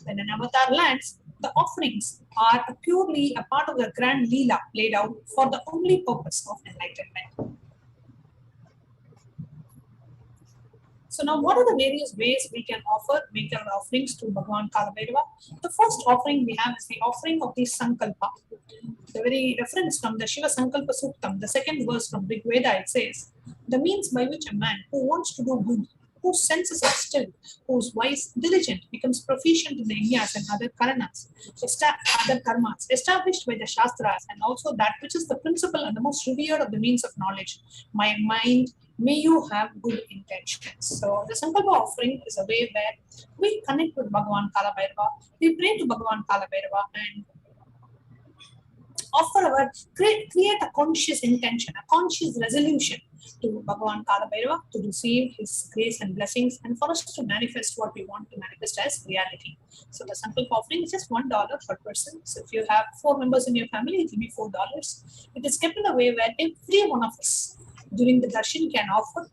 When an avatar lands, the offerings are purely a part of the grand Leela played out for the only purpose of enlightenment. So now what are the various ways we can make our offerings to Bhagavan Kalabhairava? The first offering we have is the offering of the Sankalpa. The very reference from the Shiva Sankalpa Suktam, the second verse from Rig Veda, it says, the means by which a man who wants to do good, whose senses are still, whose wise, diligent, becomes proficient in the Inyas and other Karanas, other karmas, established by the Shastras, and also that which is the principle and the most revered of the means of knowledge. My mind, may you have good intentions. So the Sankalpa offering is a way where we connect with Bhagavan Kalabhairava, we pray to Bhagavan Kalabhairava and offer our create a conscious intention, a conscious resolution to Bhagavan Kalabhairava to receive his grace and blessings and for us to manifest what we want to manifest as reality. So the Sankalpa offering is just $1 per person. So if you have 4 members in your family, it will be $4. It is kept in a way where every one of us during the darshan can offer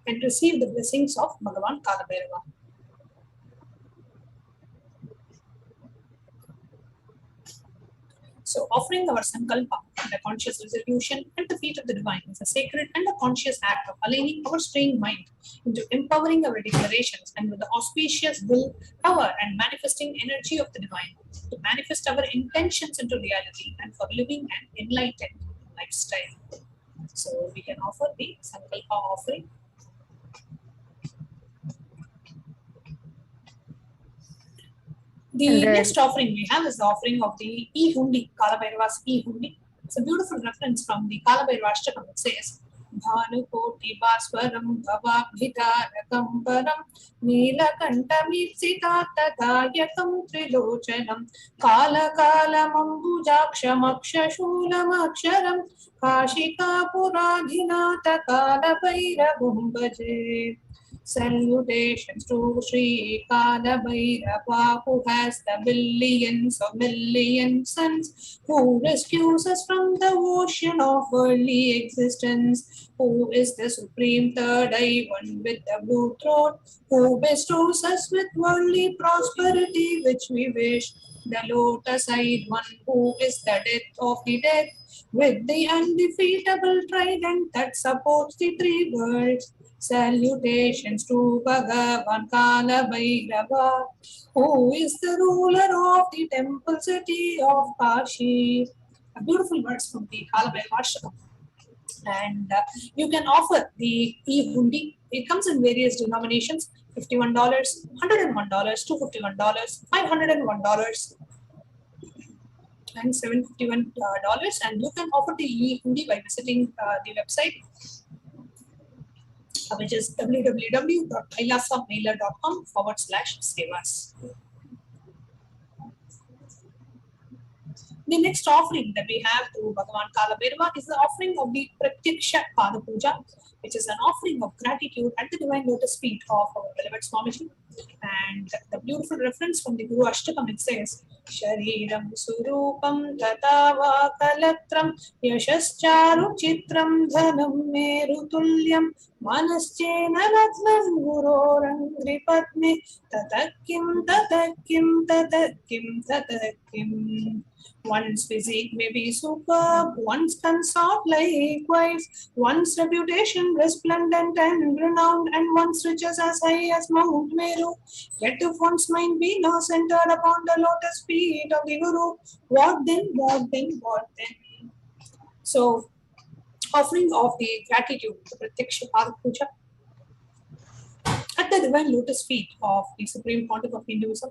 and receive the blessings of Bhagavan Kalabhairava. So offering our Sankalpa and a conscious resolution at the feet of the divine is a sacred and a conscious act of aligning our straying mind into empowering our declarations and with the auspicious will, power and manifesting energy of the divine to manifest our intentions into reality and for living an enlightened lifestyle. So we can offer the Sankalpa offering. The next offering we have is the offering of the E-Hundi, Kalabhairava's E-Hundi. It's a beautiful reference from the Kalabhairava Ashtakam. It says, Bhanu Koti Baswaram Bhava Bhitarakam Param Neelakantamirsita Tadayakam Trilochanam Kala Kala Mambujakshamaksha Shulamaksharam Kashika Puradhinata Kalabhairabhum Bhaje. Salutations to Sri Kalabhairava, who has the billions of million suns, who rescues us from the ocean of worldly existence, who is the supreme third eye, one with the blue throat, who bestows us with worldly prosperity which we wish, the lotus-eyed one, who is the death of the dead, with the undefeatable trident that supports the 3 worlds. Salutations to Bhagavan Kalabhairava, who is the ruler of the temple city of Kashi. A beautiful words from the Kalabhairava Ashtakam. And you can offer the E-Hundi. It comes in various denominations, $51, $101, $251, $501, and $751. And you can offer the E-Hundi by visiting the website, which is www.kailasamailer.com/sevas. The next offering that we have to Bhagavan Kalabhairava is the offering of the Pratyaksha Pada Puja, which is an offering of gratitude at the divine lotus feet of our beloved Swamiji. And the beautiful reference from the Guru Ashtakam, it says, Shariram Surupam Tatava Kalatram Yashascharu Chitram Dhanam Merutulyam Manaschena Ratnam Gurorangripadme Tatakim Tatakim Tatakim Tatakim. One's physique may be superb, one's consort likewise, one's reputation resplendent and renowned, and one's riches as high as Mount Meru. Yet if one's mind be now centered upon the lotus feet of the Guru, what then, what then, what then? So, offering of the gratitude, the Pratyaksha Pada Puja, at the divine lotus feet of the Supreme Pontiff of Hinduism.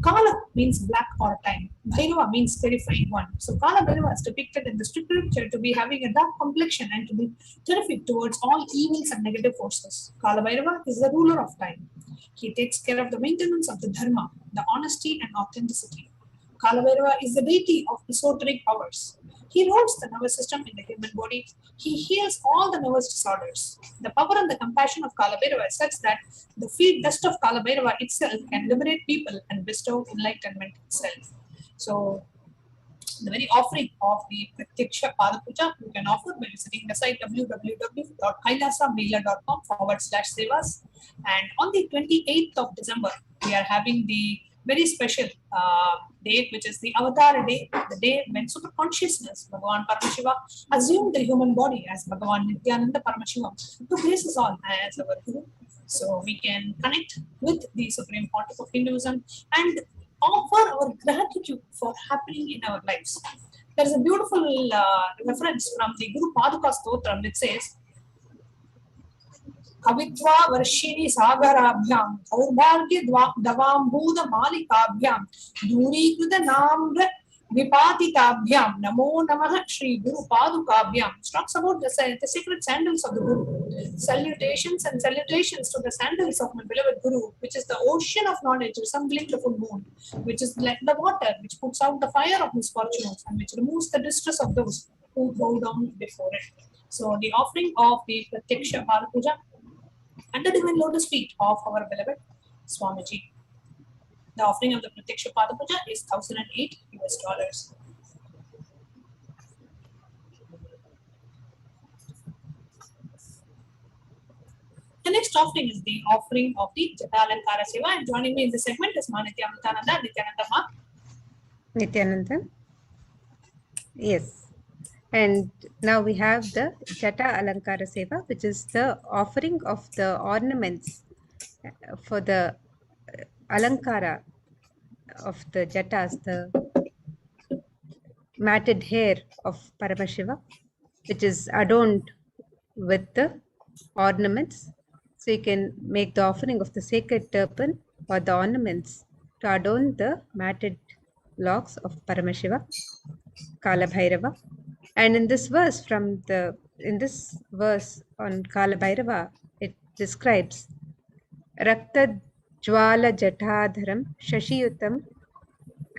Kala means black or time. Bhairava means terrifying one. So Kalabhairava is depicted in the scripture to be having a dark complexion and to be terrific towards all evils and negative forces. Kalabhairava is the ruler of time. He takes care of the maintenance of the dharma, the honesty and authenticity. Kalabhairava is the deity of esoteric powers. He rules the nervous system in the human body. He heals all the nervous disorders. The power and the compassion of Kalabhairava is such that the feet dust of Kalabhairava itself can liberate people and bestow enlightenment itself. So, the very offering of the Pratyaksha Pada Puja you can offer by visiting the site www.kailasamailer.com/sevas. And on the 28th of December, we are having the very special day, which is the Avatar day, the day when super consciousness, Bhagavan Paramashiva, assumed the human body as Bhagavan Nithyananda Paramashivam to place us all as our Guru. So we can connect with the Supreme Pontiff of Hinduism and offer our gratitude for happening in our lives. There is a beautiful reference from the Guru Paduka Stotram which says, Kavitva Varshini Sagarabhyam, Daurbhagya Davambhuda Malikabhyam, Duri Kuda Namra Vipatitabhyam, Namo Namaha Shri Guru Padukabhyam, talks about the sacred sandals of the Guru. Salutations and salutations to the sandals of my beloved Guru, which is the ocean of knowledge resembling the full moon, which is like the water which puts out the fire of misfortunes and which removes the distress of those who bow down before it. So the offering of the Pratyaksha Pada Puja and the divine lotus feet of our beloved Swamiji. The offering of the Pratyaksha Pada Puja is $1,008 US. The next offering is the offering of the Jata Alankara Seva, and joining me in this segment is Nithyananda. Nithyananda Ma. Nithyananda. Yes. And now we have the Jata Alankara Seva, which is the offering of the ornaments for the Alankara of the Jatas, the matted hair of Paramashiva, which is adorned with the ornaments. So you can make the offering of the sacred turban or the ornaments to adorn the matted locks of Paramashiva, Kalabhairava. And in this verse on Kalabhairava, it describes Rakta Jwala Jatadharam Shashiyutam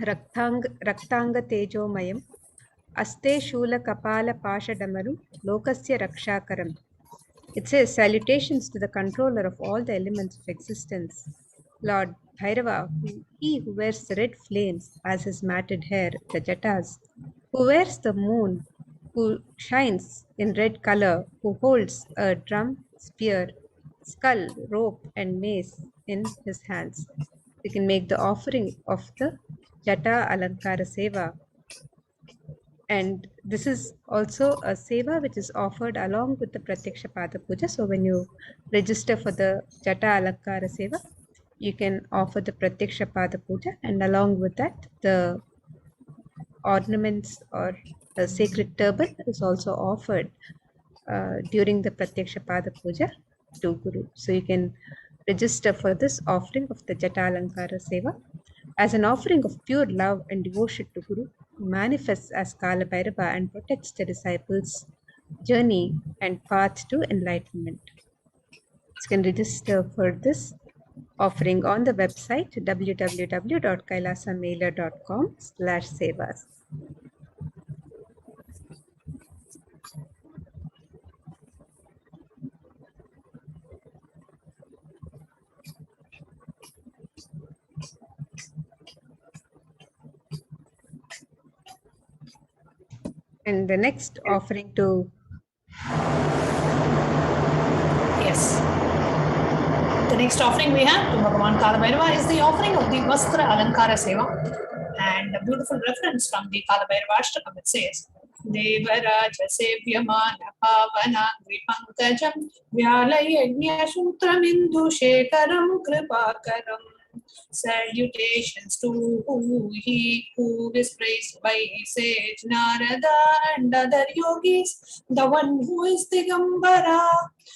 Raktanga Tejomayam Aste Shula Kapala Pashadamaru Lokasya Rakshakaram. It says, salutations to the controller of all the elements of existence, Lord Bhairava, he who wears the red flames as his matted hair, the Jatas, who wears the moon, who shines in red color, who holds a drum, spear, skull, rope, and mace in his hands. We can make the offering of the Jata Alankara Seva. And this is also a seva which is offered along with the Pratyaksha Pada Puja. So when you register for the Jata Alankara Seva, you can offer the Pratyaksha Pada Puja, and along with that, the ornaments or the sacred turban is also offered during the Pratyaksha Pada Puja to Guru. So you can register for this offering of the Jata Alankara Seva as an offering of pure love and devotion to Guru, who manifests as Kalabhairava and protects the disciples' journey and path to enlightenment. You can register for this offering on the website www.kailasamailer.com/sevas. And the next offering to... Yes. The next offering we have to Bhagavan Kalabhairava is the offering of the Vastra Alankara Seva. And a beautiful reference from the Kalabhairava Ashtakam, it says, Devaraja Sevyamana Pavana Gripankajam Vyalayagnya Sutramindu Shekaram Kripakaram. Salutations to he who is praised by sage Narada and other yogis, the one who is Digambara.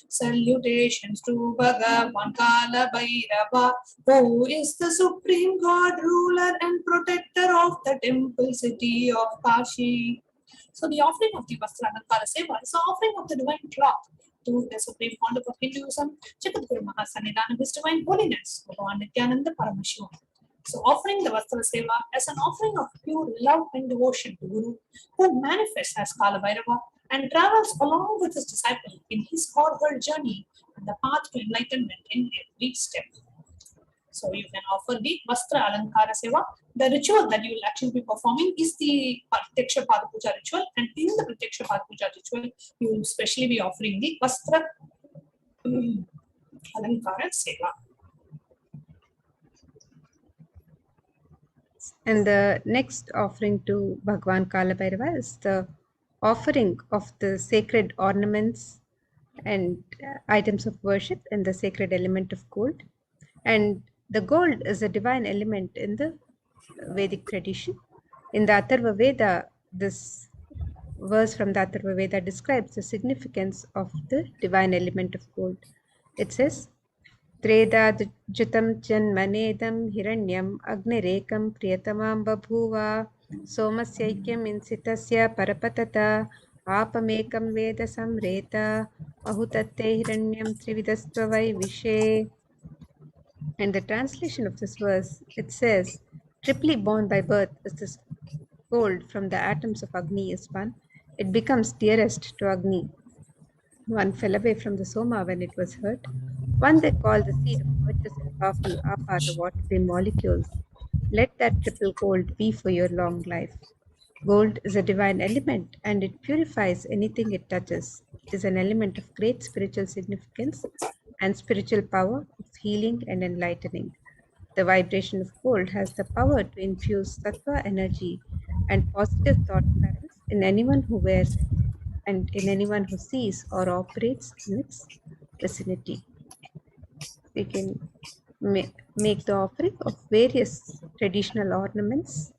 Salutations to Bhagavan Kalabhairava, who is the supreme god, ruler and protector of the temple city of Kashi. So the offering of the Vastra Alankara Seva is the offering of the divine cloth to the Supreme Pontiff of Hinduism, Jagadguru Mahasannidhanam, His Divine Holiness, Bhagavan Nithyananda Paramashivam. So offering the Vastra Seva as an offering of pure love and devotion to Guru, who manifests as Kalabhairava and travels along with his disciple in his or her journey and the path to enlightenment in every step. So you can offer the Vastra Alankara Seva. The ritual that you will actually be performing is the Pratyaksha Pada Puja ritual, and in the Pratyaksha Pada Puja ritual, you will especially be offering the Vastra Alankara Seva. And the next offering to Bhagwan Kalabhairava is the offering of the sacred ornaments and items of worship and the sacred element of gold. And the gold is a divine element in the Vedic tradition. In the Atharva Veda, this verse from the Atharva Veda describes the significance of the divine element of gold. It says, Tredajutam janmanedam hiranyam agnirekam priyatamam babhuva somasyaikyam insitasya parapatata apamekam veda samreta ahutatte hiranyam trividastva vishe. And the translation of this verse, it says, triply born by birth is this gold from the atoms of Agni is one. It becomes dearest to Agni. One fell away from the Soma when it was hurt. One they call the seed of virtuous and powerful Apa, the watery molecules. Let that triple gold be for your long life. Gold is a divine element and it purifies anything it touches. It is an element of great spiritual significance and spiritual power of healing and enlightening. The vibration of gold has the power to infuse sattva energy and positive thought currents in anyone who wears it and in anyone who sees or operates in its vicinity. We can make the offering of various traditional ornaments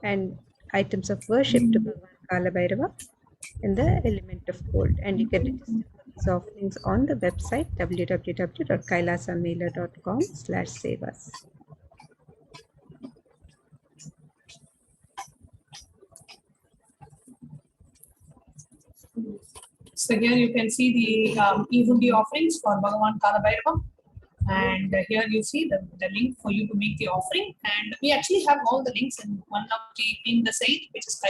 and items of worship to Bhagwan Kalabhairava in the element of gold. And you can register for these offerings on the website www.kailasamela.com/sevas. So here you can see the e-hundi offerings for Bhagavan Kalabhairava. And here you see the link for you to make the offering. And we actually have all the links in one of in the site, which is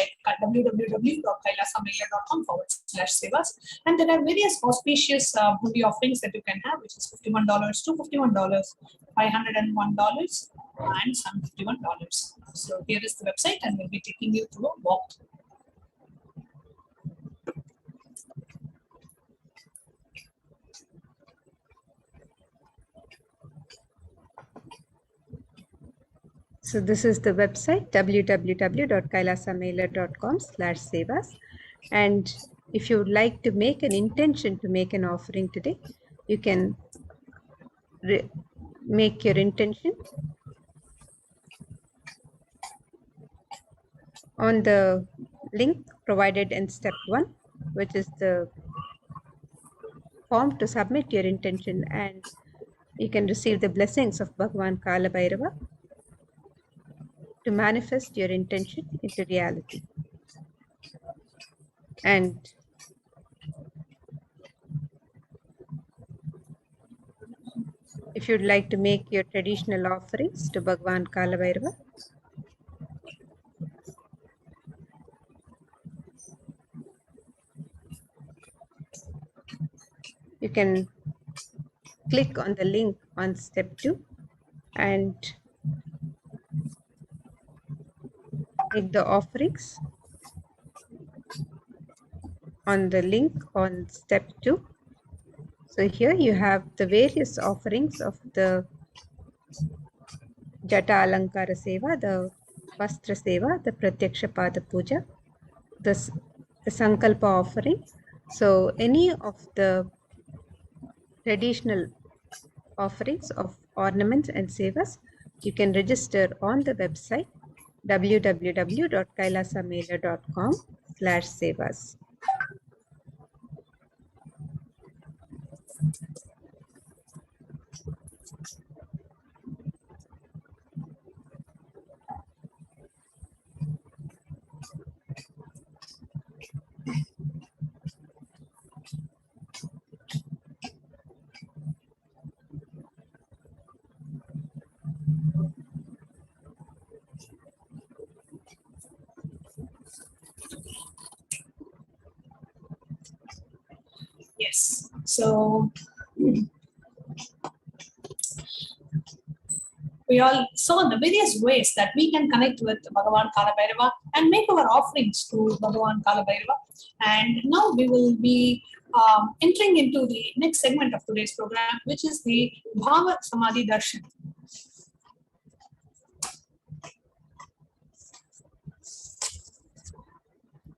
www.kailasamela.com/sevas. And there are various auspicious hundi offerings that you can have, which is $51, $251, $501, and some $51. So here is the website, and we'll be taking you through a walk. So this is the website www.kailasamela.com/sevas. And if you would like to make an intention to make an offering today, you can make your intention on the link provided in step 1, which is the form to submit your intention, and you can receive the blessings of Bhagwan Kalabhairava to manifest your intention into reality. And if you'd like to make your traditional offerings to Bhagwan Kalabhairava, you can click on the link on step 2 and make the offerings on the link on step 2. So here you have the various offerings of the Jata Alankara Seva, the Vastra Seva, the Pratyaksha Pada Puja, the Sankalpa offering. So any of the traditional offerings of ornaments and sevas, you can register on the website www.kailasamela.com/sevas. Yes. So we all saw the various ways that we can connect with Bhagavan Kalabhairava and make our offerings to Bhagavan Kalabhairava. And now we will be entering into the next segment of today's program, which is the Bhava Samadhi Darshan.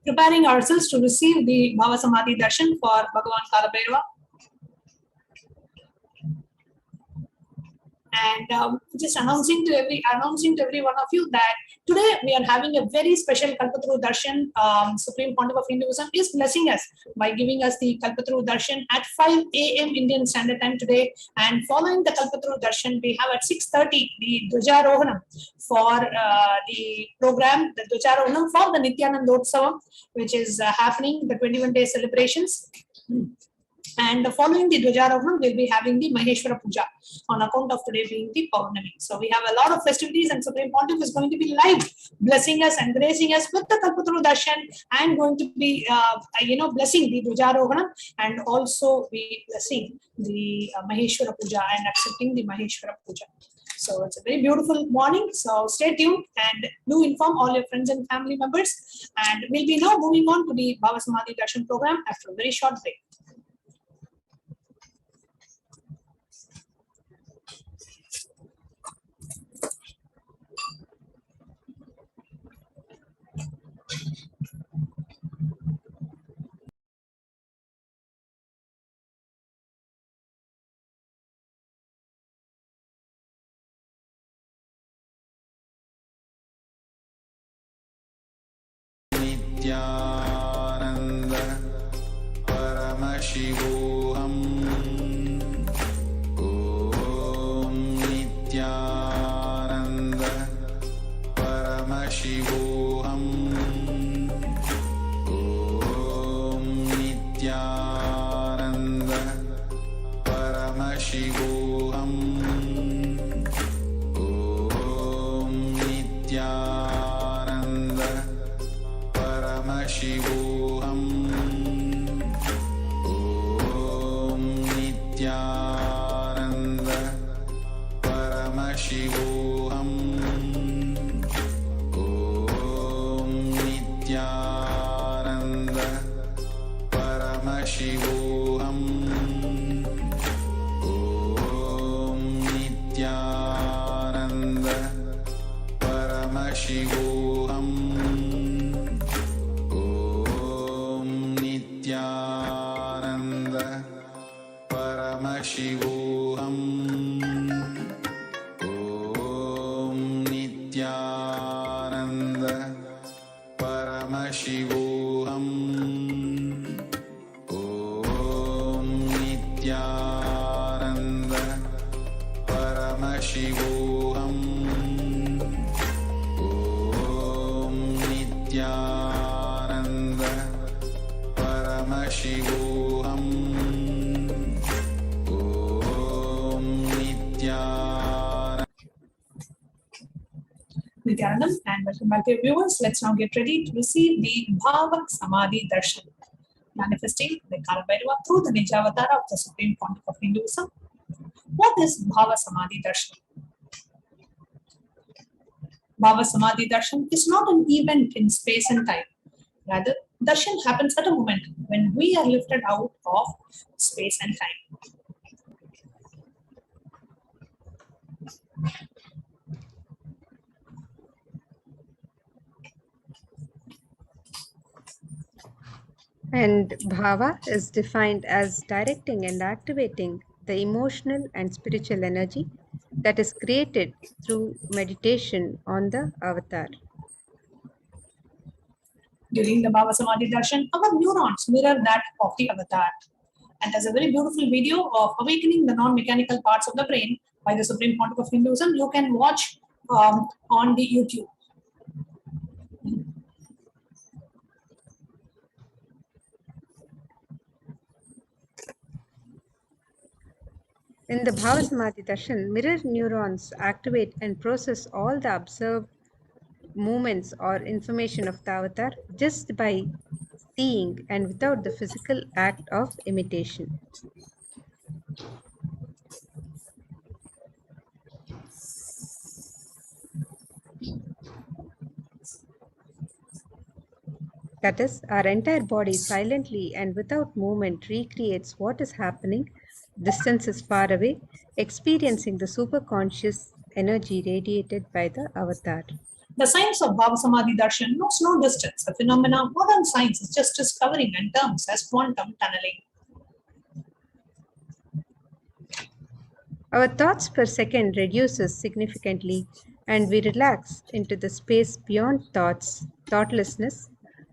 preparing ourselves to receive the Bhava Samadhi Darshan for Bhagavan Kalabhairava. And just announcing to every one of you that today we are having a very special Kalpataru Darshan. Supreme Pontiff of Hinduism is blessing us by giving us the Kalpataru Darshan at 5 a.m. Indian Standard Time today. And following the Kalpataru Darshan, we have at 6:30 the Dvajarohanam for the program, the Dvajarohanam for the Nithyananda, which is happening, the 21-day celebrations. And following the Dvajarohanam, we'll be having the Maheshwara Puja on account of today being the Paurnami. So we have a lot of festivities, and Supreme Pontiff is going to be live blessing us and gracing us with the Kalpataru Darshan, and going to be blessing the Dvajarohanam, and also be blessing the Maheshwara Puja and accepting the Maheshwara Puja. So it's a very beautiful morning. So stay tuned and do inform all your friends and family members. And we'll be now moving on to the Bhava Samadhi Darshan program after a very short break. Nithyananda Paramashivoham. Om Nithyananda Paramashivoham. Om Nithyananda Paramashivoham. Om Nithyananda Paramashivoham. Om Nithyananda Paramashivoham. Om Nithyananda Paramashivoham. Om Nithyananda Paramashivoham. Nithyananda Paramashivoham. Om Nithyananda Paramashivoham. Om Nithyananda Paramashivoham. Om Nithyananda Paramashivoham. Om Nithyananda. Nithyanandam, and welcome back, dear viewers. Let's now get ready to receive the Bhava Samadhi Darshan, manifesting the Kalabhairava through the Nijavatara of the Supreme Pontiff of Hinduism. What is Bhava Samadhi Darshan? Bhava Samadhi Darshan is not an event in space and time. Rather, darshan happens at a moment when we are lifted out of space and time. And bhava is defined as directing and activating the emotional and spiritual energy that is created through meditation on the avatar. During the Bhava Samadhi Darshan, our neurons mirror that of the avatar. And there's a very beautiful video of awakening the non-mechanical parts of the brain by the Supreme Pontiff of Hinduism. You can watch on the YouTube. In the Bhava Samadhi Darshan, mirror neurons activate and process all the observed movements or information of the avatar just by seeing and without the physical act of imitation. That is, our entire body silently and without movement recreates what is happening. Distance is far away, experiencing the superconscious energy radiated by the avatar. The science of Bhava Samadhi Darshan knows no distance, a phenomena modern science is just discovering and terms as quantum tunneling. Our thoughts per second reduces significantly and we relax into the space beyond thoughts, thoughtlessness,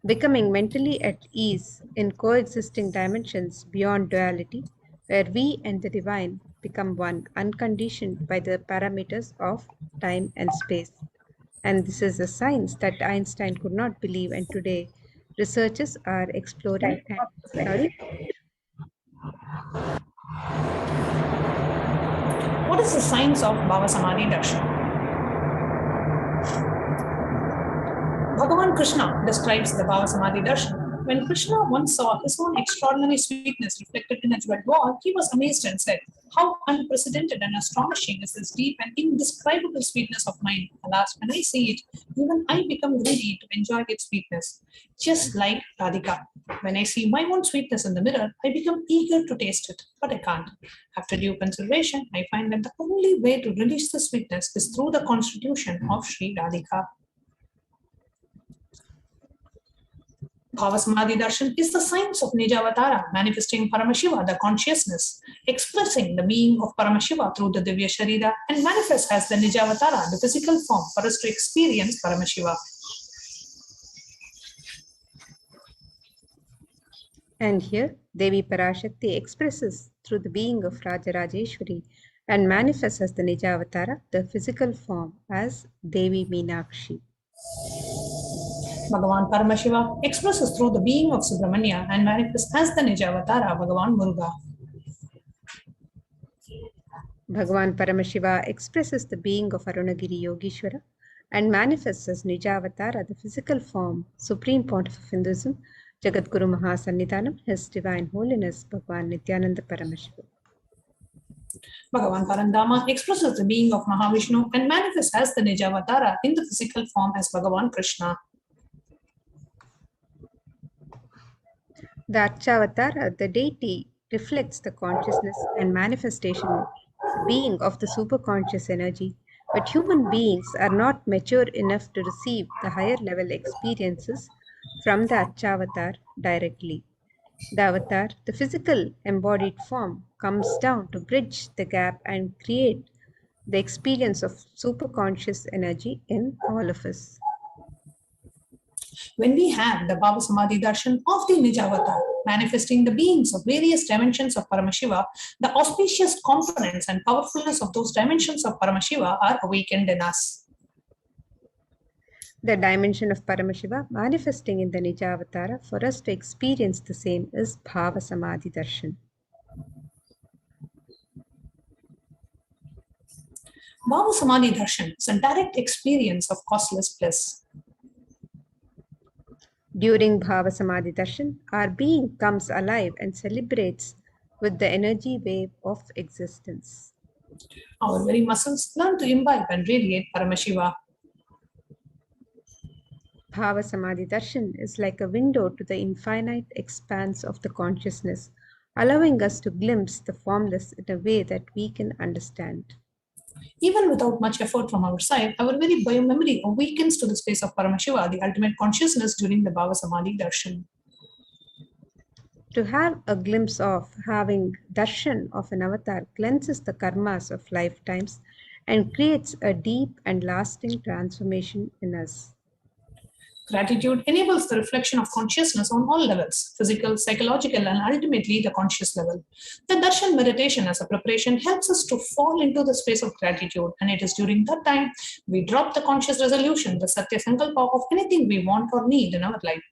becoming mentally at ease in coexisting dimensions beyond duality, where we and the divine become one, unconditioned by the parameters of time and space. And this is a science that Einstein could not believe, and today researchers are exploring. Sorry? What is the science of Bhava Samadhi Darshan? Bhagavan Krishna describes the Bhava Samadhi Darshan. When Krishna once saw his own extraordinary sweetness reflected in a jeweled ball, he was amazed and said, "How unprecedented and astonishing is this deep and indescribable sweetness of mine. Alas, when I see it, even I become greedy to enjoy its sweetness. Just like Radhika. When I see my own sweetness in the mirror, I become eager to taste it, but I can't. After due consideration, I find that the only way to release the sweetness is through the constitution of Sri Radhika." Bhava Samadhi Darshan is the science of Nijavatara, manifesting Paramashiva, the consciousness, expressing the being of Paramashiva through the Divya Sharira, and manifests as the Nijavatara, the physical form, for us to experience Paramashiva. And here, Devi Parashakti expresses through the being of Rajarajeshwari and manifests as the Nijavatara, the physical form, as Devi Meenakshi. Bhagavan Paramashiva expresses through the being of Subramanya and manifests as the Nijavatara, Bhagavan Muruga. Bhagavan Paramashiva expresses the being of Arunagiri Yogeshwara and manifests as Nijavatara, the physical form, Supreme Pontiff of Hinduism, Jagadguru Mahasannidhanam, His Divine Holiness, Bhagavan Nithyananda Paramashivam. Bhagavan Parandama expresses the being of Mahavishnu and manifests as the Nijavatara in the physical form as Bhagavan Krishna. The Archavatara, the deity, reflects the consciousness and manifestation being of the superconscious energy, but human beings are not mature enough to receive the higher level experiences from the Archavatar directly. The avatar, the physical embodied form, comes down to bridge the gap and create the experience of superconscious energy in all of us. When we have the Bhava Samadhi Darshan of the Nijavatar, manifesting the beings of various dimensions of Paramashiva, the auspicious components and powerfulness of those dimensions of Paramashiva are awakened in us. The dimension of Paramashiva manifesting in the Nijavatara for us to experience the same is Bhava Samadhi Darshan. Bhava Samadhi Darshan is a direct experience of causeless bliss. During Bhava Samadhi Darshan, our being comes alive and celebrates with the energy wave of existence. Our very muscles learn to imbibe and radiate Paramashiva. Bhava Samadhi Darshan is like a window to the infinite expanse of the consciousness, allowing us to glimpse the formless in a way that we can understand. Even without much effort from our side, our very biomemory awakens to the space of Paramashiva, the ultimate consciousness, during the Bhava Samadhi Darshan. To have a glimpse of having darshan of an avatar cleanses the karmas of lifetimes and creates a deep and lasting transformation in us. Gratitude enables the reflection of consciousness on all levels, physical, psychological, and ultimately the conscious level. The darshan meditation as a preparation helps us to fall into the space of gratitude, and it is during that time we drop the conscious resolution, the satya sankalpa of anything we want or need in our life.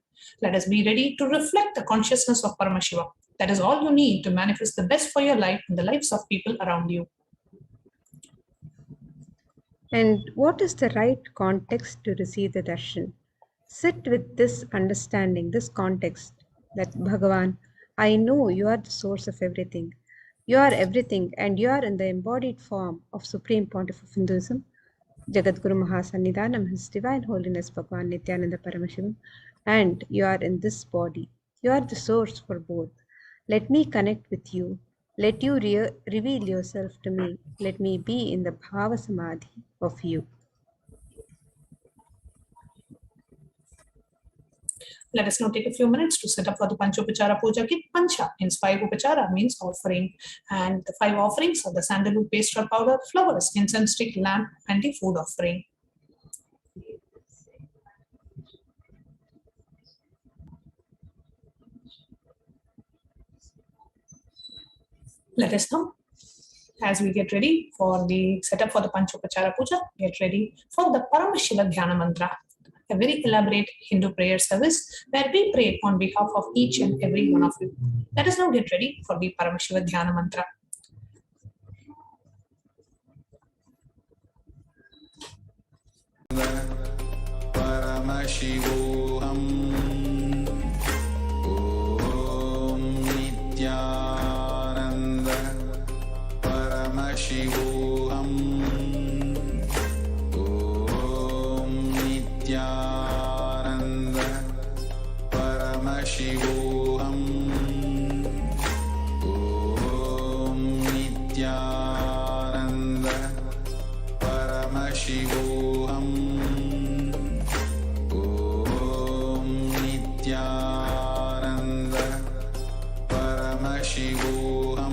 Let us be ready to reflect the consciousness of Paramashiva. That is all you need to manifest the best for your life and the lives of people around you. And what is the right context to receive the darshan? Sit with this understanding, this context, that Bhagavan, I know you are the source of everything. You are everything, and you are in the embodied form of Supreme Pontiff of Hinduism, Jagadguru Mahasannidhanam, His Divine Holiness Bhagavan Nithyananda Paramashivam, and you are in this body. You are the source for both. Let me connect with you. Let you reveal yourself to me. Let me be in the Bhava Samadhi of you. Let us now take a few minutes to set up for the Panchopachara Puja kit. Pancha means 5, Upachara means offering. And the 5 offerings are the sandalwood paste or powder, flowers, incense stick, lamp, and the food offering. Let us now, as we get ready for the setup for the Panchopachara Puja, get ready for the Paramashiva Dhyana Mantra, a very elaborate Hindu prayer service where we pray on behalf of each and every one of you. Let us now get ready for the Paramashiva Dhyana Mantra. Paramashivoham. Om Nithyananda Paramashivoham. Om Nithyananda Paramashivoham. Om Nithyananda Paramashivoham. Om Nithyananda Paramashivoham.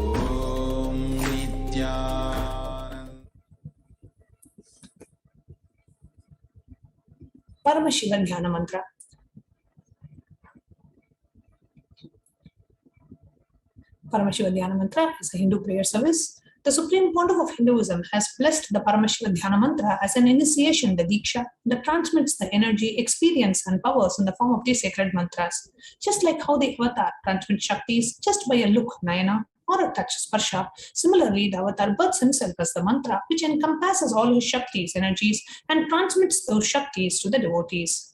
Om Nithyananda. Paramashiva Dhyana Mantra. Paramashiva Dhyana Mantra is a Hindu prayer service. The Supreme Pontiff of Hinduism has blessed the Paramashiva Dhyana Mantra as an initiation, the Diksha, that transmits the energy, experience, and powers in the form of the sacred mantras. Just like how the avatar transmits Shaktis just by a look, Nayana, or a touch, Sparsha. Similarly, the avatar births himself as the mantra, which encompasses all his Shaktis, energies, and transmits those Shaktis to the devotees.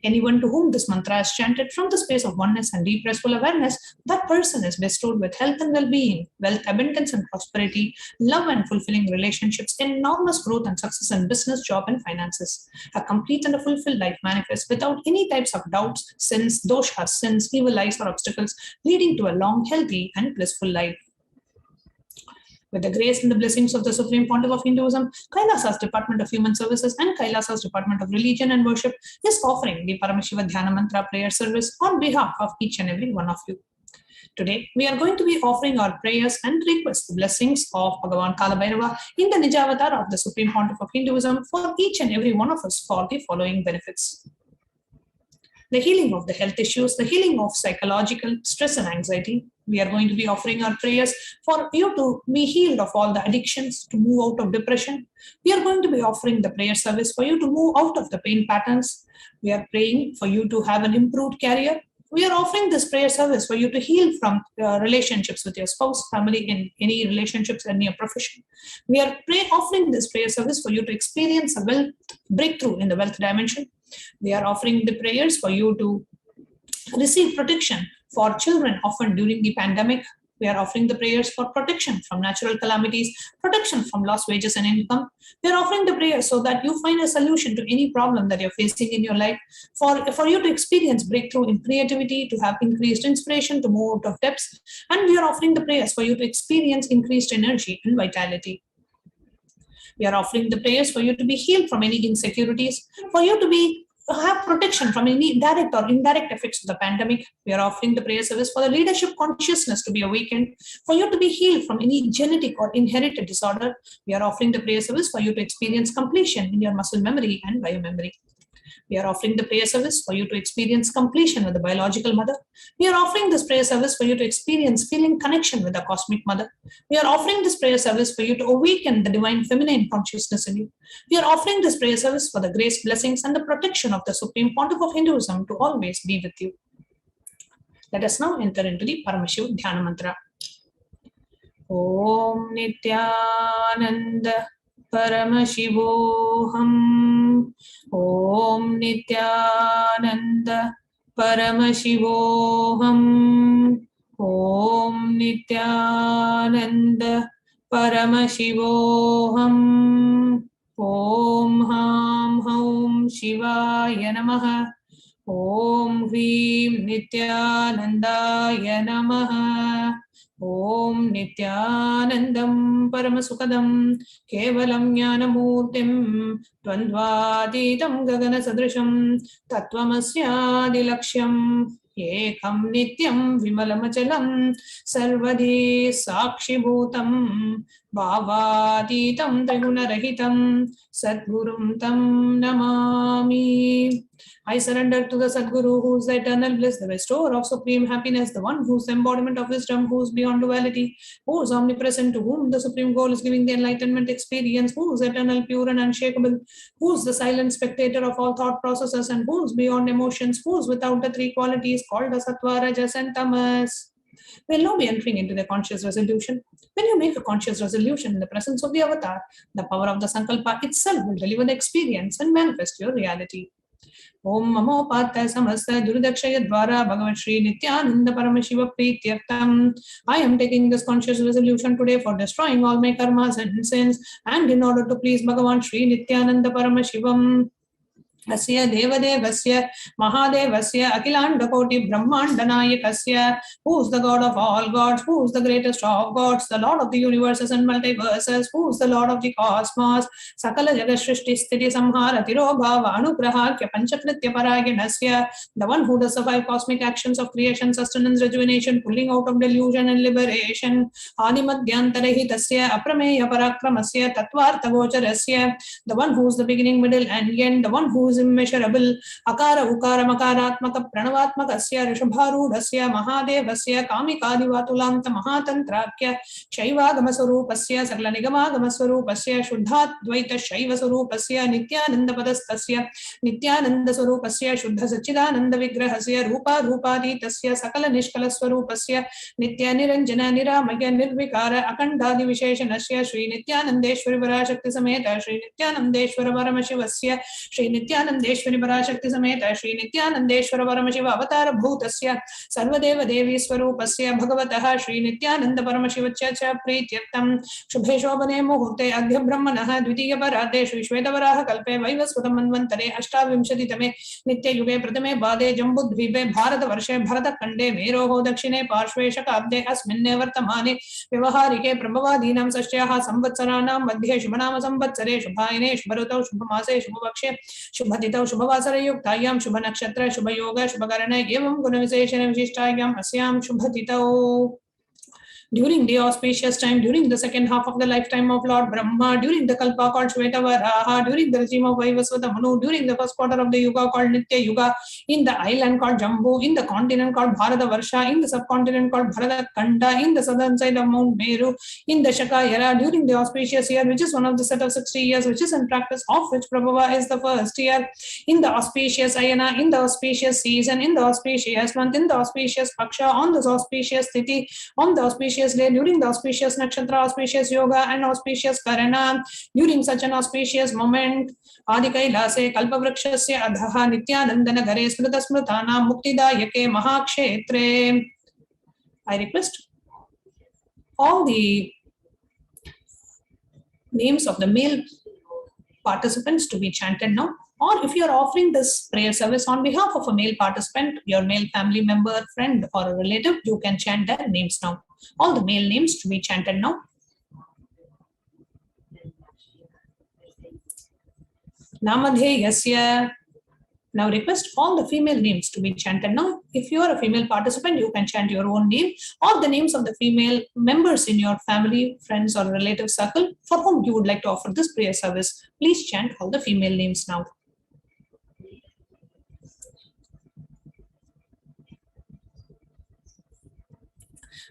Anyone to whom this mantra is chanted from the space of oneness and deep restful awareness, that person is bestowed with health and well-being, wealth, abundance and prosperity, love and fulfilling relationships, enormous growth and success in business, job and finances. A complete and a fulfilled life manifests without any types of doubts, sins, doshas, evil eyes or obstacles, leading to a long, healthy and blissful life. With the grace and the blessings of the Supreme Pontiff of Hinduism, KAILASA's Department of Human Services and KAILASA's Department of Religion and Worship is offering the Paramashiva Dhyana Mantra prayer service on behalf of each and every one of you. Today, we are going to be offering our prayers and request the blessings of Bhagavan Mahakalabhairava in the Nijavatar of the Supreme Pontiff of Hinduism for each and every one of us for the following benefits. The healing of the health issues, the healing of psychological stress and anxiety. We are going to be offering our prayers for you to be healed of all the addictions, to move out of depression. We are going to be offering the prayer service for you to move out of the pain patterns. We are praying for you to have an improved career. We are offering this prayer service for you to heal from relationships with your spouse, family, in any relationships, and your profession. We are offering this prayer service for you to experience a wealth breakthrough in the wealth dimension. We are offering the prayers for you to receive protection for children often during the pandemic. We are offering the prayers for protection from natural calamities, protection from lost wages and income. We are offering the prayers so that you find a solution to any problem that you're facing in your life, for you to experience breakthrough in creativity, to have increased inspiration, to move out of depths. And we are offering the prayers for you to experience increased energy and vitality. We are offering the prayers for you to be healed from any insecurities, for you to have protection from any direct or indirect effects of the pandemic. We are offering the prayer service for the leadership consciousness to be awakened, for you to be healed from any genetic or inherited disorder. We are offering the prayer service for you to experience completion in your muscle memory and biomemory. We are offering the prayer service for you to experience completion with the biological mother. We are offering this prayer service for you to experience feeling connection with the cosmic mother. We are offering this prayer service for you to awaken the divine feminine consciousness in you. We are offering this prayer service for the grace, blessings, and the protection of the Supreme Pontiff of Hinduism to always be with you. Let us now enter into the Paramashiva Dhyana Mantra. Om Nithyananda Paramashivoham. Om Nithyananda Paramashivoham. Om Nithyananda Paramashivoham. Om Ham Hum Shivaya Namaha. Om Hrim Nithyanandaya Namaha. Om Nithyanandam Paramasukadam Kevalam Jnanamurtim Dvandvaditam Gagana Sadrisham Tattvamasya Ekam Nityam Vimalamachalam Sarvadi Sakshibhutam Bhavaditam Trigunarahitam Sadgurum Tam Namami. I surrender to the Sadguru, who is the eternal bliss, the restorer of supreme happiness, the one who is the embodiment of wisdom, who is beyond duality, who is omnipresent, to whom the supreme goal is giving the enlightenment experience, who is eternal, pure and unshakable, who is the silent spectator of all thought processes, and who is beyond emotions, who is without the three qualities called the Sattva, Rajas and Tamas. We'll now be entering into the conscious resolution. When you make a conscious resolution in the presence of the avatar, the power of the Sankalpa itself will deliver the experience and manifest your reality. Om Mamo Pata Samasta Durudakshaya Dvara Bhagavat Shri Nithyananda Paramashiva Prityartam. I am taking this conscious resolution today for destroying all my karmas and sins, and in order to please Bhagavan Shri Nithyananda Paramashivam. Asya Devadevasya Mahadevasya Akilandakoti Brahmandanayakasya, who is the God of all gods, who is the greatest of gods, the Lord of the universes and multiverses, who is the Lord of the cosmos, Sakala Jagashrishti Sthiti Samhara Tiro Bhava Anugrahakya Panchakritya Parayanasya, the one who does the five cosmic actions of creation, sustenance, rejuvenation, pulling out of delusion and liberation, Adimadhyantarehitasya Aprameya Parakramasya Tatvartha Gocharasya, the one who is the beginning, middle and end, the one who is immeasurable, Akara Ukara Makaratmaka Pranavaatmakasya Rishabharudasya Mahadevasya Kamikadivatulanta Mahatantrakya Shaivagamaswarupasya Saklanigamagaswarupasya Shuddhat Dvaita Shaivaswarupasya Nithyananda Padastasya Nithyananda Swarupasya Shuddha Sachidananda Vigrahasya Rupa Rupaditasya Sakala Nishkalaswarupasya Nitya Niranjana Niramaya Nirvikara Akandadi Visheshanasya Shri Nithyanandeshwari Parashakti Sameta Shri Nithyanandeshwara Paramashivasya Shri Nithyanandeshwari Parashakti Sameta Shri Nithyanandeshwara Paramashiva Avatara Bhutasya Sarvadeva Devi Swarupasya Bhagavataha Shri Nithyananda Paramashivacha Prityartam Shubhe Shobhane Muhurte Adhya Brahmanaha Dvitiya Paradeshu Shvedavaraha Kalpe Vaivasvatam Manvantare Ashtavimshatitame Nitya Yuge Pratame Bade Jambudvipe Bharata Varshe Bharata Kande Meroho Dakshine Parshve Shakabde Asminne Vartamane Vyavaharike Prabhavadinam Sashyaha Samvatsaranam Madhye Shubhanama Samvatsare Shubhayane Shubharutau Shubhamase Shubhavakshe Shubhatitau Shubhavasara Yuktayam Shubhanakshatra Shubhayoga Shubhakarana Evam Gunavisheshana Vishishtayam Asyam Shubhatitau. During the auspicious time, during the second half of the lifetime of Lord Brahma, during the Kalpa called Shvetavaraha, during the regime of Vaivasvata Manu, during the first quarter of the Yuga called Nitya Yuga, in the island called Jambu, in the continent called Bharata Varsha, in the subcontinent called Bharata Kanda, in the southern side of Mount Meru, in the Shaka era, during the auspicious year, which is one of the set of 60 years, which is in practice, of which Prabhava is the first year, in the auspicious Ayana, in the auspicious season, in the auspicious month, in the auspicious Paksha, on the auspicious Tithi, on the auspicious day, during the auspicious nakshatra, auspicious yoga and auspicious karana, during such an auspicious moment, Adi Kailase Kalpavrakshasya Adhaha Nithyanandana Gare Smrita Smritana Muktidayake Mahakshetre. I request all the names of the male participants to be chanted now. Or if you are offering this prayer service on behalf of a male participant, your male family member, friend or a relative, you can chant their names now. All the male names to be chanted now. Namadhe Yasya. Now request all the female names to be chanted now. If you are a female participant, you can chant your own name or the names of the female members in your family, friends or relative circle for whom you would like to offer this prayer service. Please chant all the female names now.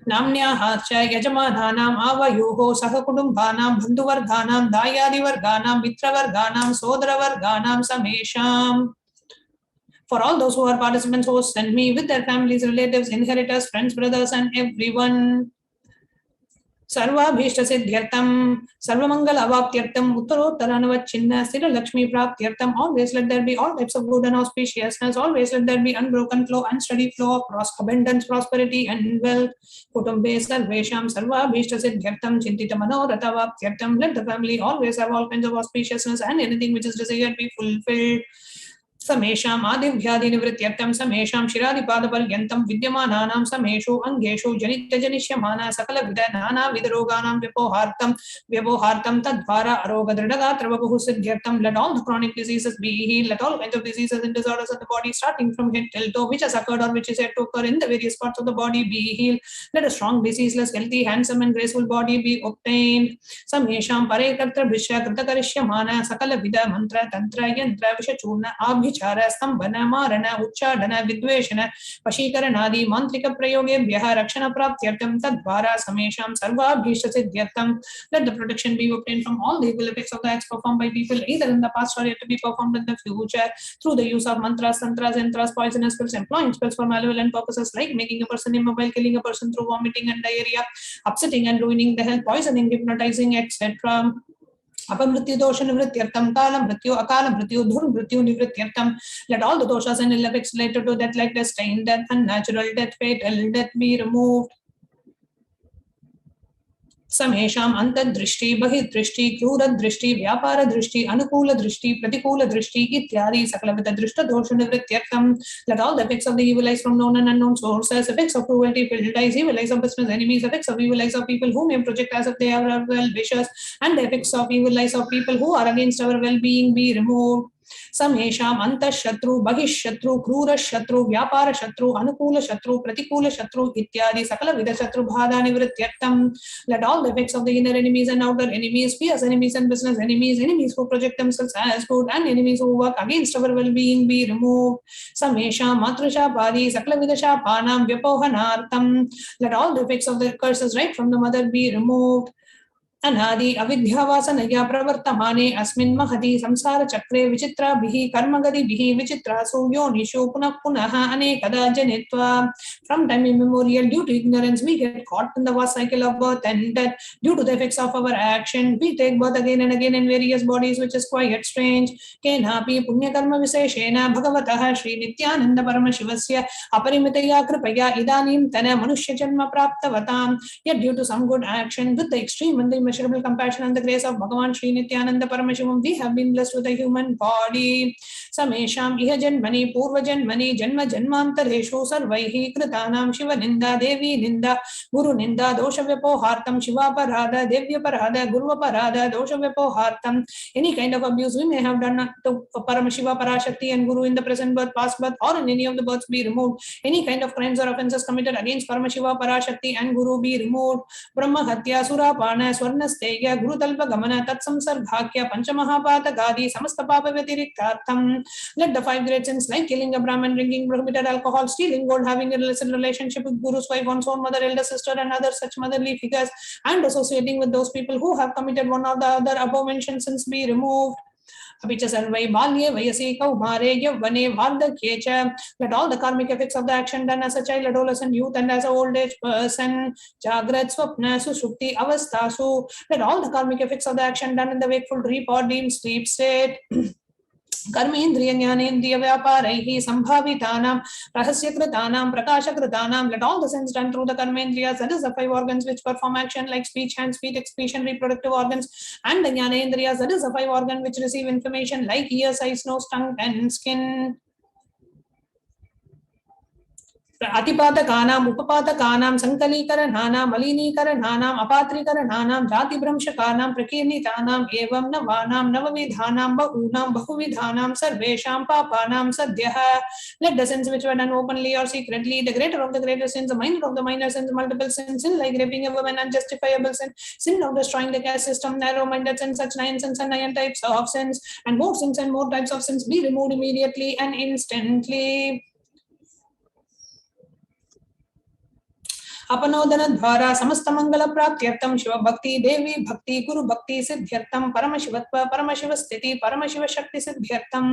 Namnyaha cha yajamananam avayoho sahakudumbhanam bandhuvarganam dayadivarganam mitravarganam sodravarganam samesham. For all those who are participants, hosts and me with their families, relatives, inheritors, friends, brothers and everyone. Sarva Bhishta Siddhyartam, Sarva Mangala Avaptyartam, Uttarottaranavachinna, Sthira Lakshmi Praptyartam, always let there be all types of good and auspiciousness, always let there be unbroken flow, unsteady flow of abundance, prosperity and wealth. Kutumbe Sarvesham, Sarva Bhishta Siddhyartam, Chintita Manoratha Vaptyartam, let the family always have all kinds of auspiciousness and anything which is desired be fulfilled. समेषाम् आदिव्याधिनिवृत्त्यर्थं समेषां शिरादिपादपर्यन्तं विद्यमानानां समेषु अंगेषु जनित्यजनिष्यमाना सकलविध नानाविधरोगाणां व्यपोहार्थं तद्वारा अरोगदृढगात्रवपुः सिद्ध्यर्थं let all the chronic diseases be healed, let all kinds of diseases and disorders of the body starting from head till toe which has occurred or which is yet to occur in the various parts of the body be healed, let a strong, diseaseless, healthy, handsome and graceful body be obtained. समेषां परेकर्त्र विश्य कृतकरिष्यमाना सकलविध मंत्र तंत्र यंत्र विषचूर्ण आभिचार स्तंभन मारण उच्चाडन विद्वेषण वशीकरणादि मांत्रिक प्रयोगेभ्यः रक्षण प्राप्त्यर्थं तद्वारा समेषां सर्वाभीष्ट सिद्ध्यर्थं let the protection be obtained from all the evil effects of the acts performed by people either in the past or yet to be performed in the future through the use of mantras, tantras, yantras, poisonous spells, employing spells for malevolent purposes like making a person immobile, killing a person through vomiting and diarrhea, upsetting and ruining the health, poisoning, hypnotizing, etc. अपमृत्यु दोष निवृत्त्यर्थं काल मृत्यु अकाल मृत्यु दुर्मृत्यु निवृत्त्यर्थं let all the doshas and ill effects related to death like destined death, unnatural death, fatal death be removed. समेषाम् अंतर्दृष्टि बहिर्दृष्टि क्रूरदृष्टि व्यापार दृष्टि अनुकूल दृष्टि प्रतिकूल दृष्टि इत्यादि सकलविध दृष्ट दोष निवृत्त्यर्थं let all the effects of the evil eyes from known and unknown sources, effects of cruelty, filled eyes, evil eyes of business enemies, effects of evil eyes of people who may project as if they are our well-wishers, and the effects of evil eyes of people who are against our well-being be removed. समेषाम् अंतःशत्रु बहिःशत्रु क्रूरशत्रु व्यापार शत्रु अनुकूल शत्रु प्रतिकूल शत्रु इत्यादि सकलविध शत्रु बाधा निवृत्त्यर्थं let all the effects of the inner enemies and outer enemies, fierce enemies and business enemies, enemies who project themselves as good and enemies who work against our well-being be removed. समेषाम् मातृशापादि सकलविध शापानां व्यपोहनार्थं let all the effects of the curses right from the mother be removed. अनादि अविद्यावासनया प्रवर्तमाने अस्मिन् महति संसार चक्रे विचित्राभिः कर्मगतिभिः विचित्रासु योनिषु पुनः पुनः अनेकदा जनित्वा from time immemorial due to ignorance we get caught in the vast cycle of birth and death due to the effects of our action we take birth again and again in various bodies which is quite strange केनापि पुण्यकर्म विशेषेण भगवतः श्री नित्यानंद परमशिवस्य अपरिमितया कृपया इदानीन्तन मनुष्य जन्म प्राप्तवतां yet due to some good action with the extreme and the immeasurable compassion and the grace of Bhagavan Shri Nithyananda Paramashivam, we have been blessed with a human body. Samesham iha janmani purva janmani janma janmantareshu sarvaihi kritanam shiva ninda devi ninda guru ninda dosha vyapohartam shiva parada devya parada guru parada dosha vyapohartam. Any kind of abuse we may have done to Paramashiva, Parashakti and Guru in the present birth, past birth or in any of the births be removed. Any kind of crimes or offences committed against Paramashiva, Parashakti and Guru be removed. Brahma Hatya, Surapana, Swarnasteya, Guru Talpa Gamana, Tatsamsarghakya, Panchamahapatagadi, Samastapapa Vyatirikartham. Let the 5 great sins like killing a Brahman, drinking prohibited alcohol, stealing gold, having a illicit relationship with Guru's wife, one's own mother, elder sister and other such motherly figures and associating with those people who have committed one or the other above mentioned sins be removed. Apicha sarvai balye vayasi kaumare yavane vardhakye cha. Let all the karmic effects of the action done as a child, adolescent, youth and as an old age person, jagrat, swapna, sushupti, avastasu. Let all the karmic effects of the action done in the wakeful dream or dream sleep state. कर्मेन्द्रिय ज्ञानेन्द्रिय व्यापारैः संभावितानां रहस्यकृतानां प्रकाशकृतानां let all the sins done through the karmendriyas, that is the 5 organs which perform action like speech, hands, feet, excretion, reproductive organs, and the jnanendriyas, that is the 5 organs which receive information like ears, eyes, nose, tongue and skin. अतिपातकानां उपपातकानां संकलीकरणानां मलिनीकरणानां अपात्रीकरणानां जातिभ्रंशकानां प्रकीर्णितानां एवं नवानां नवविधानां बहूनां बहुविधानां सर्वेषां पापानां सद्यः. Let the sins which were done openly or secretly, the greater of the greater sins, the minor of the minor sins, multiple sins, sin like raping a woman, unjustifiable sin, sin of destroying the caste system, narrow-minded sins, such 9 sins and 9 types of sins, and more sins and more types of sins be removed immediately and instantly. अपनोदन द्वारा समस्त मंगल प्राप्त्यर्थम शिव भक्ति देवी भक्ति गुरु भक्ति सिद्ध्यर्थम परमशिवत्व परमशिव स्थिति परमशिव शक्ति सिद्ध्यर्थम.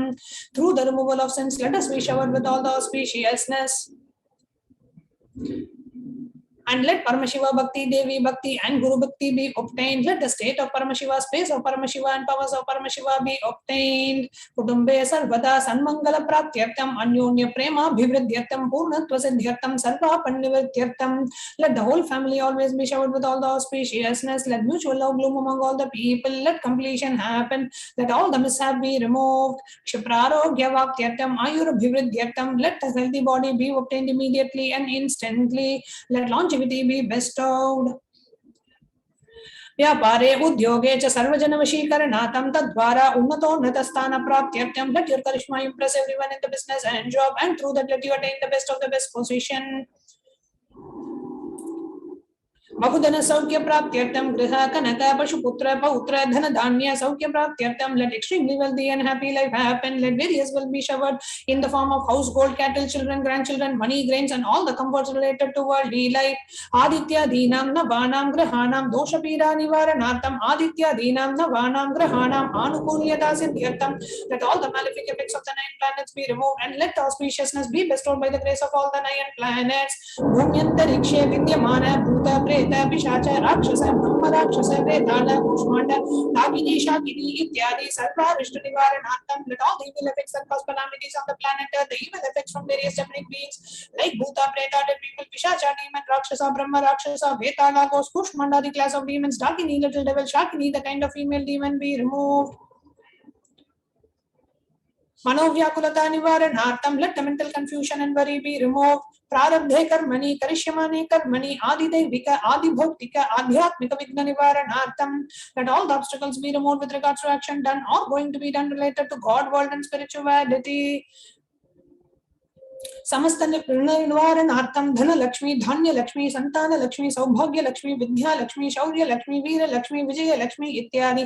Through the removal of sins, let us be showered with all the auspiciousness And let Paramashiva Bhakti, Devi Bhakti and Guru Bhakti be obtained. Let the state of Paramashiva, space of Paramashiva and powers of Paramashiva be obtained. Kutumbe Sarvada Sanmangala Pratyartam Anyonya Prema Bhivridyartam Purnatva Siddhyartam Sarva Pandividyartam. Let the whole family always be showered with all the auspiciousness. Let mutual love bloom among all the people. Let completion happen. Let all the mishap be removed. Kshipraro Gyavakyartam Ayura Bhivridyartam. Let the healthy body be obtained immediately and instantly. Let longevity be bestowed. व्यापारे उद्योगे च सर्वजनवशीकरणातं तद्वारा उन्नतोन्नतस्थान प्राप्त्यर्थं. Let your charisma impress everyone in the business and job, and through that let you attain the best of the best position. बहुधन सौख्य प्राप्त्यर्थम गृह कनक पशुपुत्र पौत्र धन धान्य सौख्य प्राप्त्यर्थम. Let extremely wealthy and happy life happen. Let various will be showered in the form of household, cattle, children, grandchildren, money, grains, and all the comforts related to worldly life. Aditya dhinam navanam grahanam dosha pira nivaranartam. Aditya dhinam navanam grahanam anukulyata siddhyartam. Let all the malefic effects of the 9 planets be removed, and let auspiciousness be bestowed by the grace of all the 9 planets. Bhumyantarikshe vidyamana bhuta preta पिशाच राक्षस ब्रह्म राक्षस वेदाल कुष्मांड नागिनी शाकिनी इत्यादि सर्वारिष्ट निवारणार्थम. Let all the evil effects that cause calamities on the planet, the evil effects from various demonic beings like bhuta, preta, dead people, pishacha, demon, rakshasa, brahma, rakshasa, vetala, ghost, kushmanda, the class of demons, dakini, little devil, shakini, the kind of female demon, be removed. Manovyakulata nivaranartam. Let the mental confusion and worry be removed. Prarabdhe karmani karishyamane karmani adidevika adibhoktika adhyatmika vigna nivaranartam. Let all the obstacles be removed with regards to action done or going to be done related to God, world and spirituality. समस्त निवारणार्थम धन लक्ष्मी धान्य लक्ष्मी संतान लक्ष्मी सौभाग्य लक्ष्मी विद्या लक्ष्मी शौर्य लक्ष्मी वीर लक्ष्मी विजय लक्ष्मी इत्यादि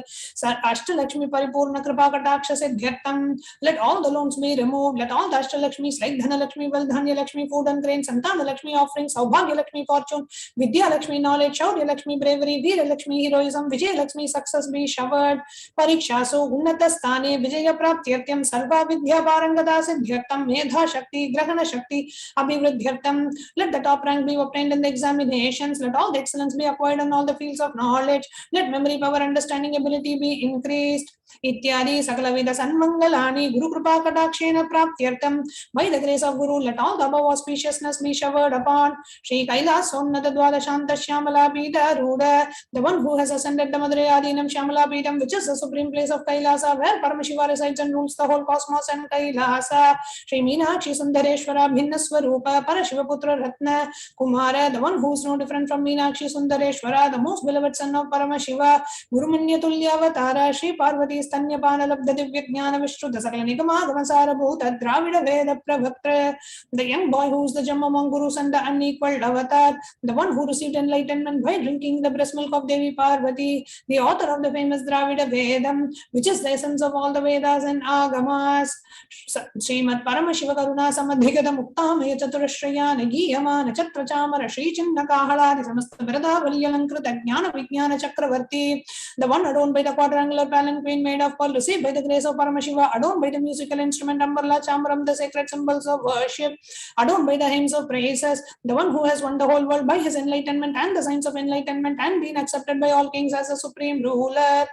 अष्ट लक्ष्मी परिपूर्ण कृपा कटाक्ष सिद्ध्यर्थम. Let all the loans be removed. Let all the अष्ट लक्ष्मी like धन लक्ष्मी wealth धान्य लक्ष्मी food and grain संतान लक्ष्मी offering सौभाग्य Lakshmi fortune Vidya Lakshmi knowledge Shaurya Lakshmi bravery Veer Lakshmi heroism Vijay Lakshmi success be showered. परीक्षासु उन्नत स्थाने विजय प्राप्त्यर्थम सर्वा विद्या पारंगता सिद्ध्यर्थम. मेधा शक्ति ग्रहण Shakti Abhivriddhyartam. Let the top rank be obtained in the examinations. Let all the excellence be acquired in all the fields of knowledge. Let memory power, understanding ability be increased. Ityadi Sakalavida Sanmangalani Guru Krupa Katakshena Praptyartam. By the grace of Guru, let all the above auspiciousness be showered upon Shri KAILASA Unnata Dwadashanta Shyamala Pita Ruda, the one who has ascended the Madarayadinam Shyamala Pitam, which is the supreme place of KAILASA, where Paramashiva resides and rules the whole cosmos and KAILASA. Shri Meenakshi Sundareshwara Bhinna Swarupa Parashivaputra Ratna Kumara, the one who is no different from Meenakshi Sundareshwara, the most beloved son of Paramashiva, Gurumanya Tulyavatara, Shri Parvati Stanyapana Labdha Divya Jnana Vishuddha Sakala Nigama Gamasara Bhuta Dravida Veda Pravatra, the young boy who is the gem among gurus and the unequaled avatar, the one who received enlightenment by drinking the breast milk of Devi Parvati, the author of the famous Dravida Vedam, which is the essence of all the Vedas and Agamas. Srimad Paramashiva Karuna Samadhigata Muktamaya Chaturashrayana Giyamana Chatrachamara Shri Chinna Kahaladi Samasta Virada Valyalankrita Jnana Vijnana Chakravarti, the one adorned by the quadrangular palanquin made of pearl, received by the grace of Paramashiva, adorned by the musical instrument Ambarla Chambaram, the sacred symbols of worship, adorned by the hymns of praises, the one who has won the whole world by his enlightenment and the signs of enlightenment and been accepted by all kings as a supreme ruler.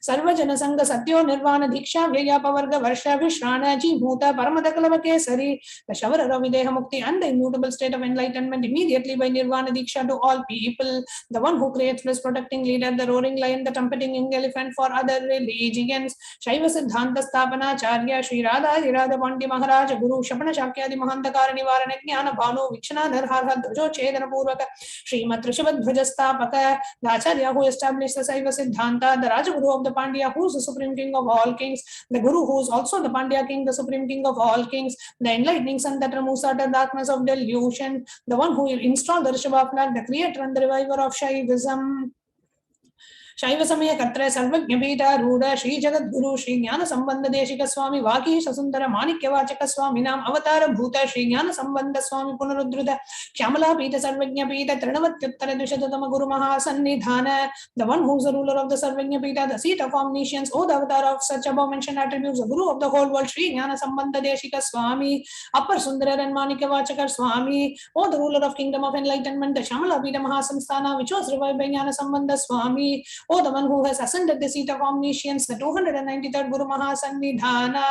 Sarvajana Sangha Satyo Nirvana Diksha Vyapavarga Varsha Vishrana Jibhuta Paramakalava Kesari, the Shavara Ravideha Mukti and the immutable state of enlightenment immediately by Nirvana Diksha to all people, the one who creates bliss, protecting leader, the roaring lion, the trumpeting elephant for other religions, Shaiva Siddhanta Stapana Charya, Sri Radha Irada Pandi Maharaj, Guru Shapana Shakya, the Mahantakara Nivarana Jnana Bhanu, Vikshana Narharha Dhajo Chedana Purvaka, Sri Matrishavad Bhajastapaka, the Acharya who established the Shaiva Siddhanta, the Rajaguru of the Pandya, who is the supreme king of all kings, the Guru who is also the Pandya king, the supreme king of all kings, the enlightening sun that removes utter darkness of delusion, the one who installed the Rishabha flag, the creator and the reviver of Shaivism. Shaiva Samaya Katra Sarvajna Pita Ruda Shri Jagat Guru Shri Jnana Sambandha Deshika Swami Vaki Sasundara Manikya Vachaka Swami Nam Avatara Bhuta Shri Jnana Sambandha Swami Punarudruda Shyamala Pita Sarvajna Pita Trinavatyuttara Dushatama Guru Mahasannidhana, the one who is the ruler of the Sarvajna Pita, the seat of omniscience, O the avatar of such above mentioned attributes, the Guru of the whole world, Shri Jnana Sambandha Deshika Swami, Upper Sundara and Manikya Vachakar Swami, O the ruler of kingdom of enlightenment, the Shamala Pita Mahasamsthana, which was revived by Jnana Sambandha Swami, O the one who has ascended the seat of omniscience, the 293rd Guru Mahasannidhana,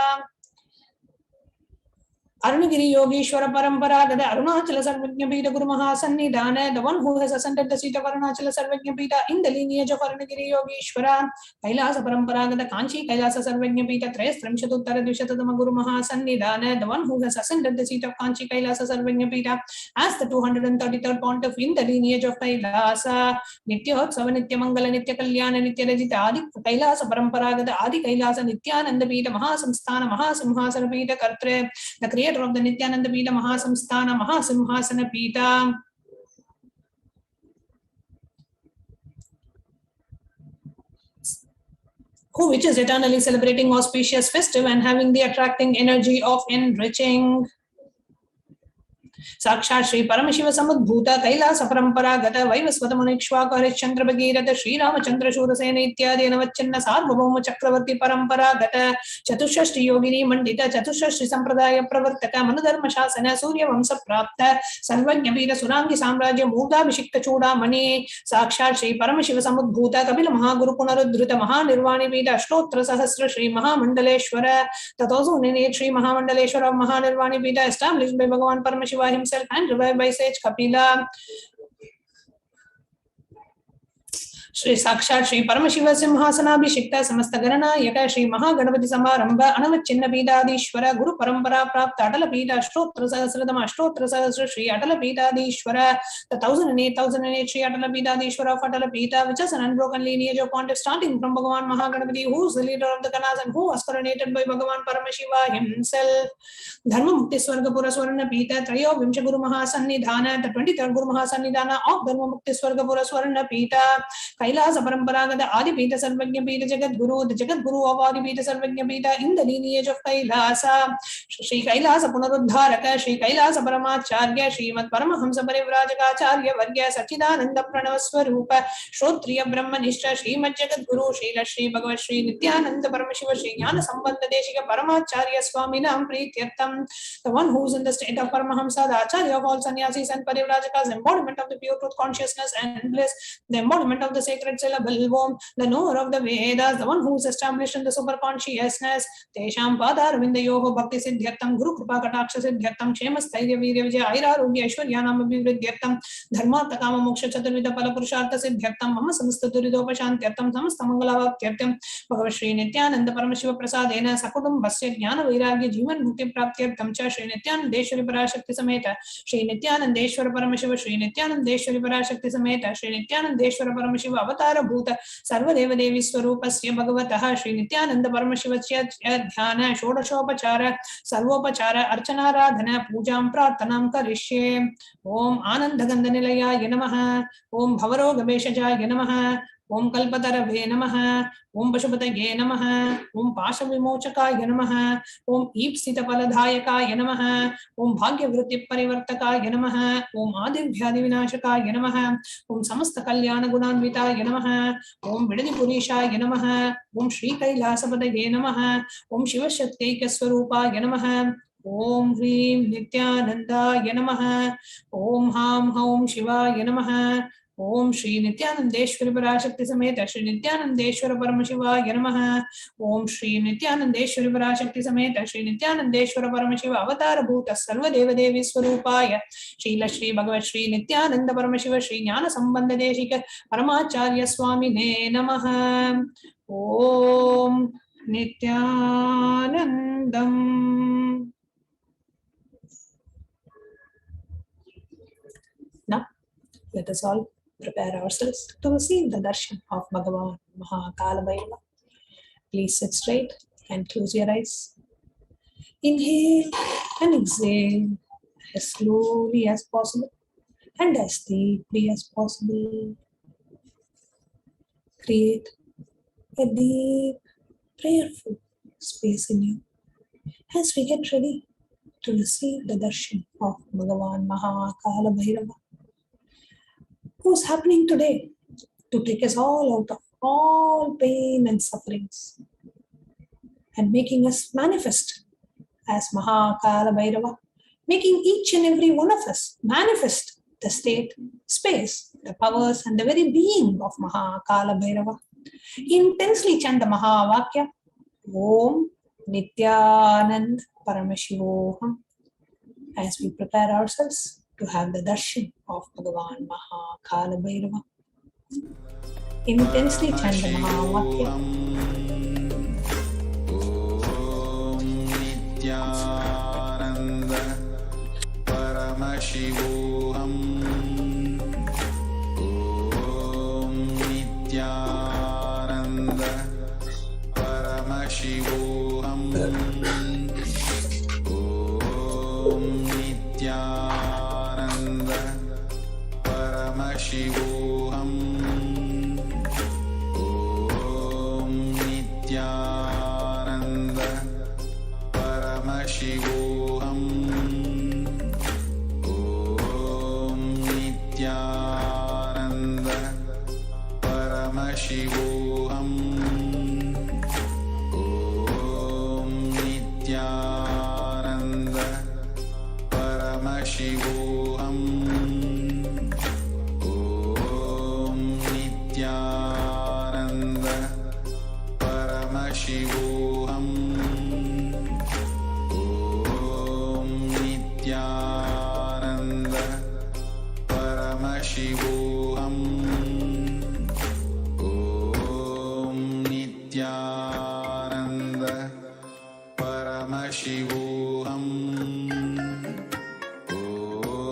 Arunagiri Yogeshwara Parampara, the Arunachala Sarvajna Pita Guru Mahasannidhana, the one who has ascended the seat of Arunachala Sarvajna Pita in the lineage of Arunagiri Yogeshwara, Kailasa Parampara, the Kanchi Kailasa Sarvajna Pita, Tres Trimshatuttara Dushatama Guru Mahasannidhana, the one who has ascended the seat of Kanchi Kailasa Sarvajna Pita as the 233rd pontiff in the lineage of Kailasa, Nityotsava Nitya Mangala Nitya Kalyana Nitya Rajita Adi Kailasa Parampara, the Adi Kailasa Nithyananda Pita Mahasamsthana Mahasimhasana Pita Kartre, the creator of the Nithyananda Pita Mahasamsthana Mahasimhasana Pita. Who which is eternally celebrating auspicious festive and having the attracting energy of enriching. Sakshat Shri Paramashiva Samudbhuta Kailasa Parampara Vaivasvata Munikshwaka Harishchandra Bhagirata Shri Ramachandra Shurasena Ityadi Navachanna Sarvabhauma Chakravarti Parampara Gata Chatushashti Yogini Mandita Chatushashti Sampradaya Pravartaka Manudharma Shasana Surya Vamsa Prapta Sarvajna Pita Surangi Samrajya Murda Bhishikta Chuda Mani Sakshat Shri Paramashiva Samudbhuta Kapila Mahaguru Punarudruta Mahanirvani Pita Ashtotra Sahasra Shri Mahamandaleshwara, that also in Shri Mahamandaleshwara of Mahanirvani Pita established by Bhagavan Paramashiva himself and revived by sage Kapila. Shri Sakshat Shri Paramashiva Simhasana Bhishikta Samasta Garana Yaka Shri Mahaganapati Samaramba Anavachinna Pidadishwara Guru Parampara Prapta Atala Pita Ashtotra Sahasradama Ashtotra Sahasra Shri Atala Pidadishwara, the 1008 Shri Atala Pidadishwara of Atala Pita, which is an unbroken lineage of pontiff starting from Bhagavan Mahaganapati, who is the leader of the Kanas and who was coronated by Bhagavan Paramashiva himself. Dharma Mukti Swargapura Swarna Pita Trayo Vimsha Guru Mahasannidhana, the 23rd Guru Mahasannidhana of Dharma Mukti Swargapura Swarna Pita. Kailasa Parampara, Adi Pita Sarvajna Pita Jagat Guru, the Jagat Guru of Adi Pita Sarvajna Pita in the lineage of Kailasa, Shri Kailasa Punarudharaka, Shri Kailasa Paramacharya, Srimad Paramahamsa Parivrajaka Vargya Sachidananda Pranavaswarupa, Shrotriya Brahmanishta, Srimad Jagat Guru, Srila Shri Bhagavat Shri Nithyananda Paramashiva, Shri Jnana Sambandha Deshika Paramacharya Swaminam Prityartam, the one who is in the state of Paramahamsa, the Acharya of all sannyasis and Parivrajakas, embodiment of the pure truth consciousness and bliss, the embodiment of the sacred syllable Om, the knower of the Vedas, the one who is established in the super consciousness, Tesham Padar Vindayoho Bhakti Siddhyartam, Guru Krupa Kataksha Siddhyartam, Shemas Tairya Virya Vijaya Aira Rugya Aishwaryanam Abhivridyartam, Dharma Takama Moksha Chaturvida Palapurushartha Siddhyartam, Mama Samasta Duridopashantyartam, Samasta Mangalavaptyartam, Bhagavat Shri Nithyananda Paramashiva Prasadena, Sakudum Basya Jnana Vairagya Jivan Mukti Praptyartam Cha, Shri Nithyanandeshwari Parashakti Sameta, Shri Nithyanandeshwara Paramashiva, Shri Nithyanandeshwari Parashakti Sameta, Shri Nithyanandeshwara Paramashiva Avatara Bhuta Sarvadeva Devi Swarupasya Bhagavataha Shri Nithyananda Paramashivacha Dhyana Shodashopachara Sarvopachara Archana Radhana Pujam Prarthanam Karishye. Om Anandagandhanilaya Namaha, Om Bhavarogameshaja Namaha, Om Kalpatarabhe Namaha, Om Pashupataye Namaha, Om Pasha Vimochaka Namaha, Om Ipsita Paladhayaka Namaha, Om Bhagyavritti Parivartaka Namaha, Om Adivhyadi Vinashaka Namaha, Om Samasta Kalyana Gunanvita Namaha, Om Vidani Purisha Namaha, Om Shri Kailasa Padaye Namaha, Om Shiva Shakti Swarupa Namaha, Om Hrim Nithyananda Namaha, Om Ham Haum Shiva Namaha, Om Shri Nithyanandeshwari Parashakti Sameta Shri Nithyanandeshwara Paramashiva Namaha, Om Shri Nithyanandeshwari Parashakti Sameta Shri Nithyanandeshwara Paramashiva Avatara Bhuta Sarva Deva Devi Swarupaya Srila Shri Bhagavat Shri Nithyananda Paramashiva Shri Jnana Sambandha Deshika Paramacharya Swamine Namaha. Om Nithyanandam. Now, let us all prepare ourselves to receive the darshan of Bhagavan Mahakalabhairava. Please sit straight and close your eyes. Inhale and exhale as slowly as possible and as deeply as possible. create a deep, prayerful space in you as we get ready to receive the darshan of Bhagavan Mahakalabhairava, who's happening today to take us all out of all pain and sufferings and making us manifest as Mahakalabhairava, making each and every one of us manifest the state, space, the powers and the very being of Mahakalabhairava. Intensely chant the Mahavakya, Om Nithyananda Paramashivoham, as we prepare ourselves to have the darshan of Bhagavan Mahakalabhairava. Intensely chant the Mahavakya. Nithyananda Paramashivoham. Om Nithyananda Paramashivoham. Om Nithyananda Paramashivoham. Om Nithyananda Paramashivoham. Om Nithyananda Paramashivoham. Om Nithyananda Paramashivoham. Om Nithyananda Paramashivoham. Om Nithyananda Paramashivoham. Om Nithyananda Paramashivoham.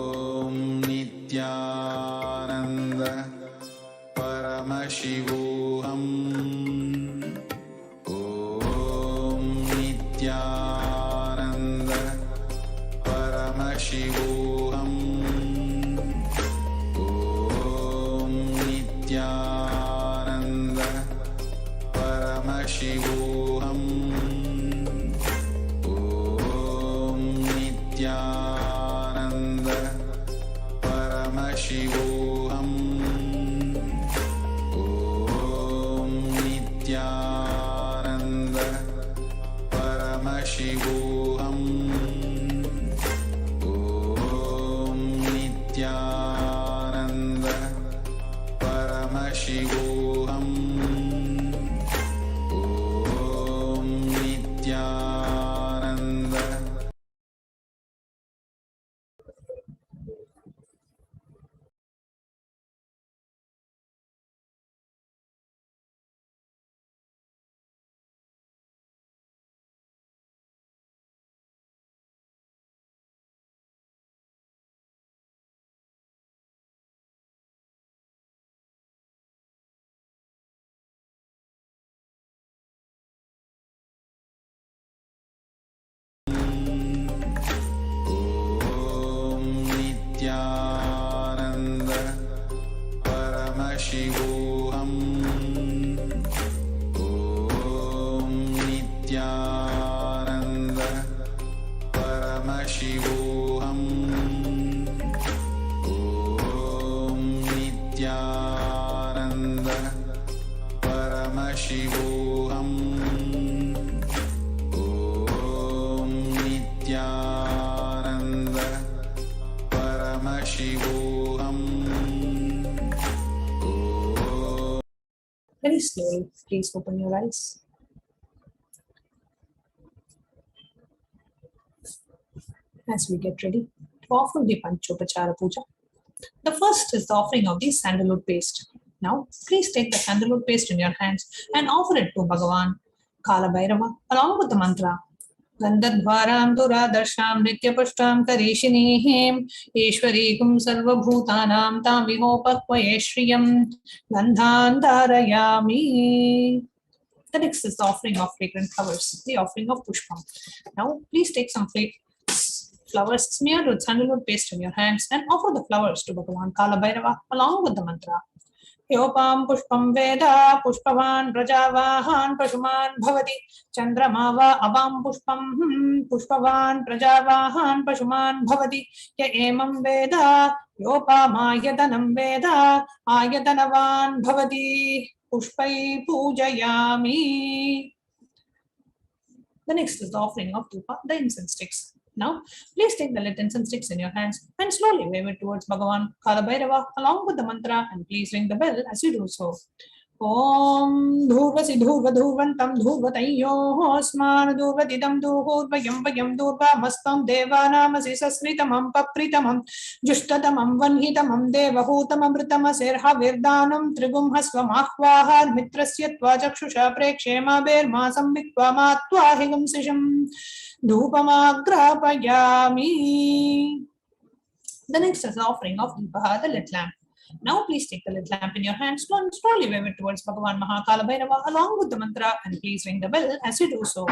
Om Nithyananda Paramashivoham. Om Nithyananda Paramashivoham. Om Nithyananda Paramashivoham. Om Nithyananda Paramashivoham. Om Nithyananda Paramashivoham. Om Nithyananda Paramashivoham. Om Nithyananda. Om Nithyananda Paramashivoham. Om Nithyananda Paramashivoham. Om Nithyananda Paramashivoham. Om Nithyananda Paramashivoham. Very slowly, please open your eyes. As we get ready to offer the Panchopachara Puja. The first is the offering of the sandalwood paste. Now, please take the sandalwood paste in your hands and offer it to Bhagavan Kalabhairava along with the mantra. Gandhadvaram Duradarshan Nityapashtam Karishinihim Ishwarigum Sarvabhutanam Tam Vihopakvaye Shriyam Gandhandarayami. The next is the offering of fragrant flowers, the offering of Pushpam. Now, please take some flowers smeared with sandalwood paste in your hands and offer the flowers to Bhagavan Kalabhairava along with the mantra. योपां पुष्पं वेद पुष्पवान् प्रजावाहान् पशुमान् भवति चन्द्रमा वा अवां पुष्पं पुष्पवान् प्रजावाहान् पशुमान् भवति य एमं वेद योपामायतनं वेद आयतनवान् भवति पुष्पै पूजयामि. The next is the offering of Dhupa, the incense sticks. Now, please take the lit incense sticks in your hands and slowly wave it towards Bhagavan Kalabhairava along with the mantra, and please ring the bell as you do so. Om Dhurvasi Dhurva Dhurvantam Dhurvatayyo Osman Dhurvatidam Dhurvayam Vayam Dhurva Mastam Devanamasi Sasritamam Papritamam Jushtatamam Vanhitamam Devahutamam Ritamasirha Virdanam Trigum Hasvam Ahvahar Mitrasya Tvachakshusha Prekshema Bermasam Vikvamatva Higam Sisham Dhupamagrapayami. The next is the offering of Deepaha, the lit lamp. Now please take the lit lamp in your hands and slowly wave it towards Bhagavan Mahakalabhairava along with the mantra, and please ring the bell as you do so.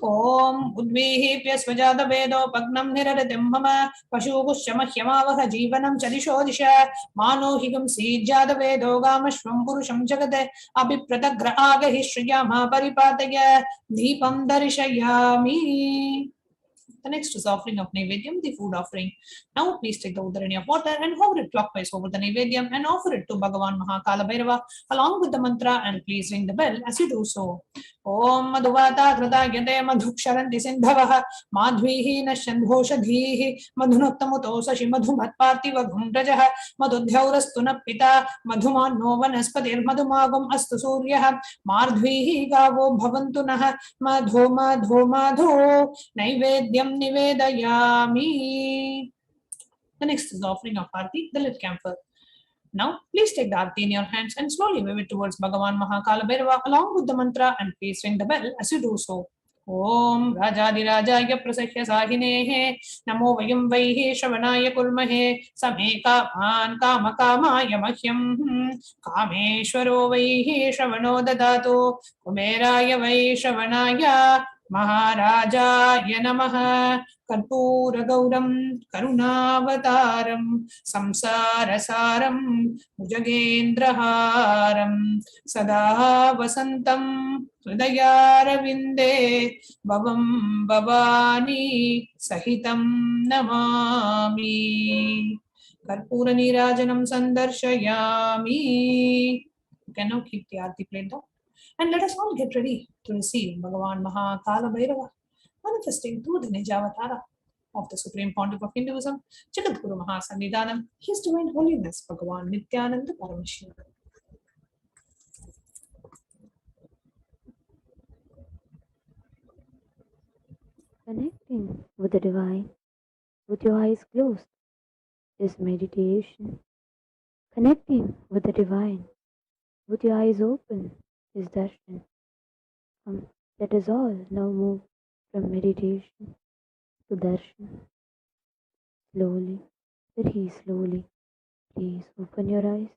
Om Udvihipya Svajada Vedo Pagnam Niradatim Mama Pashugushamahyamavaha Jivanam Chadishodisha Mano Higam Sijada Vedo Gamashvam Purusham Jagade Abhipratagra Agahi Shriyama Paripataya Deepam Darishayami. The next is offering of Naivedyam, the food offering. Now please take the udarani of water and hover it clockwise over the Naivedyam and offer it to Bhagavan Mahakalabhairava along with the mantra, and please ring the bell as you do so. Om Madhuvata Kratayate Madhuksharanti Sindhavaha Madhvihi Nashandhoshadhihi Madhunottamuto Sashi Madhumatpartiva Ghundrajaha Madhudhyaurastuna Pita Madhumano Vanaspatir Madhumagam Astu Suryaha Mardhvihi Gavo Bhavantunaha Madho Madho Madho Naivedyam Nivedayami. The next is the offering of Aarti, the lit camphor. Now, please take the Aarti in your hands and slowly wave it towards Bhagavan Mahakalabhairava along with the mantra, and please ring the bell as you do so. Om Rajadirajaya Prasahya Sahinehe Namo Vayam Vaihe Shravanaya Kulmahe Same Kaman Kama Kamaya Mahyam Kameshwaro Vaihe Shravano Dadato Kumeraya Vai Shravanaya Maharajaya Namaha. Karpura Gauram Karunavataram Samsarasaram Mujagendraharam Sada Vasantam Hridayaravinде Bhavam Bhavani Sahitam Namami. Karpura Nirajanam Sandarshayami. You can now keep the Aarti played down. And let us all get ready to receive Bhagavan Mahakalabhairava, manifesting through the Nijavatara of the Supreme Pontiff of Hinduism, Jagadguru Mahasannidhanam, His Divine Holiness Bhagavan Nithyananda Paramashivam. Connecting with the divine with your eyes closed is meditation. Connecting with the divine with your eyes open is darshan. Let us all now move from meditation to darshan. Slowly, very slowly, please open your eyes.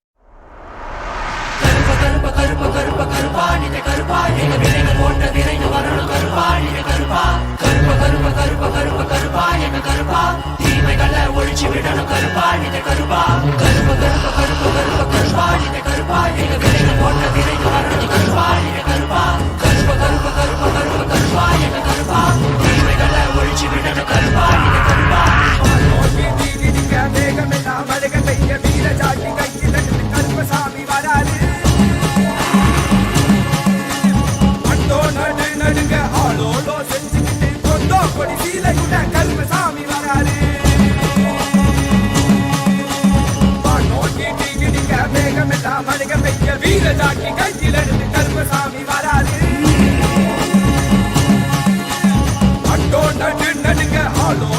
Hello.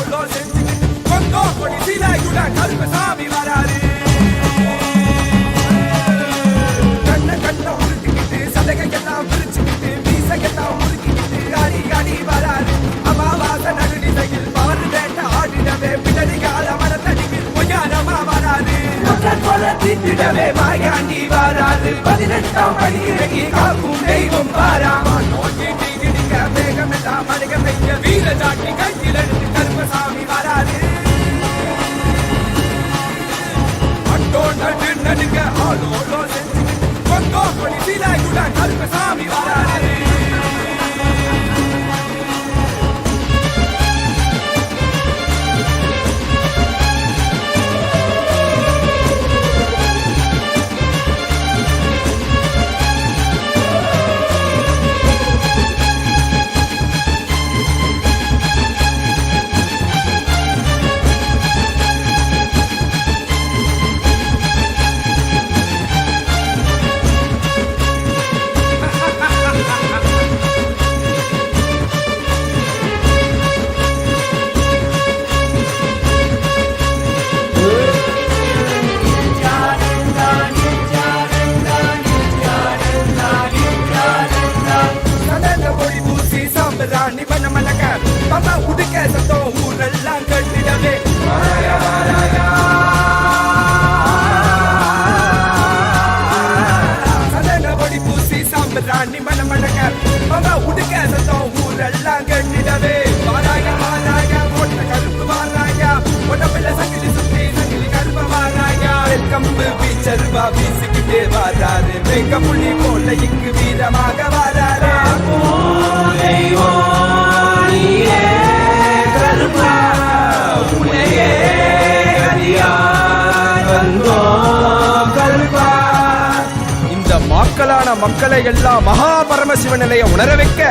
மக்களை எல்லாம் மகாபரமசிவ நிலையை உணர வைக்க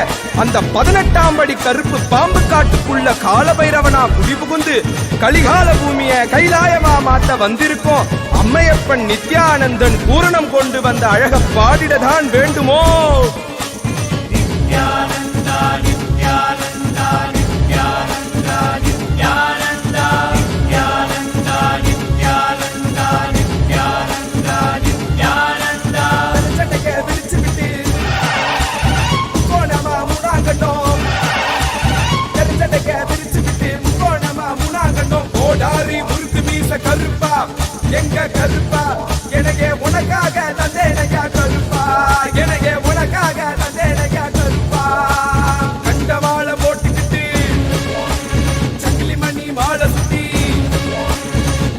அந்த 18ஆம் படி கருப்பு பாம்பு காட்டுக்குள்ள காலபைரவனா குடி புகுந்து கலிகால பூமிய கைலாயமா மாத்த வந்திருக்கோம். அம்மையப்பன் நித்யானந்தன் பூரணம் கொண்டு வந்த அழக பாடிடதான் வேண்டுமோ? நித்யானந்தா நித்யானந்தா நித்யானந்தா நித்யானந்தா நித்யானந்தா நித்யானந்தா நித்யானந்தா நித்யானந்தா கருப்பா எங்க கருப்பா எனக்கே உனக்காக தந்தேனையா கருப்பா எனக்கே உனக்காக தந்தேனையா கருப்பா கண்ட மாலை போட்டுக்கிட்டு சங்கிலி மணி மாலை சுத்தி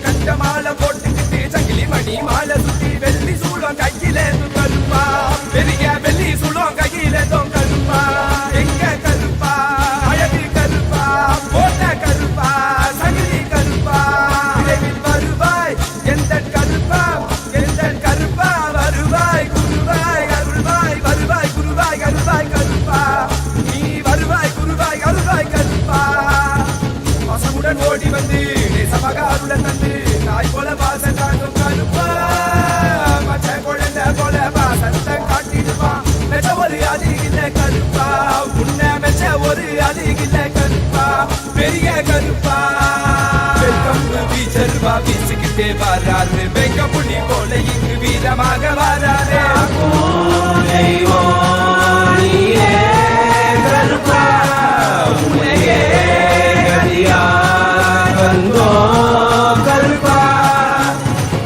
கண்ட மாலை போட்டுக்கிட்டு சங்கிலி மணி மாலை சுத்தி வெள்ளி சூளம் கையிலே கருப்பா பெரிய வெள்ளி சூளம் கையிலே கருப்பா எங்க கருப்பா அழகு கருப்பா போட்ட கருப்பா சங்கிலி கருப்பா வருவாய் எந்த கருப்பா எந்த கருப்பா வருவாய் குருவாய் அருள்வாய் வருவாய் குருவாய் அருள்வாய் கருப்பா நீ வருவாய் குருவாய் அருள்வாய் கருப்பா பசமுடன் ஓடி வந்து நேசமாக அருளன் தந்து தாய் போல வாசல் காட்டும் கருப்பா மச்ச குழந்தை போல வாசத்தை காட்டிடுவான் மெச்ச ஒரு அதிகில்ல கருப்பா உன்னை மெச்ச ஒரு அதிகில்ல கருப்பா பெரிய கருப்பா வீச்சுக்கிட்டே வராரு வெங்க புள்ளி போல இங்கு வீரமாக வராரு கருப்பா உன்னையே வந்தோ கருப்பா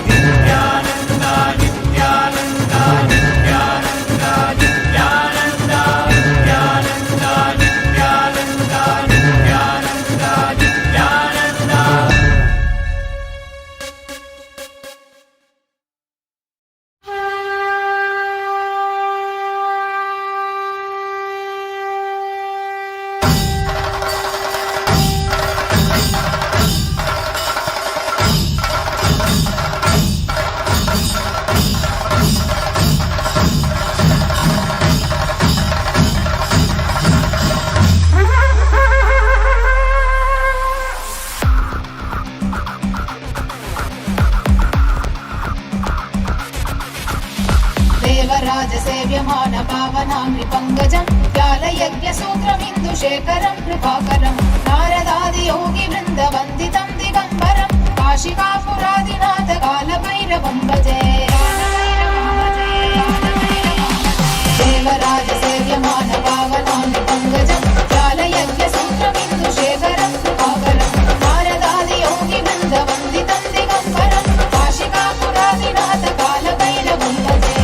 நித்யானந்தா நித்யானந்தா நித்யானந்தா நித்யானந்தா நித்யானந்தா நித்யானந்தா நித்யானந்தா நித்யானந்தா सेव्यमान पावनाम्रि पङ्कजं व्यालयज्ञसूत्रमिन्दुशेखरं कृपाकरं नारदादियोगि वृन्दवन्दितं दिगम्बरं काशिकापुरादिनाथ कालभैरवं भजे देवराज सेव्यमान पावनाम्रि पङ्कजं व्यालयज्ञसूत्रमिन्दुशेखरं कृपाकरं नारदादियोगि वृन्दवन्दितं दिगम्बरं काशिकापुरादिनाथ कालभैरवं भजे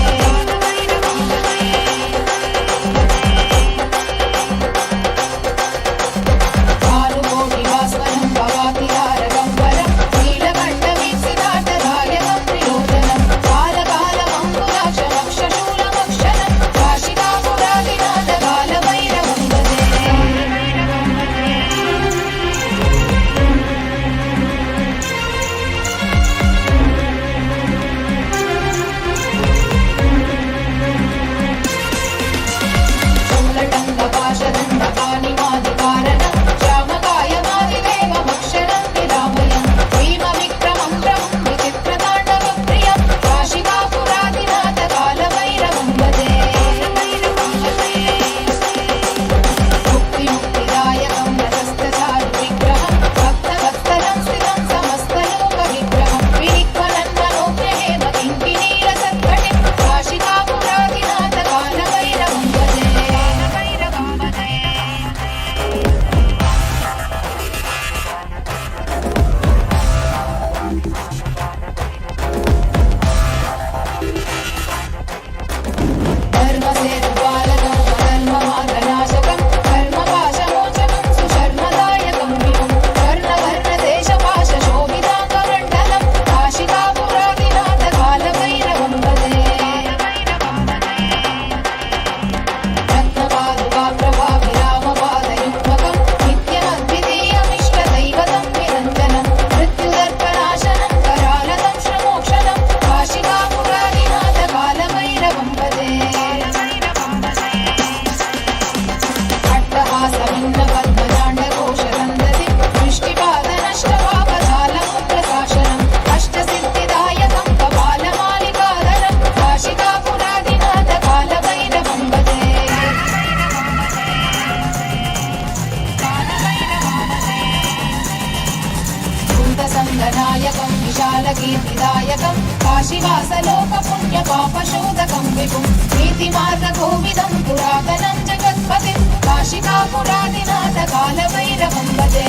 काशीवासलोक पुण्य पापशोधकं विभुं नीतिमार्गकोविदं पुरातनं जगत्पतिं काशिकापुरादिनाथ कालभैरवं भजे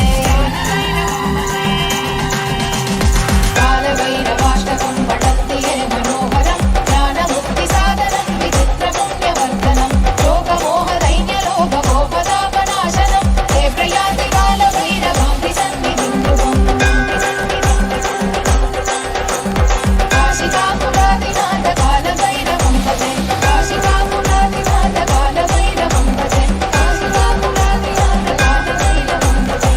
कालभैरवाष्टकं पठन्ति ये मनोहरं ज्ञानमुक्तिसाधनं विचित्रपुण्यवर्धनं लोकमोहदैन्यलोकगोपदापनाशनं हे प्रयान्ति कालभैरवान्ति सन्निधिं ध्रुवम् काशिकापुरादिनाथ कालभैरवं भजे काशिकापुरादिनाथ कालभैरवं भजे काशिकापुरादिनाथ कालभैरवं भजे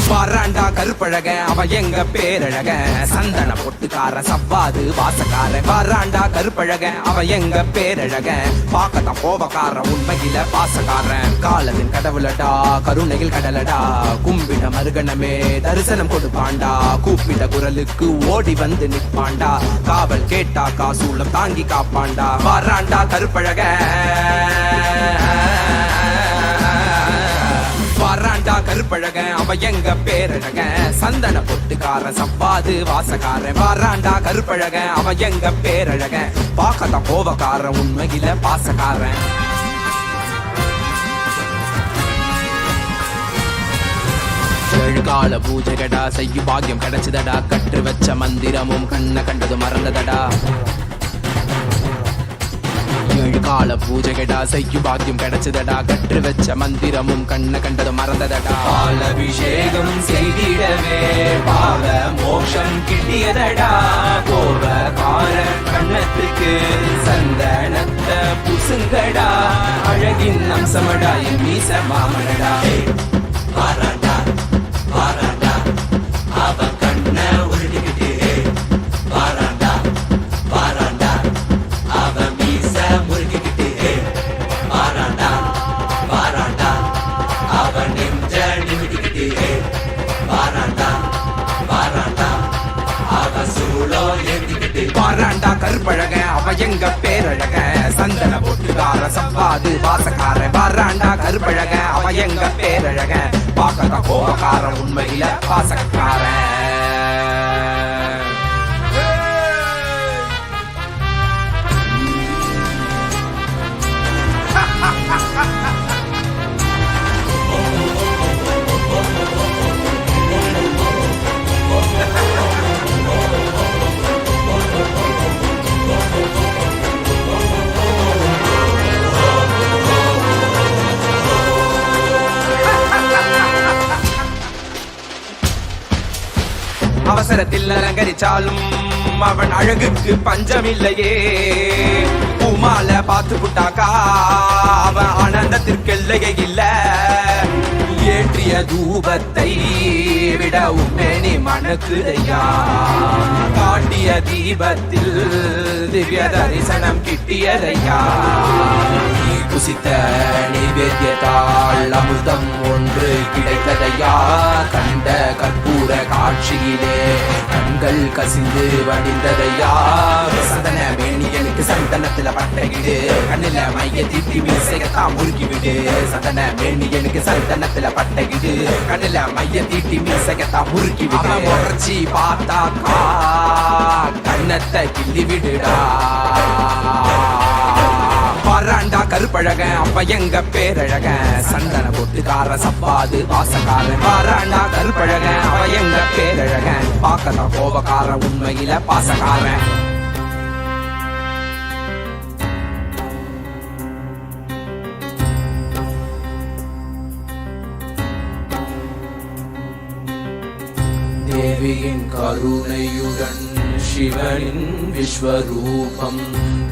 வாராண்டா கருப்பழக அவ எங்க பேரழக சந்தன பொட்டுக்கார சவ்வாது வாசக்கார வாராண்டா கருப்பழக அவ எங்க பேரழக பாக்கத்தான் கோபக்கார உண்மையில பாசக்காரன் காலத்தின் கடவுளடா கருணையில் கடலடா கும்பிட மருகணமே தரிசனம் கொடுப்பாண்டா கூப்பிட குரலுக்கு ஓடி வந்து நிற்பாண்டா காவல் கேட்டா காசூலம் தாங்கி காப்பாண்டா வாராண்டா கருப்பழக வாராண்டா கருப்பழக அவ எங்க பேரழக சந்தன பொட்டுக்கார சவ்வாது வாசக்கார வாராண்டா கருப்பழக அவ எங்க பேரழக பாக்கத்தான் கோபக்கார உண்மையில பாசக்காரன் ஏழுகால பூஜைகடா செய்யு பாக்கியம் கிடைச்சதடா கற்று வச்ச மந்திரமும் கண்ண கண்டது மறந்ததடா ஏழு கால பூஜைகடா செய்யும் பாக்கியம் கிடைச்சதடா கற்று வச்ச மந்திரமும் கண்ண கண்டது மறந்ததடா பாலபிஷேகம் செய்திடவே பாவ மோட்சம் கிட்டியதடா கோபக்கார கண்ணத்துக்கு சந்தனத்தை புசுங்கடா அழகின் அம்சமடா என் மீச மாமனடா வாராண்டா வாராண்டா அவ கண்ண உருட்டிக்கிட்டு வாராண்டா வாராண்டா அவ மீச முருகிக்கிட்டு வாராண்டா வாராண்டா அவ நெஞ்ச நிமிட்டிக்கிட்டு வாராண்டா வாராண்டா அவ சூளோ ஏந்திக்கிட்டு வாராண்டா கருப்பழக அவ எங்க பேரழக சந்தன பொட்டுக்கார சவ்வாது வாசக்கார வாராண்டா கருப்பழக அவ எங்க பேரழக பாக்கத கோபக்கார உண்மையில பாசக்கார அவசரத்தில் அலங்கரிச்சாலும் அவன் அழகுக்கு பஞ்சமில்லையே பூமால பார்த்து புட்டாக்கா அவன் ஆனந்தத்திற்கெல்லையே இல்ல ஏற்றிய தூபத்தை விட உண்மைனி மணக்குதையா காட்டிய தீபத்தில் திவ்ய தரிசனம் கிட்டியதையா குசித்த நைவேத்தியத்தால் அமிர்தம் ஒன்று கிடைத்ததையா கண்ட கற்பூர காட்சியிலே கண்கள் கசிந்து வடிந்ததையா சந்தன மேனியனுக்கு சந்தனத்துல பட்டையிடு கண்ணில மைய தீட்டி மீசையத்தான் முறுக்கிவிடு சந்தன மேனியனுக்கு சந்தனத்துல பட்டையிடு கண்ணில மைய தீட்டி மீசையத்தான் முறுக்கிவிடு முறைச்சி பார்த்தாக்கா கண்ணத்தை கிள்ளி விடுடா வாராண்டா கருப்பழக அப்ப எங்க பேரழக சந்தன பொட்டுக்கார சவ்வாது வாசக்கார வாராண்டா கருப்பழக அவ எங்க பேரழக பாக்கத்தான் கோபக்கார உண்மையில பாசக்கார தேவியின் கருணையுடன் சிவனின் விஸ்வரூபம்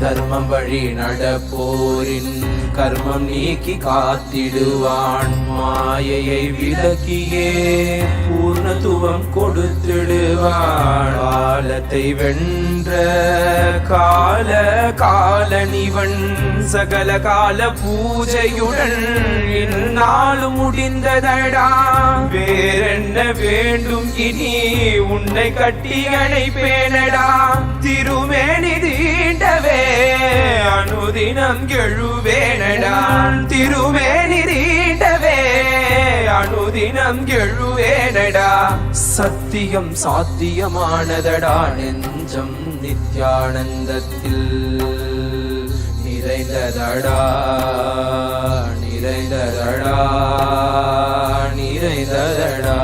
தர்மம் வழி நடப்போரின் கர்மம் நீக்கி காத்திடுவான் மாயையை விலக்கியே பூர்ணத்துவம் கொடுத்திடுவான் காலத்தை வென்ற கால காலனிவன் சகல கால பூஜையுடன் இந்நாளும் முடிந்ததடா வேறென்ன வேண்டும் இனி உன்னை கட்டி அணைப்பேனடா திருமேனி தீண்டவே அனுதினம் எழுவேனடா திருமேனி தீண்டவே அனுதினம் எழுவேனடா சத்தியம் சாத்தியமானதடா நெஞ்சம் நித்யானந்தத்தில் நிறைந்ததடா நிறைந்ததடா நிறைந்ததடா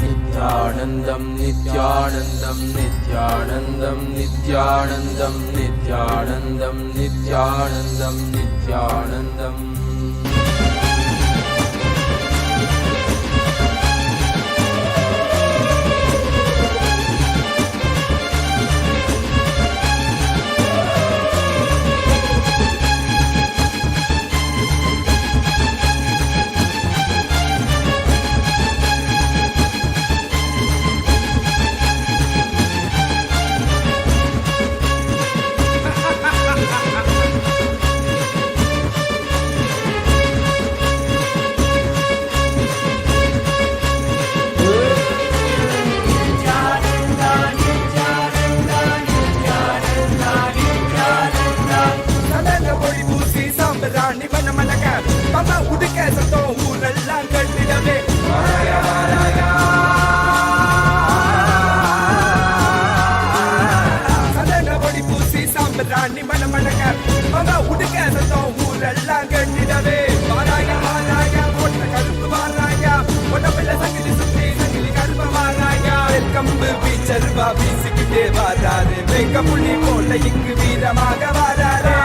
நித்யானந்தம் நித்யானந்தம் நித்யானந்தம் நித்யானந்தம் நித்யானந்தம் நித்யானந்தம் நித்யானந்தம் புள்ளி போல இங்கு வீரமாக வாராரே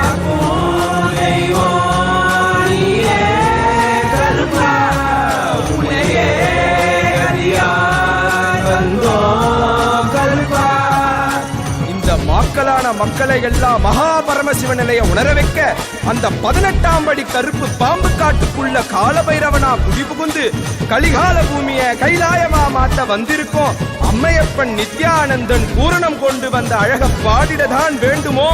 இந்த மக்களான மக்களை எல்லாம் மகாபரமசிவ நிலைய உணர வைக்க அந்த 18ஆம் படி கருப்பு பாம்பு காட்டுக்குள்ள காலபைரவனா குடிபுகுந்து கலிகால பூமிய கைலாயமா மாத்த வந்திருக்கோம் அம்மையப்பன் நித்யானந்தன் பூரணம் கொண்டு வந்த அழக பாடிடதான் வேண்டுமோ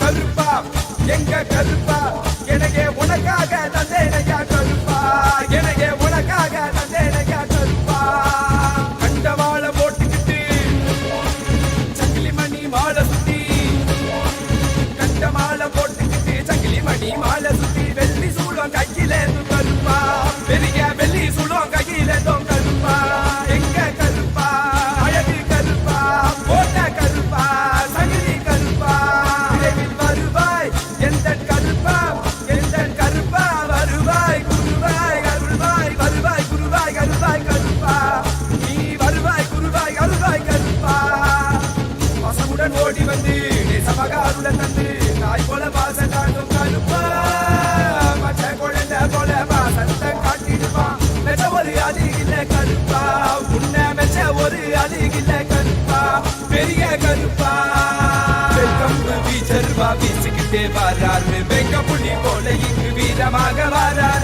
கருப்பா எங்க கருப்பா எனக்கே உனக்காக தந்தேனையா கருப்பா எனக்கே உனக்காக தந்தேனையா கருப்பா கண்டவாள போட்டுக்கிட்டு சங்கிலி மணி மாலை சுத்தி கண்ட மாலை போட்டுக்கிட்டு சங்கிலி மணி மாலை சுத்தி வெள்ளி சூளம் கையில கருப்பா பெரிய வெள்ளி சூளம் கையில கருப்பா எங்க கருப்பா அழகு கருப்பா போட்ட கருப்பா சங்கிலி கருப்பா ஓடி வந்து சமகாருல தந்து நாய் போல பாச காட்டும் கருப்பா மற்ற குழந்தை போல பாசத்தை காட்டிடுவான் மெச்ச ஒரு அழகில்ல கருப்பா உன்னை மெச்ச ஒரு அழகில்ல கருப்பா பெரிய கருப்பா வெல்கம் வீச்சர்வா வீசுகிட்டே வராரு வெங்க புள்ளி போல இங்கு வீரமாக வராரு